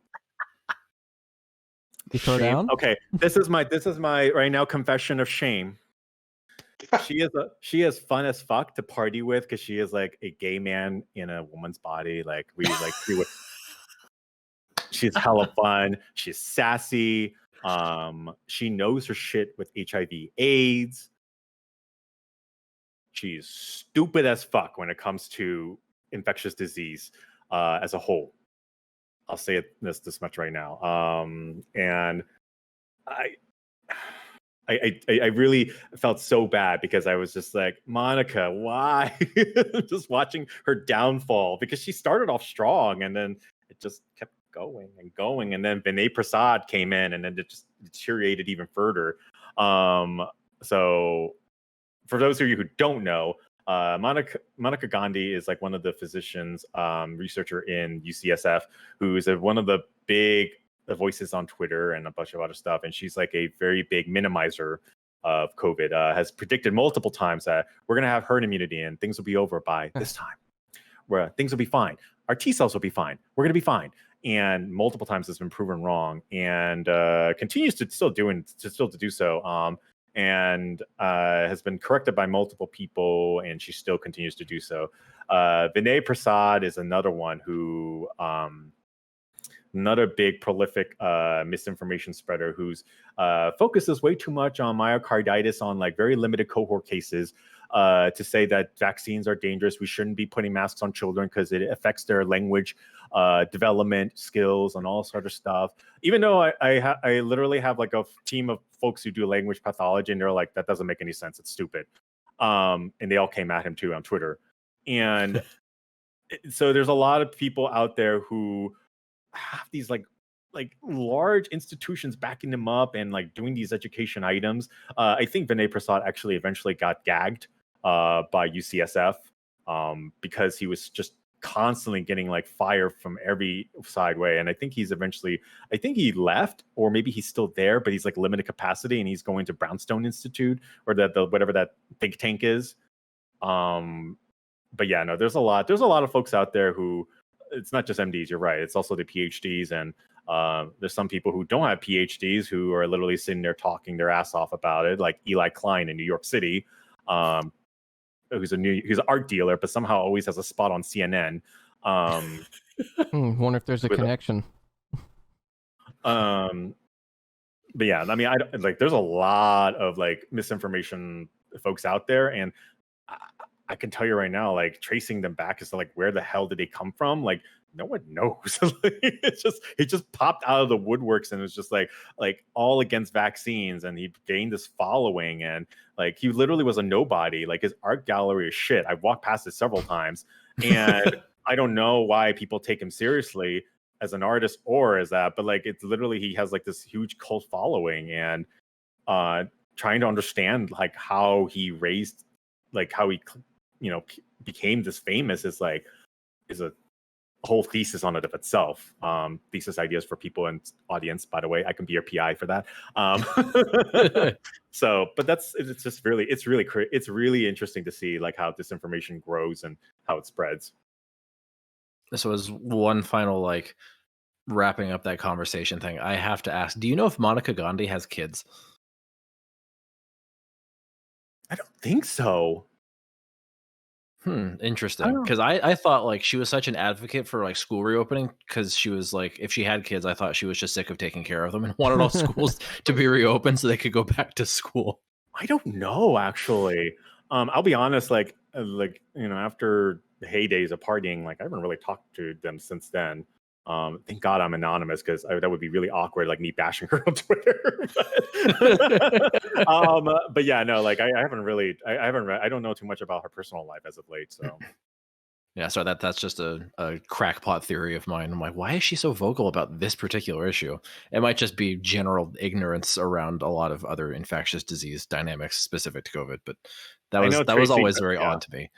Speaker 3: You throw down?
Speaker 2: Okay, this is my right now confession of shame. She is fun as fuck to party with, because she is like a gay man in a woman's body. Like, she's hella fun. She's sassy. She knows her shit with HIV/AIDS. She's stupid as fuck when it comes to infectious disease as a whole. I'll say this much right now. And I really felt so bad, because I was just like, Monica, why? Just watching her downfall, because she started off strong, and then it just kept going and going. And then Vinay Prasad came in, and then it just deteriorated even further. So for those of you who don't know, Monica Gandhi is like one of the physicians, researcher in UCSF, who is one of the big voices on Twitter and a bunch of other stuff. And she's like a very big minimizer of COVID, has predicted multiple times that we're going to have herd immunity and things will be over by this time, where things will be fine. Our T cells will be fine. We're going to be fine. And multiple times it's been proven wrong, and continues to still to do so. And has been corrected by multiple people, and she still continues to do so. Vinay Prasad is another one who, another big prolific misinformation spreader, who's focuses way too much on myocarditis on like very limited cohort cases, to say that vaccines are dangerous. We shouldn't be putting masks on children because it affects their language development skills and all sort of stuff. Even though I literally have like a team of folks who do language pathology, and they're like, that doesn't make any sense. It's stupid. And they all came at him too on Twitter. And so there's a lot of people out there who have these like large institutions backing them up and like doing these education items. I think Vinay Prasad actually eventually got gagged by UCSF because he was just constantly getting like fire from every side way. And I think I think he left, or maybe he's still there, but he's like limited capacity and he's going to Brownstone Institute or the whatever that think tank is. But yeah, no, there's a lot of folks out there who, it's not just MDs, you're right. It's also the PhDs. And there's some people who don't have PhDs who are literally sitting there talking their ass off about it, like Eli Klein in New York City, who's an art dealer, but somehow always has a spot on CNN.
Speaker 3: Wonder if there's a connection.
Speaker 2: But yeah, I mean, there's a lot of like misinformation folks out there, and I can tell you right now, like tracing them back as to like where the hell did they come from? Like no one knows. It just popped out of the woodworks and it was just like all against vaccines, and he gained this following, and like he literally was a nobody. Like his art gallery is shit. I've walked past it several times, and I don't know why people take him seriously as an artist or as that, but like it's literally he has like this huge cult following, and trying to understand like how he raised, like how he became this famous is a whole thesis on it of itself. Thesis ideas for people in audience, by the way, I can be your PI for that. So, but it's really interesting to see like how disinformation grows and how it spreads.
Speaker 1: So as one final like wrapping up that conversation thing, I have to ask, do you know if Monica Gandhi has kids?
Speaker 2: I don't think so.
Speaker 1: Interesting. Because I thought like she was such an advocate for like school reopening, because she was like, if she had kids, I thought she was just sick of taking care of them and wanted all schools to be reopened so they could go back to school.
Speaker 2: I don't know, actually. I'll be honest, like after the heydays of partying, like I haven't really talked to them since then. Thank God I'm anonymous, because that would be really awkward, like me bashing her on Twitter. But yeah, no, like I don't know too much about her personal life as of late. So
Speaker 1: yeah, so that's just a crackpot theory of mine. I'm like, why is she so vocal about this particular issue? It might just be general ignorance around a lot of other infectious disease dynamics specific to COVID, but that was always very odd to me.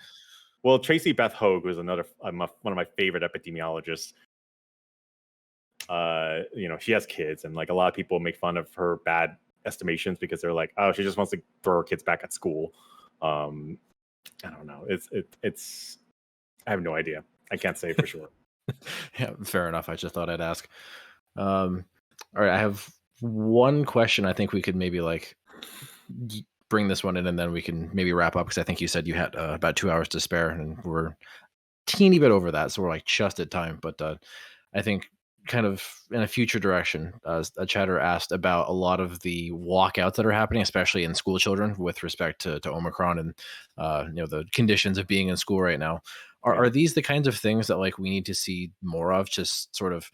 Speaker 2: Well, Tracy Beth Hogue was one of my favorite epidemiologists. She has kids, and like a lot of people make fun of her bad estimations because they're like, oh, she just wants to throw her kids back at school. I don't know. It's I have no idea. I can't say for sure.
Speaker 1: Yeah, fair enough. I just thought I'd ask. All right, I have one question. I think we could maybe like bring this one in, and then we can maybe wrap up, because I think you said you had about 2 hours to spare, and we're a teeny bit over that, so we're like just at time. But I think kind of in a future direction, a chatter asked about a lot of the walkouts that are happening, especially in school children, with respect to Omicron and the conditions of being in school right now. Are these the kinds of things that like we need to see more of? Just sort of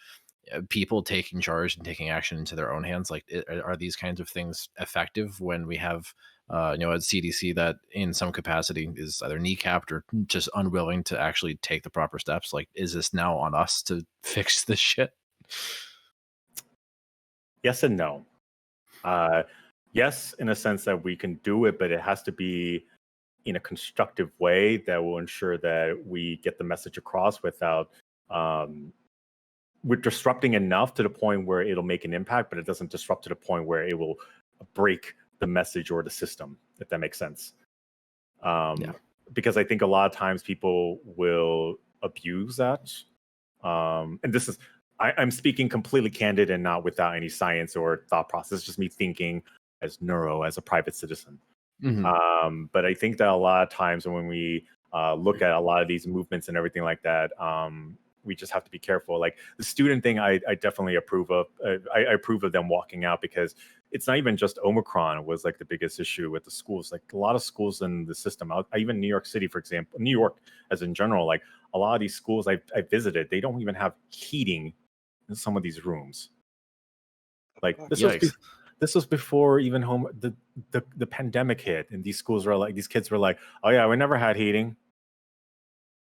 Speaker 1: people taking charge and taking action into their own hands. Like, are these kinds of things effective when we have a CDC that in some capacity is either kneecapped or just unwilling to actually take the proper steps? Like, is this now on us to fix this shit?
Speaker 2: Yes and no. Yes, in a sense that we can do it, but it has to be in a constructive way that will ensure that we get the message across without we're disrupting enough to the point where it'll make an impact, but it doesn't disrupt to the point where it will break the message or the system, if that makes sense. Because I think a lot of times people will abuse that. And this is, I'm speaking completely candid and not without any science or thought process, just me thinking as a private citizen. Mm-hmm. But I think that a lot of times when we look at a lot of these movements and everything like that, we just have to be careful. Like the student thing, I definitely approve of. I approve of them walking out, because it's not even just Omicron was like the biggest issue with the schools. Like a lot of schools in the system, even New York City, for example, New York as in general, like a lot of these schools I visited, they don't even have heating in some of these rooms. Like this was before even the pandemic hit, and these kids were like, oh yeah, we never had heating.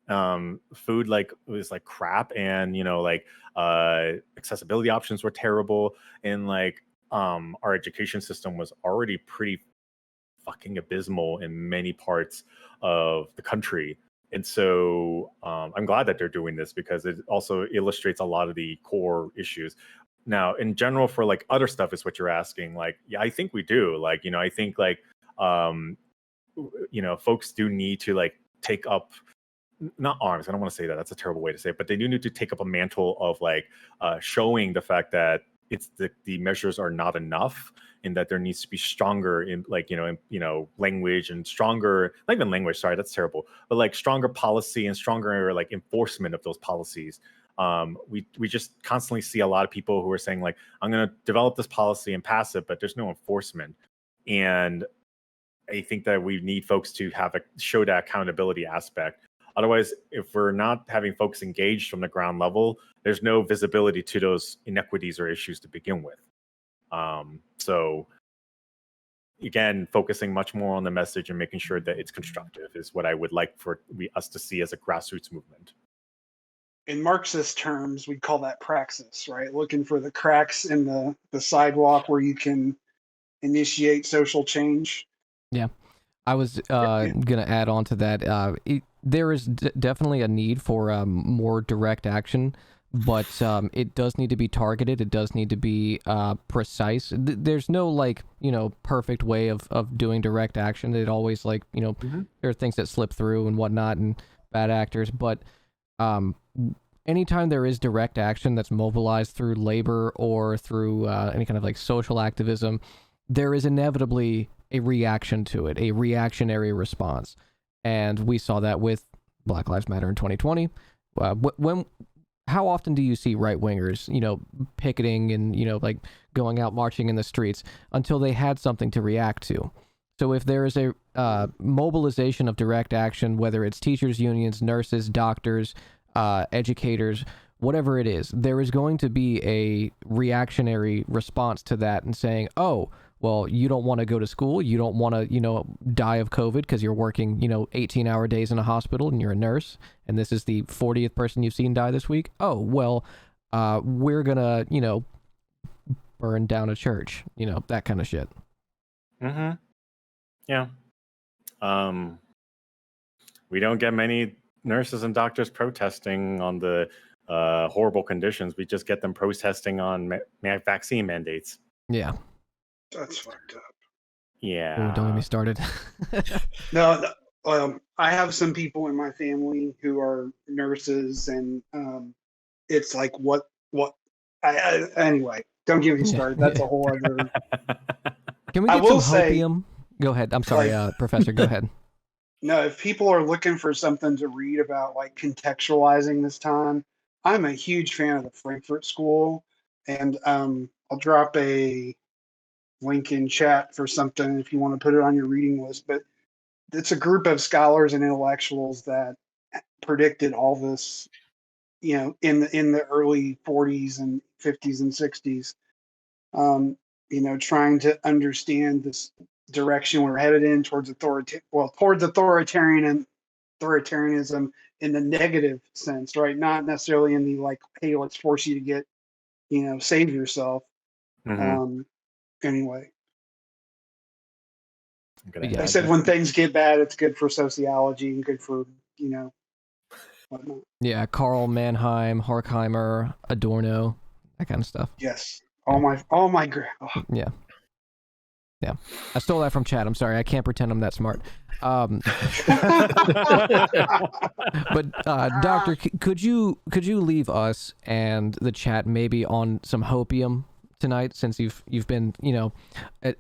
Speaker 2: Food like was like crap, and like accessibility options were terrible, and like our education system was already pretty fucking abysmal in many parts of the country. And so I'm glad that they're doing this, because it also illustrates a lot of the core issues. Now, in general, for like other stuff is what you're asking. Like, yeah, I think we do. Like, I think like, folks do need to like take up, not arms. I don't want to say that. That's a terrible way to say it, but they do need to take up a mantle of like showing the fact that it's the measures are not enough, and that there needs to be stronger in like, language, and stronger, not even language, sorry, that's terrible, but like stronger policy and stronger like enforcement of those policies. We just constantly see a lot of people who are saying like, I'm going to develop this policy and pass it, but there's no enforcement. And I think that we need folks to show that accountability aspect. Otherwise, if we're not having folks engaged from the ground level, there's no visibility to those inequities or issues to begin with. So again, focusing much more on the message and making sure that it's constructive is what I would like for us to see as a grassroots movement.
Speaker 4: In Marxist terms, we call that praxis, right? Looking for the cracks in the sidewalk where you can initiate social change.
Speaker 3: Yeah. I was going to add on to that. There is definitely a need for more direct action, but it does need to be targeted. It does need to be precise. There's no like, perfect way of doing direct action. It always like, there are things that slip through and whatnot, and bad actors, but anytime there is direct action that's mobilized through labor or through any kind of like social activism, there is inevitably a reaction to it, a reactionary response. And we saw that with Black Lives Matter in 2020. How often do you see right-wingers, picketing and, like going out marching in the streets until they had something to react to? So if there is a mobilization of direct action, whether it's teachers, unions, nurses, doctors, educators, whatever it is, there is going to be a reactionary response to that, and saying, oh, well, you don't want to go to school, you don't want to, die of COVID because you're working, 18-hour days in a hospital and you're a nurse, and this is the 40th person you've seen die this week. Oh, well, we're gonna, burn down a church, that kind of shit.
Speaker 2: Mm-hmm. Yeah. We don't get many nurses and doctors protesting on the horrible conditions. We just get them protesting on vaccine mandates.
Speaker 3: Yeah.
Speaker 4: That's fucked up.
Speaker 2: Yeah.
Speaker 3: Oh, don't get me started.
Speaker 4: No, I have some people in my family who are nurses, and it's like what anyway, don't get me started. That's a whole other.
Speaker 3: Can we get some hopium? Go ahead. I'm sorry, Professor, go ahead.
Speaker 4: No, if people are looking for something to read about, like contextualizing this time, I'm a huge fan of the Frankfurt School, and I'll drop a link in chat for something if you want to put it on your reading list. But it's a group of scholars and intellectuals that predicted all this, in the early 40s and 50s and 60s. Trying to understand this direction we're headed in towards authoritarianism in the negative sense, right? Not necessarily in the like, hey, let's force you to get, save yourself.
Speaker 2: Mm-hmm.
Speaker 4: Anyway,
Speaker 3: Yeah,
Speaker 4: I said when things get bad, it's good for sociology and good for whatnot.
Speaker 3: Yeah, Karl Mannheim, Horkheimer, Adorno, that kind of stuff.
Speaker 4: Yes, all my. Oh.
Speaker 3: Yeah. I stole that from Chad. I'm sorry. I can't pretend I'm that smart. But Doctor, could you leave us and the chat maybe on some hopium tonight, since you've been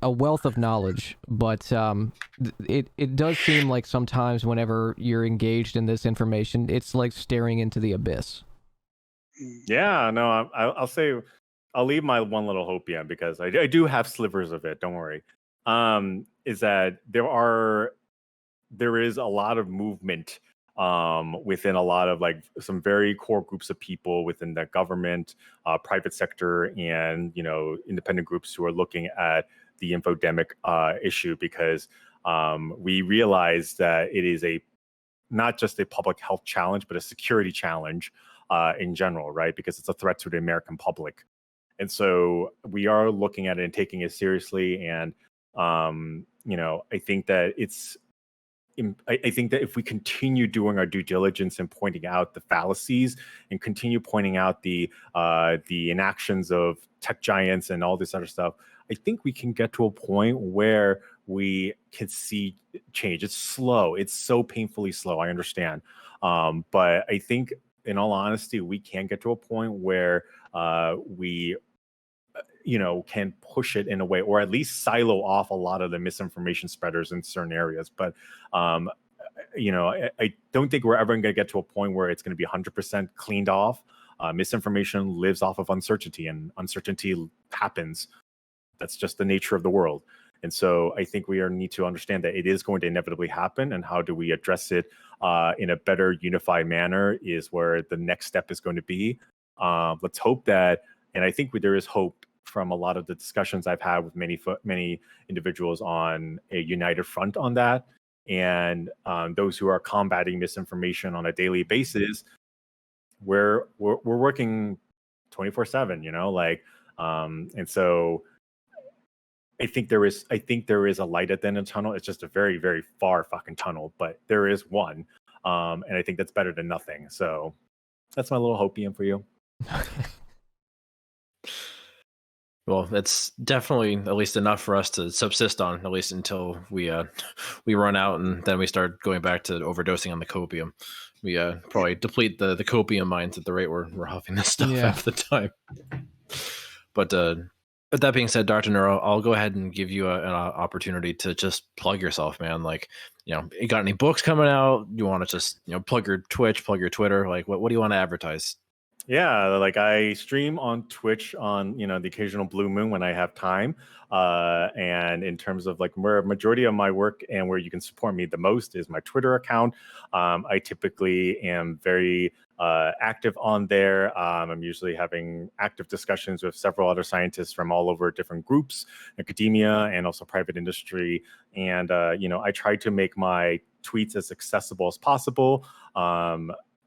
Speaker 3: a wealth of knowledge, but it does seem like sometimes whenever you're engaged in this information, it's like staring into the abyss.
Speaker 2: Yeah, no, I'll say I'll leave my one little hopium because I do have slivers of it. Don't worry. Is that there is a lot of movement within a lot of like some very core groups of people within the government, private sector, and independent groups who are looking at the infodemic issue because we realize that it is not just a public health challenge, but a security challenge in general, right? Because it's a threat to the American public. And so we are looking at it and taking it seriously. And, I think that I think that if we continue doing our due diligence and pointing out the fallacies and continue pointing out the inactions of tech giants and all this other stuff, I think we can get to a point where we can see change. It's slow. It's so painfully slow. I understand. But I think, in all honesty, we can get to a point where we can push it in a way, or at least silo off a lot of the misinformation spreaders in certain areas. But I don't think we're ever going to get to a point where it's going to be 100% cleaned off. Misinformation lives off of uncertainty, and uncertainty happens. That's just the nature of the world. And so I think we need to understand that it is going to inevitably happen, and how do we address it in a better unified manner is where the next step is going to be. Let's hope that, and I think there is hope from a lot of the discussions I've had with many individuals on a united front on that, and those who are combating misinformation on a daily basis. We're working 24/7, and so I think there is a light at the end of the tunnel. It's just a very, very far fucking tunnel, but there is one, and I think that's better than nothing. So that's my little hopium for you.
Speaker 1: Well, it's definitely at least enough for us to subsist on, at least until we run out, and then we start going back to overdosing on the copium. We probably deplete the copium mines at the rate we're huffing this stuff half the time. But with that being said, Dr. Neuro, I'll go ahead and give you an opportunity to just plug yourself, man. Like, you got any books coming out? You want to just plug your Twitch, plug your Twitter? Like, what do you want to advertise?
Speaker 2: Yeah, like I stream on Twitch on the occasional blue moon when I have time. And in terms of like where a majority of my work and where you can support me the most is my Twitter account. I typically am very active on there. I'm usually having active discussions with several other scientists from all over different groups, academia, and also private industry. And I try to make my tweets as accessible as possible.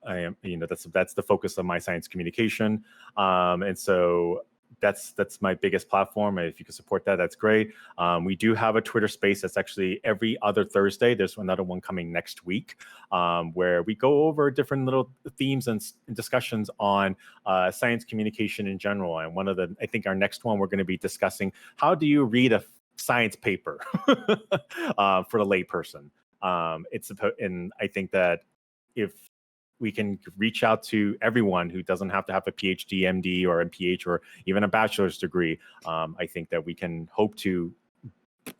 Speaker 2: I am, that's the focus of my science communication, and so that's my biggest platform. And if you can support that, that's great. We do have a Twitter space that's actually every other Thursday. There's another one coming next week, where we go over different little themes and discussions on science communication in general. And I think our next one, we're going to be discussing how do you read a science paper for the layperson. And I think that if we can reach out to everyone who doesn't have to have a PhD, MD, or MPH, or even a bachelor's degree, I think that we can hope to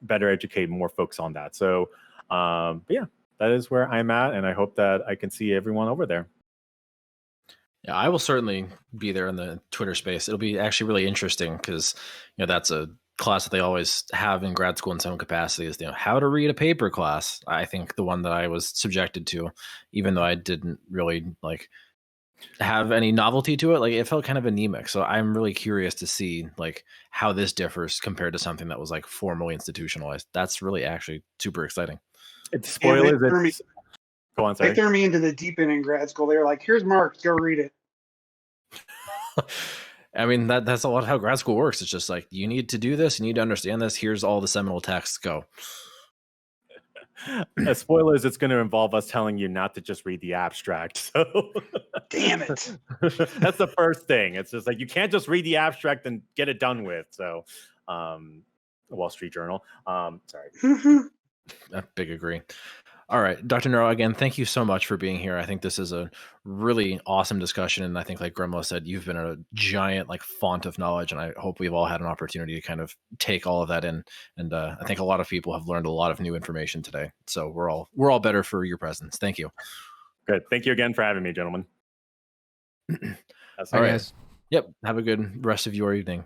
Speaker 2: better educate more folks on that. So, but yeah, that is where I'm at, and I hope that I can see everyone over there.
Speaker 1: Yeah, I will certainly be there in the Twitter space. It'll be actually really interesting because that's a class that they always have in grad school in some capacity is how to read a paper class. I think the one that I was subjected to, even though I didn't really like have any novelty to it, like it felt kind of anemic. So I'm really curious to see like how this differs compared to something that was like formally institutionalized. That's really actually super exciting.
Speaker 2: It's spoilers. Go on, sorry.
Speaker 4: They threw me into the deep end in grad school. They were like, "Here's Mark, go read it."
Speaker 1: I mean, that's a lot of how grad school works. It's just like, you need to do this, you need to understand this. Here's all the seminal texts, go.
Speaker 2: As spoilers, it's going to involve us telling you not to just read the abstract. So,
Speaker 4: damn it.
Speaker 2: That's the first thing. It's just like, you can't just read the abstract and get it done with. So, Wall Street Journal. Sorry.
Speaker 1: Big agree. All right, Dr. Neuro, again, thank you so much for being here. I think this is a really awesome discussion. And I think, like Gremloe said, you've been a giant like font of knowledge. And I hope we've all had an opportunity to kind of take all of that in. And I think a lot of people have learned a lot of new information today. So we're all better for your presence. Thank you.
Speaker 2: Good. Thank you again for having me, gentlemen. That's
Speaker 3: All
Speaker 1: All
Speaker 3: right,
Speaker 1: right.
Speaker 3: guys.
Speaker 1: Yep. Have a good rest of your evening.